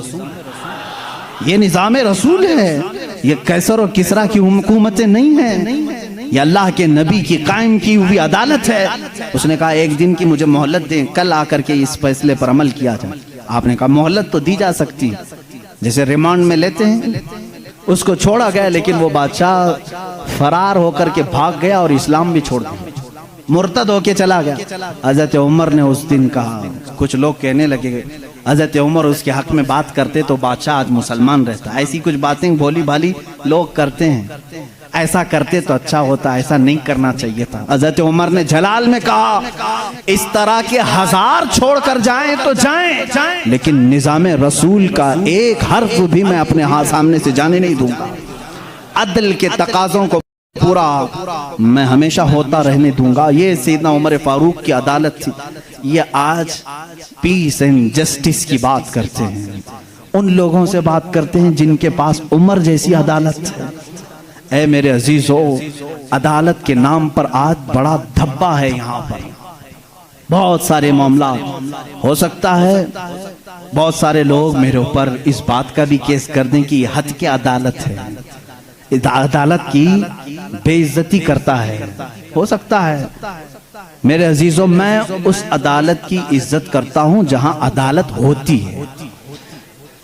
یہ نظام رسول ہے, یہ قیصر اور کسریٰ کی حکومتیں نہیں ہیں, یہ اللہ کے نبی کی قائم کی ہوئی عدالت ہے. اس نے کہا ایک دن کی مجھے مہلت دیں, کل آ کر کے اس فیصلے پر عمل کیا جائے. آپ نے کہا مہلت تو دی جا سکتی, جیسے ریمانڈ میں لیتے ہیں. اس کو چھوڑا گیا, لیکن وہ بادشاہ فرار ہو کر کے بھاگ گیا اور اسلام بھی چھوڑ دیا, مرتد ہو کے چلا گیا. حضرت عمر نے اس دن کہا, کچھ لوگ کہنے لگے حضرت عمر اس کے حق میں بات کرتے تو بادشاہ آج مسلمان رہتا. ایسی کچھ باتیں بھولی بھالی لوگ کرتے ہیں, ایسا کرتے تو اچھا ہوتا, ایسا نہیں کرنا چاہیے تھا. حضرت عمر نے جلال میں کہا اس طرح کے 1000 چھوڑ کر جائیں تو جائیں, لیکن نظام رسول کا ایک حرف بھی میں اپنے ہاتھ سامنے سے جانے نہیں دوں گا. عدل کے تقاضوں کو پورا میں ہمیشہ ہوتا رہنے دوں گا. یہ سیدنا عمر فاروق کی عدالت تھی. یہ آج پیس اینڈ جسٹس کی بات کرتے ہیں, ان لوگوں سے بات کرتے ہیں جن کے پاس عمر جیسی عدالت ہے. اے میرے عزیزو, عدالت کے نام پر آج بڑا دھبا ہے. یہاں پر بہت سارے معاملات ہو سکتا ہے, بہت سارے لوگ میرے اوپر اس بات کا بھی کیس کر دیں کہ یہ حد کی عدالت ہے, عدالت کی بے عزتی کرتا ہے. ہو سکتا ہے. میرے عزیزوں, میں اس عدالت کی عزت کرتا ہوں جہاں عدالت ہوتی ہے.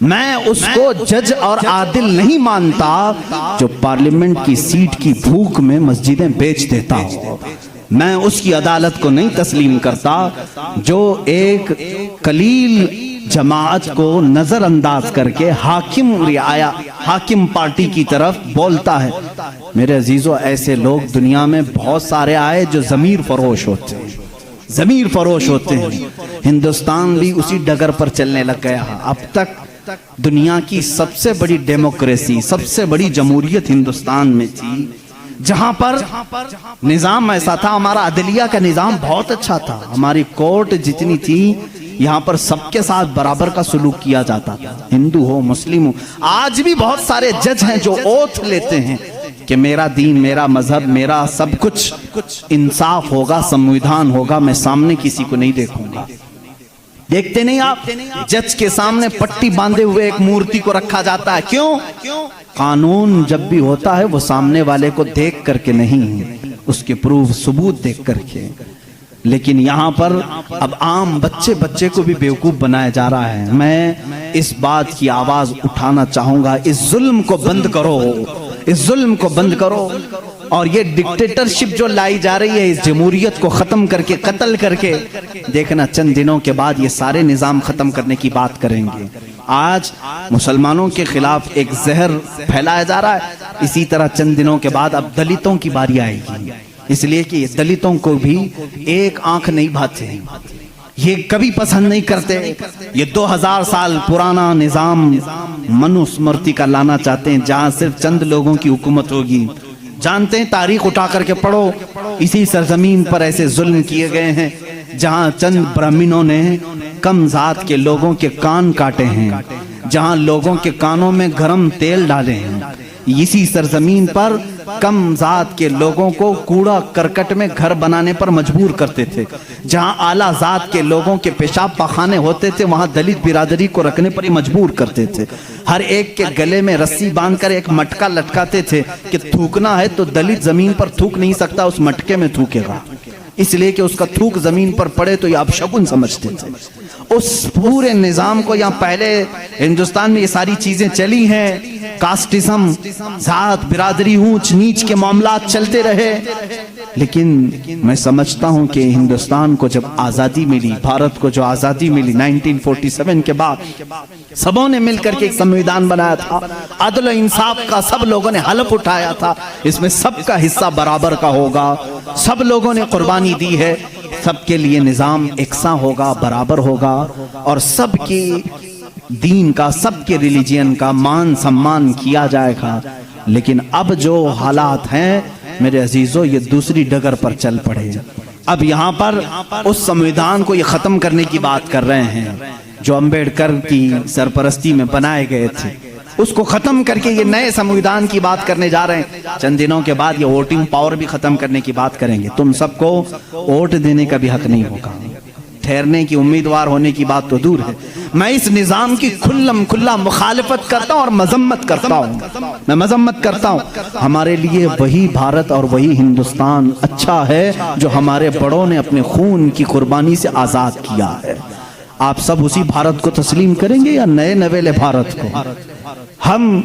میں اس کو جج اور عادل نہیں مانتا جو پارلیمنٹ کی سیٹ کی بھوک میں مسجدیں بیچ دیتا ہوں. میں اس کی عدالت کو نہیں تسلیم کرتا جو ایک قلیل جماعت کو نظر انداز کر کے حاکم پارٹی کی طرف بولتا ہے. میرے عزیزو, ایسے لوگ دنیا میں بہت سارے آئے جو ضمیر فروش ہوتے ہیں. ہندوستان بھی اسی ڈگر پر چلنے لگ گیا. اب تک دنیا کی سب سے بڑی ڈیموکریسی, سب سے بڑی جمہوریت ہندوستان میں تھی, جہاں پر نظام ایسا تھا. ہمارا عدلیہ کا نظام بہت اچھا تھا, ہماری کورٹ جتنی تھی یہاں پر سب کے ساتھ برابر کا سلوک کیا جاتا تھا, ہندو ہو مسلم ہو. آج بھی بہت سارے جج ہیں جو اوتھ لیتے ہیں کہ میرا دین, میرا مذہب, میرا سب کچھ انصاف ہوگا, سمویدھان ہوگا, میں سامنے کسی کو نہیں دیکھوں گا. دیکھتے نہیں آپ جج کے سامنے پٹی باندھے ہوئے ایک مورتی کو رکھا جاتا ہے، کیوں؟ قانون جب بھی ہوتا ہے وہ سامنے والے کو دیکھ کر کے نہیں، اس کے پروف ثبوت دیکھ کر کے۔ لیکن یہاں پر اب عام بچے کو بھی بیوقوف بنایا جا رہا ہے۔ میں اس بات کی آواز اٹھانا چاہوں گا، اس ظلم کو بند کرو، اس ظلم کو بند کرو، اور یہ ڈکٹیٹرشپ جو لائی جا رہی ہے، اس جمہوریت کو ختم کر کے، قتل کر کے، دیکھنا چند دنوں کے بعد یہ سارے نظام ختم کرنے کی بات کریں گے۔ آج مسلمانوں کے خلاف ایک زہر پھیلایا جا رہا ہے، اسی طرح چند دنوں کے بعد اب دلتوں کی باری آئے گی، اس لیے کہ یہ دلتوں کو بھی ایک آنکھ نہیں بھاتے، یہ کبھی پسند نہیں کرتے، یہ 2000 سال پرانا نظام منوسمرتی کا لانا چاہتے ہیں، جہاں صرف چند لوگوں کی حکومت ہوگی۔ جانتے ہیں، تاریخ اٹھا کر کے پڑھو، اسی سرزمین پر ایسے ظلم کیے گئے ہیں جہاں چند برہمنوں نے کم ذات کے لوگوں کے کان کاٹے ہیں، جہاں لوگوں کے کانوں میں گرم تیل ڈالے ہیں، اسی سرزمین پر کم ذات کے لوگوں کو کوڑا کرکٹ میں گھر بنانے پر مجبور کرتے تھے، جہاں اعلیٰ ذات کے لوگوں کے پیشاب پاخانے ہوتے تھے وہاں دلت برادری کو رکھنے پر ہی مجبور کرتے تھے، ہر ایک کے گلے میں رسی باندھ کر ایک مٹکا لٹکاتے تھے کہ تھوکنا ہے تو دلت زمین پر تھوک نہیں سکتا، اس مٹکے میں تھوکے گا، اس لیے کہ اس کا تھوک زمین پر پڑے تو یہ اپشگن سمجھتے تھے۔ اس پورے نظام کو، یہاں پہلے ہندوستان میں یہ ساری چیزیں چلی ہیں، کاسٹزم، ذات برادری، اونچ نیچ کے معاملات چلتے رہے، لیکن میں سمجھتا ہوں کہ ہندوستان کو جب آزادی ملی، بھارت کو جو آزادی ملی 1947 کے بعد، سبوں نے مل کر کے ایک سمویدھان بنایا تھا، عدل و انصاف کا سب لوگوں نے حلف اٹھایا تھا، اس میں سب کا حصہ برابر کا ہوگا، سب لوگوں نے قربانی دی ہے، سب کے لیے نظام یکساں ہوگا، برابر ہوگا، اور سب کی دین کا، سب کے ریلیجین کا مان سمان کیا جائے گا۔ لیکن اب جو حالات ہیں میرے عزیزو، یہ دوسری ڈگر پر چل پڑے۔ اب یہاں پر اس سمویدھان کو یہ ختم کرنے کی بات کر رہے ہیں جو امبیڈکر کی سرپرستی میں بنائے گئے تھے، اس کو ختم کر کے یہ نئے سمویدھان کی بات کرنے جا رہے ہیں۔ چند دنوں کے بعد یہ ووٹنگ پاور بھی ختم کرنے کی بات کریں گے، تم سب کو ووٹ دینے کا بھی حق نہیں ہوگا، ٹھہرنے کی، امیدوار ہونے کی بات تو دور ہے۔ میں اس نظام کی کھلم کھلا مخالفت کرتا ہوں اور مذمت کرتا ہوں، میں مذمت کرتا ہوں۔ ہمارے لیے وہی بھارت اور وہی ہندوستان اچھا ہے جو ہمارے بڑوں نے اپنے خون کی قربانی سے آزاد کیا ہے۔ آپ سب اسی بھارت کو تسلیم کریں گے یا نئے نویلے بھارت کو؟ ہم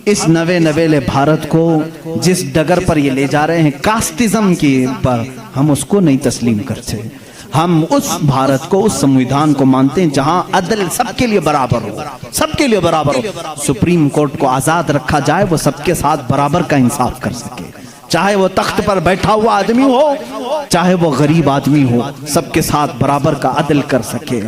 اس نوے نویلے بھارت کو جس ڈگر پر یہ لے جا رہے ہیں کاسٹزم کے پر، ہم اس کو نہیں تسلیم کرتے۔ ہم اس بھارت کو، اس سمویدھان کو مانتے ہیں جہاں عدل سب کے لیے برابر ہو، سب کے لیے برابر ہو، سپریم کورٹ کو آزاد رکھا جائے، وہ سب کے ساتھ برابر کا انصاف کر سکے، چاہے وہ تخت پر بیٹھا ہوا آدمی ہو، چاہے وہ غریب آدمی ہو، سب کے ساتھ برابر کا عدل کر سکے۔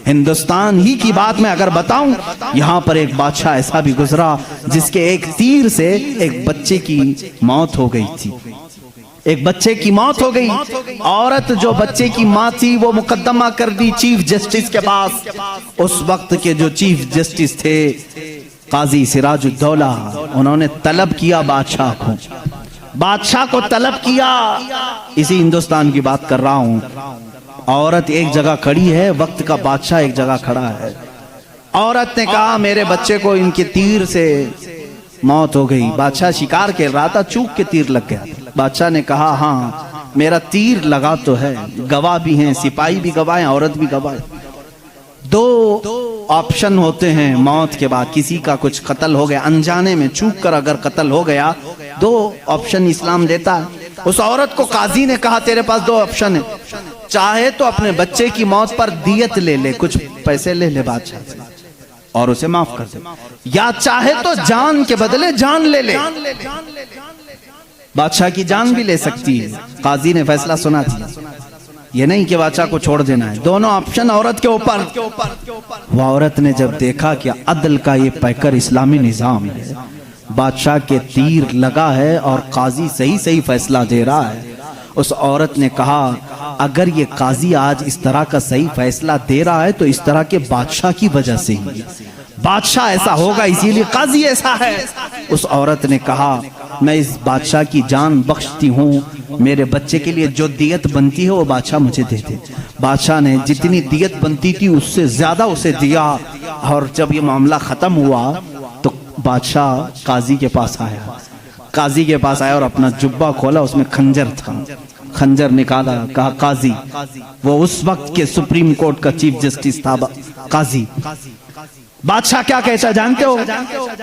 ہندوستان ہی کی بات میں اگر بتاؤں، یہاں پر ایک بادشاہ ایسا بھی گزرا جس کے ایک تیر سے ایک بچے کی موت ہو گئی تھی، ایک بچے کی موت ہو گئی۔ عورت جو بچے کی ماں تھی وہ مقدمہ کر دی چیف جسٹس کے پاس۔ اس وقت کے جو چیف جسٹس تھے قاضی سراج الدولہ، انہوں نے طلب کیا بادشاہ کو طلب کیا، اسی ہندوستان کی بات کر رہا ہوں۔ عورت ایک جگہ کھڑی ہے، وقت کا بادشاہ ایک جگہ کھڑا ہے۔ عورت نے کہا میرے بچے کو ان کے تیر سے موت ہو گئی۔ بادشاہ شکار کھیل رہا تھا، چوک کے تیر لگ گیا۔ بادشاہ نے کہا ہاں میرا تیر لگا تو ہے، گواہ بھی ہیں، سپاہی بھی گواہ ہیں، عورت بھی گواہ ہے۔ دو آپشن ہوتے ہیں موت کے بعد، کسی کا کچھ قتل ہو گیا انجانے میں، چوک کر اگر قتل ہو گیا، دو آپشن اسلام دیتا ہے۔ اس عورت کو قاضی نے کہا تیرے پاس دو آپشن ہیں، چاہے تو اپنے بچے کی موت پر دیت لے لے، کچھ پیسے لے لے بادشاہ سے اور اسے معاف کر دے، یا چاہے تو جان کے بدلے جان لے لے۔ بادشاہ کی جان بھی لے سکتی ہے، قاضی نے فیصلہ سنا دیا، یہ نہیں کہ بادشاہ کو چھوڑ دینا ہے، دونوں آپشن عورت کے اوپر۔ وہ عورت نے جب دیکھا کہ عدل کا یہ پیکر اسلامی نظام ہے، بادشاہ کے تیر لگا ہے اور قاضی صحیح فیصلہ دے رہا ہے، اس عورت نے کہا اگر یہ قاضی آج اس طرح کا صحیح فیصلہ دے رہا ہے تو اس طرح کے بادشاہ کی وجہ سے ہی، بادشاہ ایسا ہوگا اسی لیے قاضی ایسا ہے۔ اس عورت نے کہا میں اس بادشاہ کی جان بخشتی ہوں، میرے بچے کے لیے جو دیت بنتی ہے وہ بادشاہ مجھے دے دے۔ بادشاہ نے جتنی دیت بنتی تھی اس سے زیادہ اسے دیا، اور جب یہ معاملہ ختم ہوا تو بادشاہ قاضی کے پاس آیا، قاضی کے پاس آیا اور اپنا جبہ کھولا، اس میں خنجر تھا، خنجر نکالا، کہا قاضی، وہ اس وقت کے سپریم کورٹ کا چیف جسٹس تھا، قاضی، بادشاہ کیا کہتا جانتے ہو؟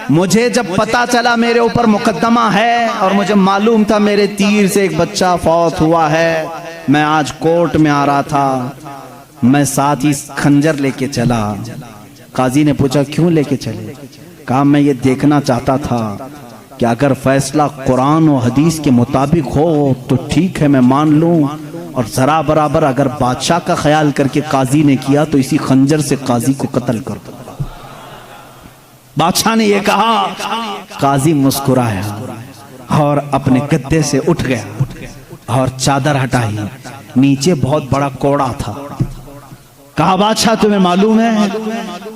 مجھے جب پتا چلا میرے اوپر مقدمہ ہے اور مجھے معلوم تھا میرے تیر سے ایک بچہ فوت ہوا ہے، میں آج کورٹ میں آ رہا تھا، میں ساتھ ہی خنجر لے کے چلا۔ قاضی نے پوچھا کیوں لے کے چلے؟ کہا میں یہ دیکھنا چاہتا تھا کہ اگر فیصلہ قرآن و حدیث کے مطابق ہو تو ٹھیک ہے میں مان لوں، اور ذرا برابر اگر بادشاہ کا خیال کر کے قاضی نے کیا تو اسی خنجر سے قاضی کو قتل کر دو۔ بادشاہ نے یہ کہا، قاضی مسکرایا اور اپنے گدے سے اٹھ گیا اور چادر ہٹائی، نیچے بہت بڑا کوڑا تھا۔ کہا بادشاہ تمہیں معلوم ہے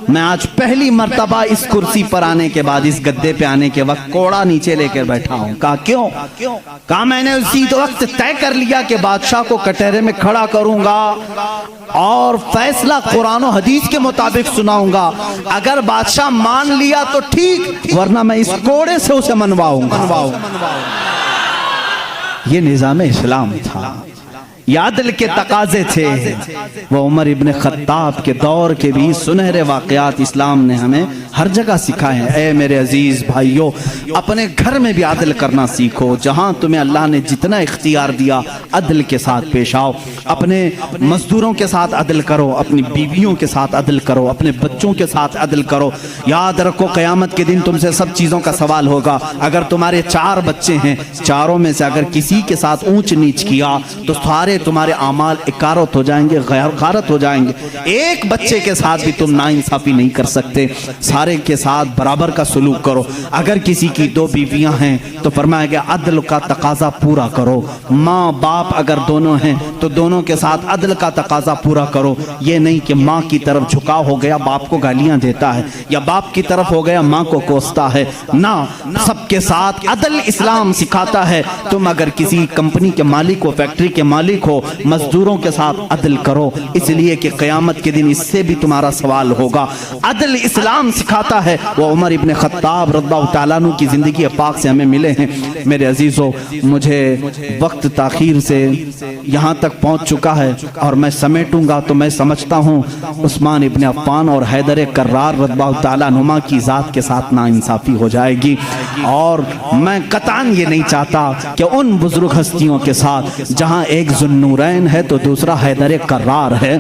میں آج پہلی مرتبہ اس کرسی پر آنے کے بعد، اس گدے پہ آنے کے وقت کوڑا نیچے لے کر بیٹھا ہوں۔ کہا کیوں؟ کہا میں نے اسی وقت طے کر لیا کہ بادشاہ کو کٹہرے میں کھڑا کروں گا اور فیصلہ قرآن و حدیث کے مطابق سناؤں گا، اگر بادشاہ مان لیا تو ٹھیک، ورنہ میں اس کوڑے سے اسے منواؤں گا۔ یہ نظام اسلام تھا، یہ عدل کے تقاضے تھے۔ وہ عمر ابن خطاب کے دور کے بھی سنہرے واقعات اسلام نے ہمیں ہر جگہ سکھائے ہیں۔ اے میرے عزیز بھائیوں، اپنے گھر میں بھی عدل کرنا سیکھو، جہاں تمہیں اللہ نے جتنا اختیار دیا عدل کے ساتھ پیش آؤ، اپنے مزدوروں کے ساتھ عدل کرو، اپنی بیویوں کے ساتھ عدل کرو، اپنے بچوں کے ساتھ عدل کرو۔ یاد رکھو قیامت کے دن تم سے سب چیزوں کا سوال ہوگا۔ اگر تمہارے 4 بچے ہیں، چاروں میں سے اگر کسی کے ساتھ اونچ نیچ کیا تو سارے تمہارے اعمال اکارت ہو جائیں گے، غارت ہو جائیں گے۔ ایک بچے کے ساتھ بھی تم ناانصافی نہیں کر سکتے، سارے کے ساتھ برابر کا سلوک کرو۔ اگر کسی کی 2 بیویاں ہیں تو فرمایا گیا عدل کا تقاضا پورا کرو۔ ماں باپ اگر دونوں ہیں تو دونوں کے ساتھ عدل کا تقاضا پورا کرو۔ یہ نہیں کہ ماں کی طرف جھکاؤ ہو گیا باپ کو گالیاں دیتا ہے، یا باپ کی طرف ہو گیا ماں کو کوستا ہے، نہ، سب کے ساتھ عدل اسلام سکھاتا ہے۔ تم اگر کسی کمپنی کے مالک ہو، فیکٹری کے مالک ہو، مزدوروں کے ساتھ عدل کرو، اس لیے کہ قیامت کے دن اس سے بھی تمہارا سوال ہوگا۔ عدل اسلام سکھاتا ہے۔ وہ عمر ابن خطاب رضی اللہ تعالیٰ عنہ کی زندگی پاک سے ہمیں ملے ہیں۔ میرے عزیزو، مجھے وقت تاخیر سے یہاں تک پہنچ چکا ہے اور میں سمیٹوں گا تو میں سمجھتا ہوں عثمان ابن عفان اور حیدر کرار رضی اللہ تعالیٰ عنہما کی ذات کے ساتھ ناانصافی ہو جائے گی، اور میں قطعاً یہ نہیں چاہتا کہ ان بزرگ ہستیوں کے ساتھ جہاں ایک ذوالنورین ہے تو دوسرا حیدر کرار ہے،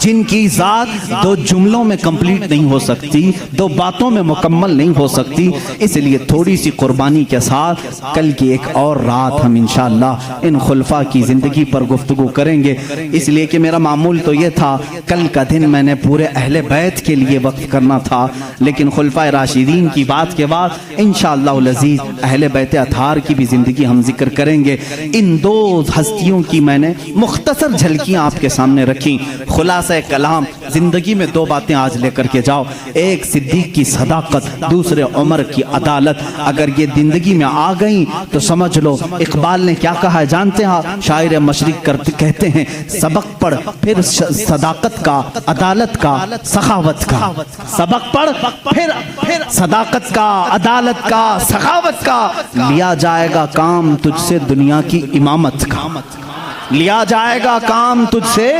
جن کی ذات 2 جملوں میں کمپلیٹ نہیں ہو سکتی، 2 باتوں میں مکمل نہیں ہو سکتی، اس لیے تھوڑی سی قربانی کے ساتھ کل کی ایک اور رات ہم انشاءاللہ ان خلفاء کی زندگی پر گفتگو کریں گے۔ اس لیے کہ میرا معمول تو یہ تھا کل کا دن میں نے پورے اہل بیت کے لیے وقف کرنا تھا، لیکن خلفاء راشدین کی بات کے بعد انشاءاللہ العزیز اہل بیت اطہار کی بھی زندگی ہم ذکر کریں گے۔ ان 2 ہستیوں کی میں نے مختصر جھلکیاں آپ کے سامنے رکھی۔ خلاصہ کلام، زندگی میں 2 باتیں آج لے کر کے جاؤ، ایک صدیق کی صداقت، دوسرے عمر کی عدالت۔ اگر یہ زندگی میں آ گئیں تو سمجھ لو اقبال نے کیا کہا ہے جانتے ہیں؟ شاعر مشرق کہتے ہیں سبق پڑھ پھر صداقت کا، عدالت کا، سخاوت کا، سبق پڑھ پھر صداقت کا، عدالت کا، سخاوت کا، لیا جائے گا کام تجھ سے دنیا کی امامت کا، لیا جائے گا کام تجھ سے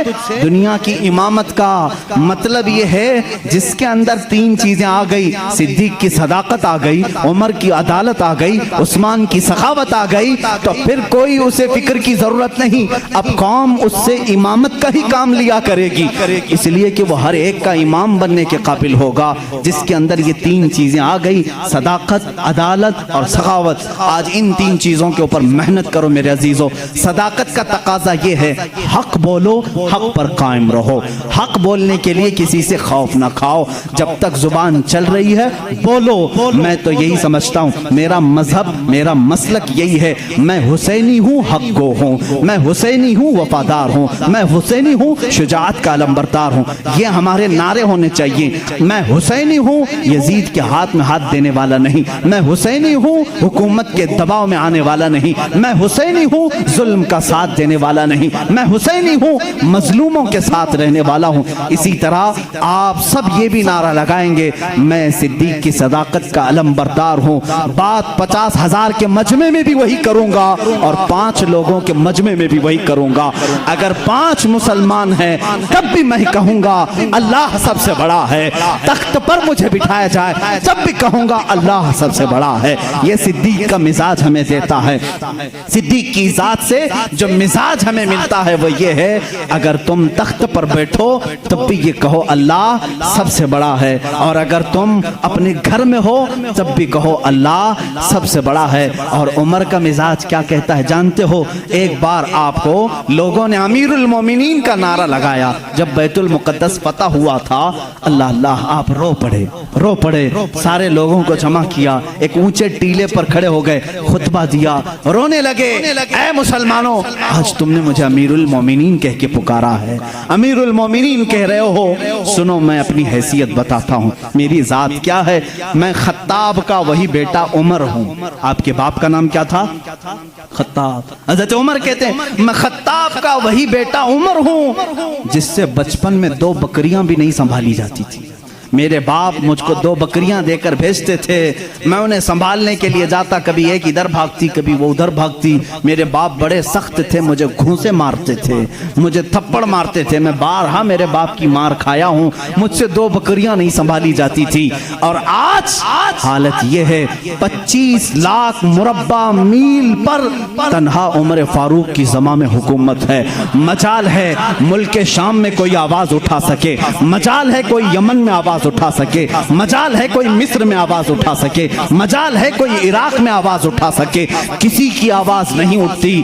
دنیا کی امامت کا۔ مطلب یہ ہے جس کے اندر 3 چیزیں آ گئی، صدیق کی صداقت آ گئی، عمر کی عدالت آ گئی، عثمان کی سخاوت آ گئی، تو پھر کوئی اسے فکر کی ضرورت نہیں، اب قوم اس سے امامت کا ہی کام لیا کرے گی، اس لیے کہ وہ ہر ایک کا امام بننے کے قابل ہوگا جس کے اندر یہ 3 چیزیں آ گئی، صداقت، عدالت اور سخاوت۔ آج ان 3 چیزوں کے اوپر محنت کرو میرے عزیزو۔ صداقت کا تقاضا تقاضا یہ ہے حق بولو، حق پر قائم رہو، حق بولنے کے لیے کسی سے خوف نہ کھاؤ، جب تک زبان چل رہی ہے بولو۔ میں تو یہی سمجھتا ہوں، میرا مذہب میرا مسلک یہی ہے، میں حسینی ہوں، حق گو ہوں، میں حسینی ہوں، وفادار ہوں، میں حسینی ہوں، شجاعت کا علمبردار ہوں، یہ ہمارے نعرے ہونے چاہیے۔ میں حسینی ہوں، یزید کے ہاتھ میں ہاتھ دینے والا نہیں، میں حسینی ہوں، حکومت کے دباؤ میں آنے والا نہیں، میں حسینی ہوں، ظلم کا ساتھ دینے والا نہیں، میں حسینی ہوں، مظلوموں کے ساتھ رہنے والا ہوں۔ اسی طرح آپ سب یہ بھی نعرہ لگائیں گے، میں صدیق کی صداقت کا علم بردار ہوں، بات 50,000 کے مجمع میں بھی وہی کروں گا اور 5 لوگوں کے مجمع میں بھی وہی کروں گا۔ اگر 5 مسلمان ہیں تب بھی میں کہوں گا اللہ سب سے بڑا ہے، تخت پر مجھے بٹھایا جائے تب بھی کہوں گا اللہ سب سے بڑا ہے۔ یہ صدیق کا مزاج ہمیں دیتا ہے، صدیق کی ذات سے جو مزاج ہمیں ملتا ہے وہ یہ ہے، اگر تم تخت پر بیٹھو تب بھی یہ کہو اللہ سب سے بڑا ہے، اور اگر تم اپنے گھر میں ہو تب بھی کہو اللہ سب سے بڑا ہے۔ اور عمر کا مزاج کیا کہتا ہے جانتے ہو؟ ایک بار آپ کو لوگوں نے امیر المومنین کا نعرہ لگایا جب بیت المقدس فتح ہوا تھا، اللہ اللہ آپ رو پڑے، سارے لوگوں کو جمع کیا، ایک اونچے ٹیلے پر کھڑے ہو گئے، خطبہ دیا، رونے لگے، اے مسلمانوں آج تم نے مجھے امیر المومنین کہہ کے پکارا ہے، امیر المومنین کہہ رہے ہو، سنو میں اپنی حیثیت بتاتا ہوں، میری ذات کیا ہے، میں خطاب کا وہی بیٹا عمر ہوں۔ آپ کے باپ کا نام کیا تھا؟ خطاب۔ حضرت عمر کہتے ہیں میں خطاب کا وہی بیٹا عمر ہوں جس سے بچپن میں 2 بکریاں بھی نہیں سنبھالی جاتی تھی۔ میرے باپ مجھ کو 2 بکریاں دے کر بھیجتے تھے، میں انہیں سنبھالنے کے لیے جاتا، کبھی ایک ادھر بھاگتی کبھی وہ ادھر بھاگتی، میرے باپ بڑے سخت تھے، مجھے گھونسے مارتے تھے، مجھے تھپڑ مارتے تھے، میں بارہا میرے باپ کی مار کھایا ہوں، مجھ سے 2 بکریاں نہیں سنبھالی جاتی تھی۔ اور آج حالت یہ ہے 25 لاکھ مربع میل پر تنہا عمر فاروق کی زماں میں حکومت ہے، مجال ہے ملک شام میں کوئی آواز اٹھا سکے، مجال ہے کوئی یمن میں آواز اٹھا سکے، مجال ہے کوئی مصر میں آواز اٹھا سکے، مجال ہے کوئی عراق میں آواز اٹھا سکے، کسی کی آواز نہیں اٹھتی۔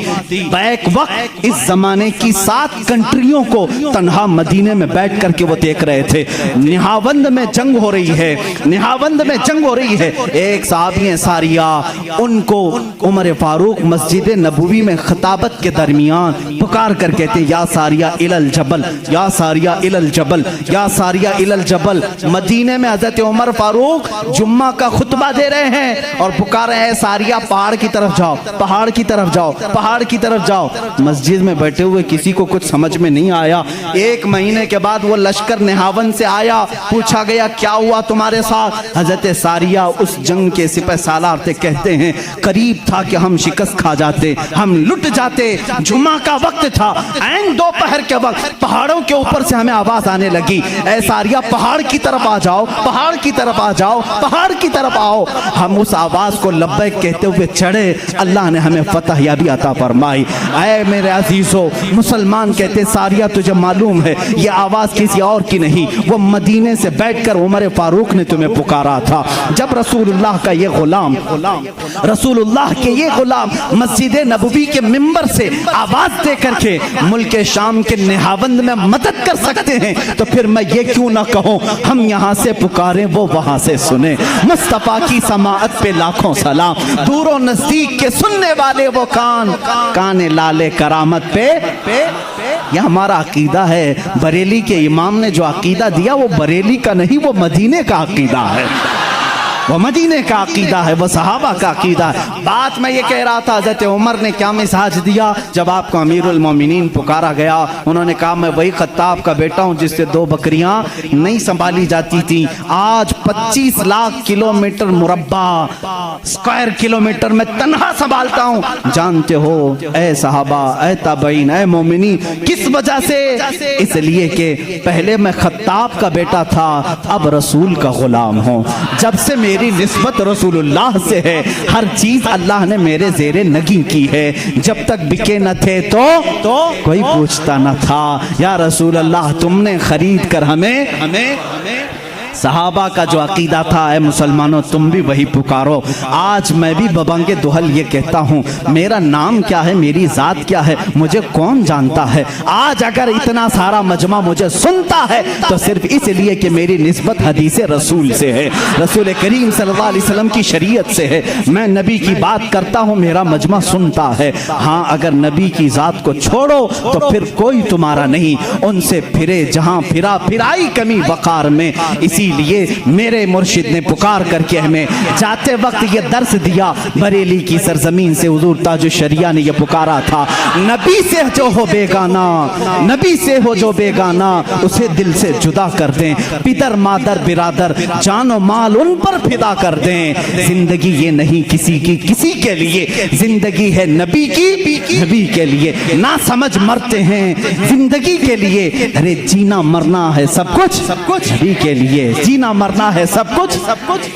بیک وقت اس زمانے کی 7 کنٹریوں کو تنہا مدینے میں بیٹھ کر کے وہ دیکھ رہے تھے، نہاوند میں جنگ ہو رہی ہے، نہاوند میں جنگ ہو رہی ہے۔ ایک صحابی ساریہ، ان کو عمر فاروق مسجد نبوی میں خطابت کے درمیان پکار کر کہتے یا ساریہ الی الجبل، یا ساریہ الی الجبل، یا ساریہ الی الجبل۔ مدینے میں حضرت عمر فاروق جمعہ کا خطبہ دے رہے ہیں اور پکار رہے ہیں ساریہ پہاڑ کی طرف جاؤ، پہاڑ کی طرف جاؤ، پہاڑ کی طرف جاؤ۔ مسجد میں بیٹھے ہوئے کسی کو کچھ سمجھ میں نہیں آیا۔ 1 مہینے کے بعد وہ لشکر نہاون سے آیا، پوچھا گیا کیا ہوا تمہارے ساتھ؟ حضرت ساریہ اس جنگ کے سپہ سالار تھے، کہتے ہیں قریب تھا کہ ہم شکست کھا جاتے، ہم لٹ جاتے، جمعہ کا وقت تھا، عین دوپہر کے وقت پہاڑوں کے اوپر سے ہمیں آواز آنے لگی، اے ساریہ پہاڑ کی طرف آ جاؤ، پہاڑ کی طرف آ جاؤ، پہاڑ کی طرف آؤ۔ ہم اس آواز کو لبیک کہتے ہوئے چڑھے، اللہ نے ہمیں فتح یابی عطا فرمائی۔ اے میرے عزیزو، مسلمان کہتے ساریہ تجھے معلوم ہے یہ آواز کسی اور کی نہیں، وہ مدینے سے بیٹھ کر عمر فاروق نے تمہیں پکارا تھا۔ جب رسول اللہ کا یہ غلام، رسول اللہ کے یہ غلام مسجد نبوی کے ممبر سے آواز دے کر کے ملک شام کے نہاوند میں مدد کر سکتے ہیں تو پھر میں یہ کیوں نہ کہوں ہم یہاں سے پکاریں وہ وہاں سے سنیں۔ مصطفیٰ کی سماعت پہ لاکھوں سلام، دور و نزدیک کے سننے والے وہ کان لالے کرامت پہ۔ یہ ہمارا عقیدہ ہے، بریلی کے امام نے جو عقیدہ دیا وہ بریلی کا نہیں، وہ مدینے کا عقیدہ ہے، وہ مدینے کا عقیدہ ہے، وہ صحابہ کا عقیدہ ہے۔ بات میں یہ کہہ رہا تھا حضرت عمر نے کیا مزاج دیا جب آپ کو امیر المومنین پکارا گیا؟ انہوں نے کہا میں وہی خطاب کا بیٹا ہوں جس سے 2 بکریاں نہیں سنبھالی جاتی تھی، آج 25 لاکھ کلومیٹر مربع اسکوائر کلومیٹر میں تنہا سنبھالتا ہوں۔ جانتے ہو اے صحابہ، اے تابعین، اے مومنین، کس وجہ سے؟ اس لیے کہ پہلے میں خطاب کا بیٹا تھا، اب رسول کا غلام ہوں۔ جب سے میری نسبت رسول اللہ سے ہے، ہر چیز اللہ نے میرے زیر نگی کی ہے، جب تک بکے نہ تھے تو کوئی پوچھتا نہ تھا، یا رسول اللہ تم نے خرید کر ہمیں صحابہ کا جو عقیدہ تھا، اے مسلمانوں تم بھی وہی پکارو۔ آج میں بھی ببنگ دہل یہ کہتا ہوں، میرا نام کیا ہے، میری ذات کیا ہے، مجھے کون جانتا ہے؟ آج اگر اتنا سارا مجمع مجھے سنتا ہے تو صرف اس لیے کہ میری نسبت حدیث رسول سے ہے، رسول کریم صلی اللہ علیہ وسلم کی شریعت سے ہے۔ میں نبی کی بات کرتا ہوں، میرا مجمع سنتا ہے۔ ہاں اگر نبی کی ذات کو چھوڑو تو پھر کوئی تمہارا نہیں، ان سے پھرے جہاں پھرا پھرائی کمی وقار میں۔ اسی لیے میرے مرشد نے پکار کر کے ہمیں جاتے وقت یہ درس دیا، بریلی کی سرزمین سے حضور تاج الشریعہ نے یہ پکارا تھا، نبی سے جو ہو بیگانہ، نبی سے ہو جو بیگانہ اسے دل سے جدا کر دیں، پدر مادر برادر جان و مال ان پر فدا کر دیں۔ زندگی یہ نہیں کسی کی کسی کے لیے، زندگی ہے نبی کی نبی کے لیے۔ نہ سمجھ مرتے ہیں زندگی کے لیے، ارے جینا مرنا ہے سب کچھ نبی کے لیے، جینا مرنا ہے سب کچھ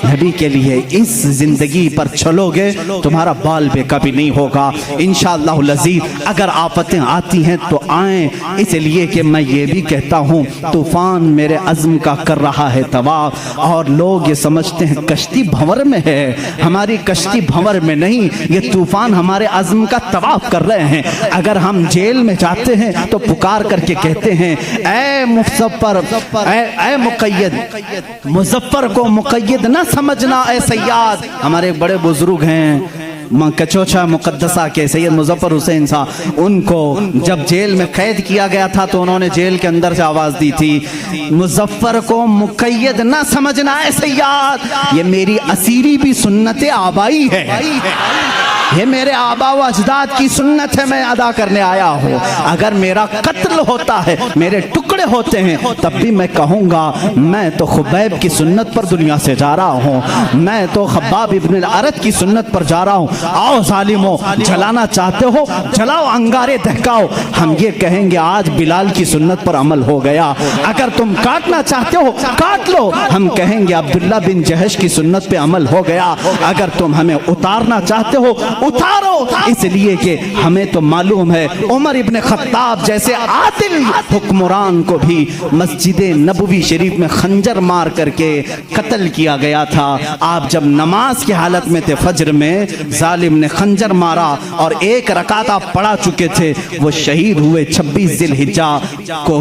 نبی کے لیے۔ اس زندگی پر چلو گے تمہارا بال بے کبھی نہیں ہوگا انشاءاللہ العزیز۔ اگر آفتیں آتی ہیں تو آئیں، اس لیے کہ میں یہ بھی کہتا ہوں طوفان میرے عزم کا کر رہا ہے تباہ، اور لوگ یہ سمجھتے ہیں کشتی بھنور میں ہے، ہماری کشتی بھنور میں نہیں، یہ طوفان ہمارے عزم کا طواف کر رہے ہیں۔ اگر ہم جیل میں جاتے ہیں تو پکار کر کے کہتے ہیں اے مظفر، اے مقید، مظفر کو مقید نہ سمجھنا اے سیاد۔ ہمارے بڑے بزرگ ہیں کچوچا مقدسہ کے سید مظفر حسین صاحب، ان کو جب جیل میں قید کیا گیا تھا تو انہوں نے جیل کے اندر سے آواز دی تھی، مظفر کو مقید نہ سمجھنا اے سیاد، یہ میری اسیری بھی سنت آبائی ہے، یہ میرے آبا و اجداد کی سنت ہے، میں ادا کرنے آیا ہوں۔ اگر میرا قتل ہوتا ہے، میرے ٹکڑے ہوتے ہیں، تب بھی میں کہوں گا میں تو خبیب کی سنت پر دنیا سے جا رہا ہوں، میں تو خباب ابن الارت کی سنت پر جا رہا ہوں۔ آؤ ظالموں، جلانا چاہتے ہو جلاؤ، انگارے دہکاؤ، ہم یہ کہیں گے آج بلال کی سنت پر عمل ہو گیا۔ اگر تم کاٹنا چاہتے ہو کاٹ لو، ہم کہیں گے عبداللہ بن جہش کی سنت پہ عمل ہو گیا۔ اگر تم ہمیں اتارنا چاہتے ہو اتارو، اس لیے کہ ہمیں تو معلوم ہے عمر ابن خطاب جیسے عادل حکمران کو بھی مسجد نبوی شریف میں خنجر مار کر کے قتل کیا گیا تھا۔ آپ جب نماز کی حالت میں تھے فجر میں، ظالم نے خنجر مارا اور ایک رکعت آپ پڑھا چکے تھے، وہ شہید ہوئے 26 ذی الحجہ کو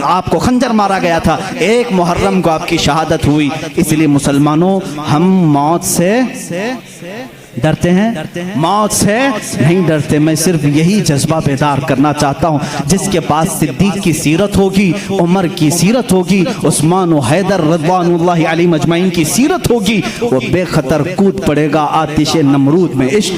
آپ کو خنجر مارا گیا تھا، 1 محرم کو آپ کی شہادت ہوئی۔ اس لیے مسلمانوں ہم موت سے ڈرتے ہیں؟ موت سے نہیں ڈرتے۔ میں صرف یہی جذبہ بیدار کرنا چاہتا ہوں، جس کے پاس صدیق کی سیرت ہوگی، عمر کی سیرت ہوگی، عثمان و حیدر رضوان اللہ علیہ مجمعین کی سیرت ہوگی، وہ بے خطر کود پڑے گا آتش نمرود میں۔ عشق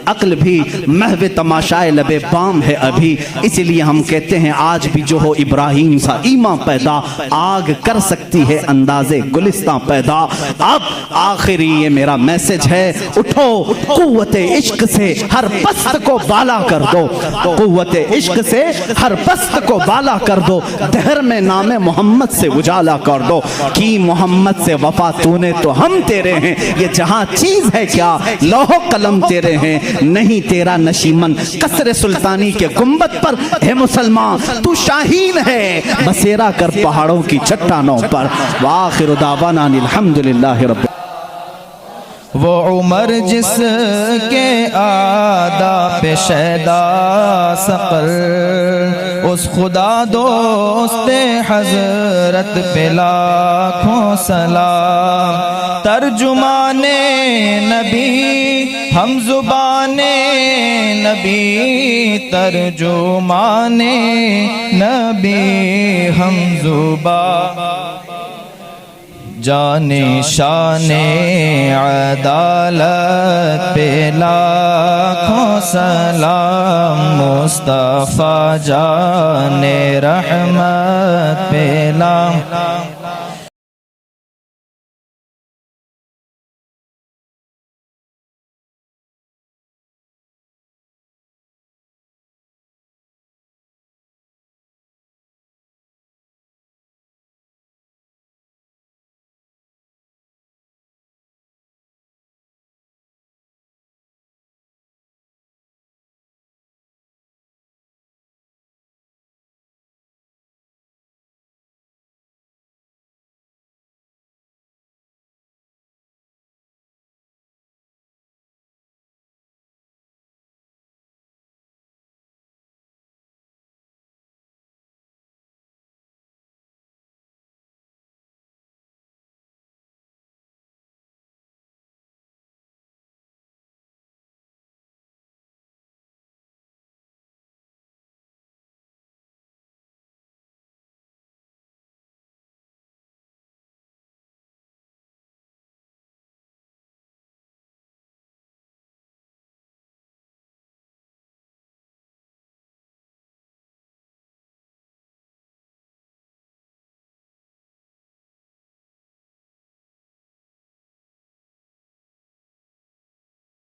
عقل بھی محو تماشائے لب بام ہے ابھی، اس لیے ہم کہتے ہیں آج بھی جو ہو ابراہیم سا ایمان پیدا، آگ کر سکتی ہے انداز گلستان پیدا۔ اب آخری یہ میرا میسج ہے، اٹھو قوت عشق سے ہر پست کو بالا کر دو، قوت عشق سے ہر پست کو بالا کر دو، دہر میں نام محمد سے اجالا کر دو، کی محمد سے وفا تو نے تو ہم تیرے ہیں، یہ جہاں چیز ہے کیا لوح قلم تیرے ہیں، نہیں تیرا نشیمن قصر سلطانی کے گنبد پر ہے مسلمان، تو شاہین ہے بسیرا کر پہاڑوں کی چٹانوں پر۔ وآخر دعوانا الحمدللہ رب۔ وہ عمر جس کے آداب شیدا سقر، اس خدا دوست حضرت پہ لاکھوں سلام۔ ترجمان نبی ہم زبان نبی، ترجمان نبی ہم زبان، جان شان عدالت پہ لاکھوں سلام، مصطفیٰ جان رحمت پہ لاکھوں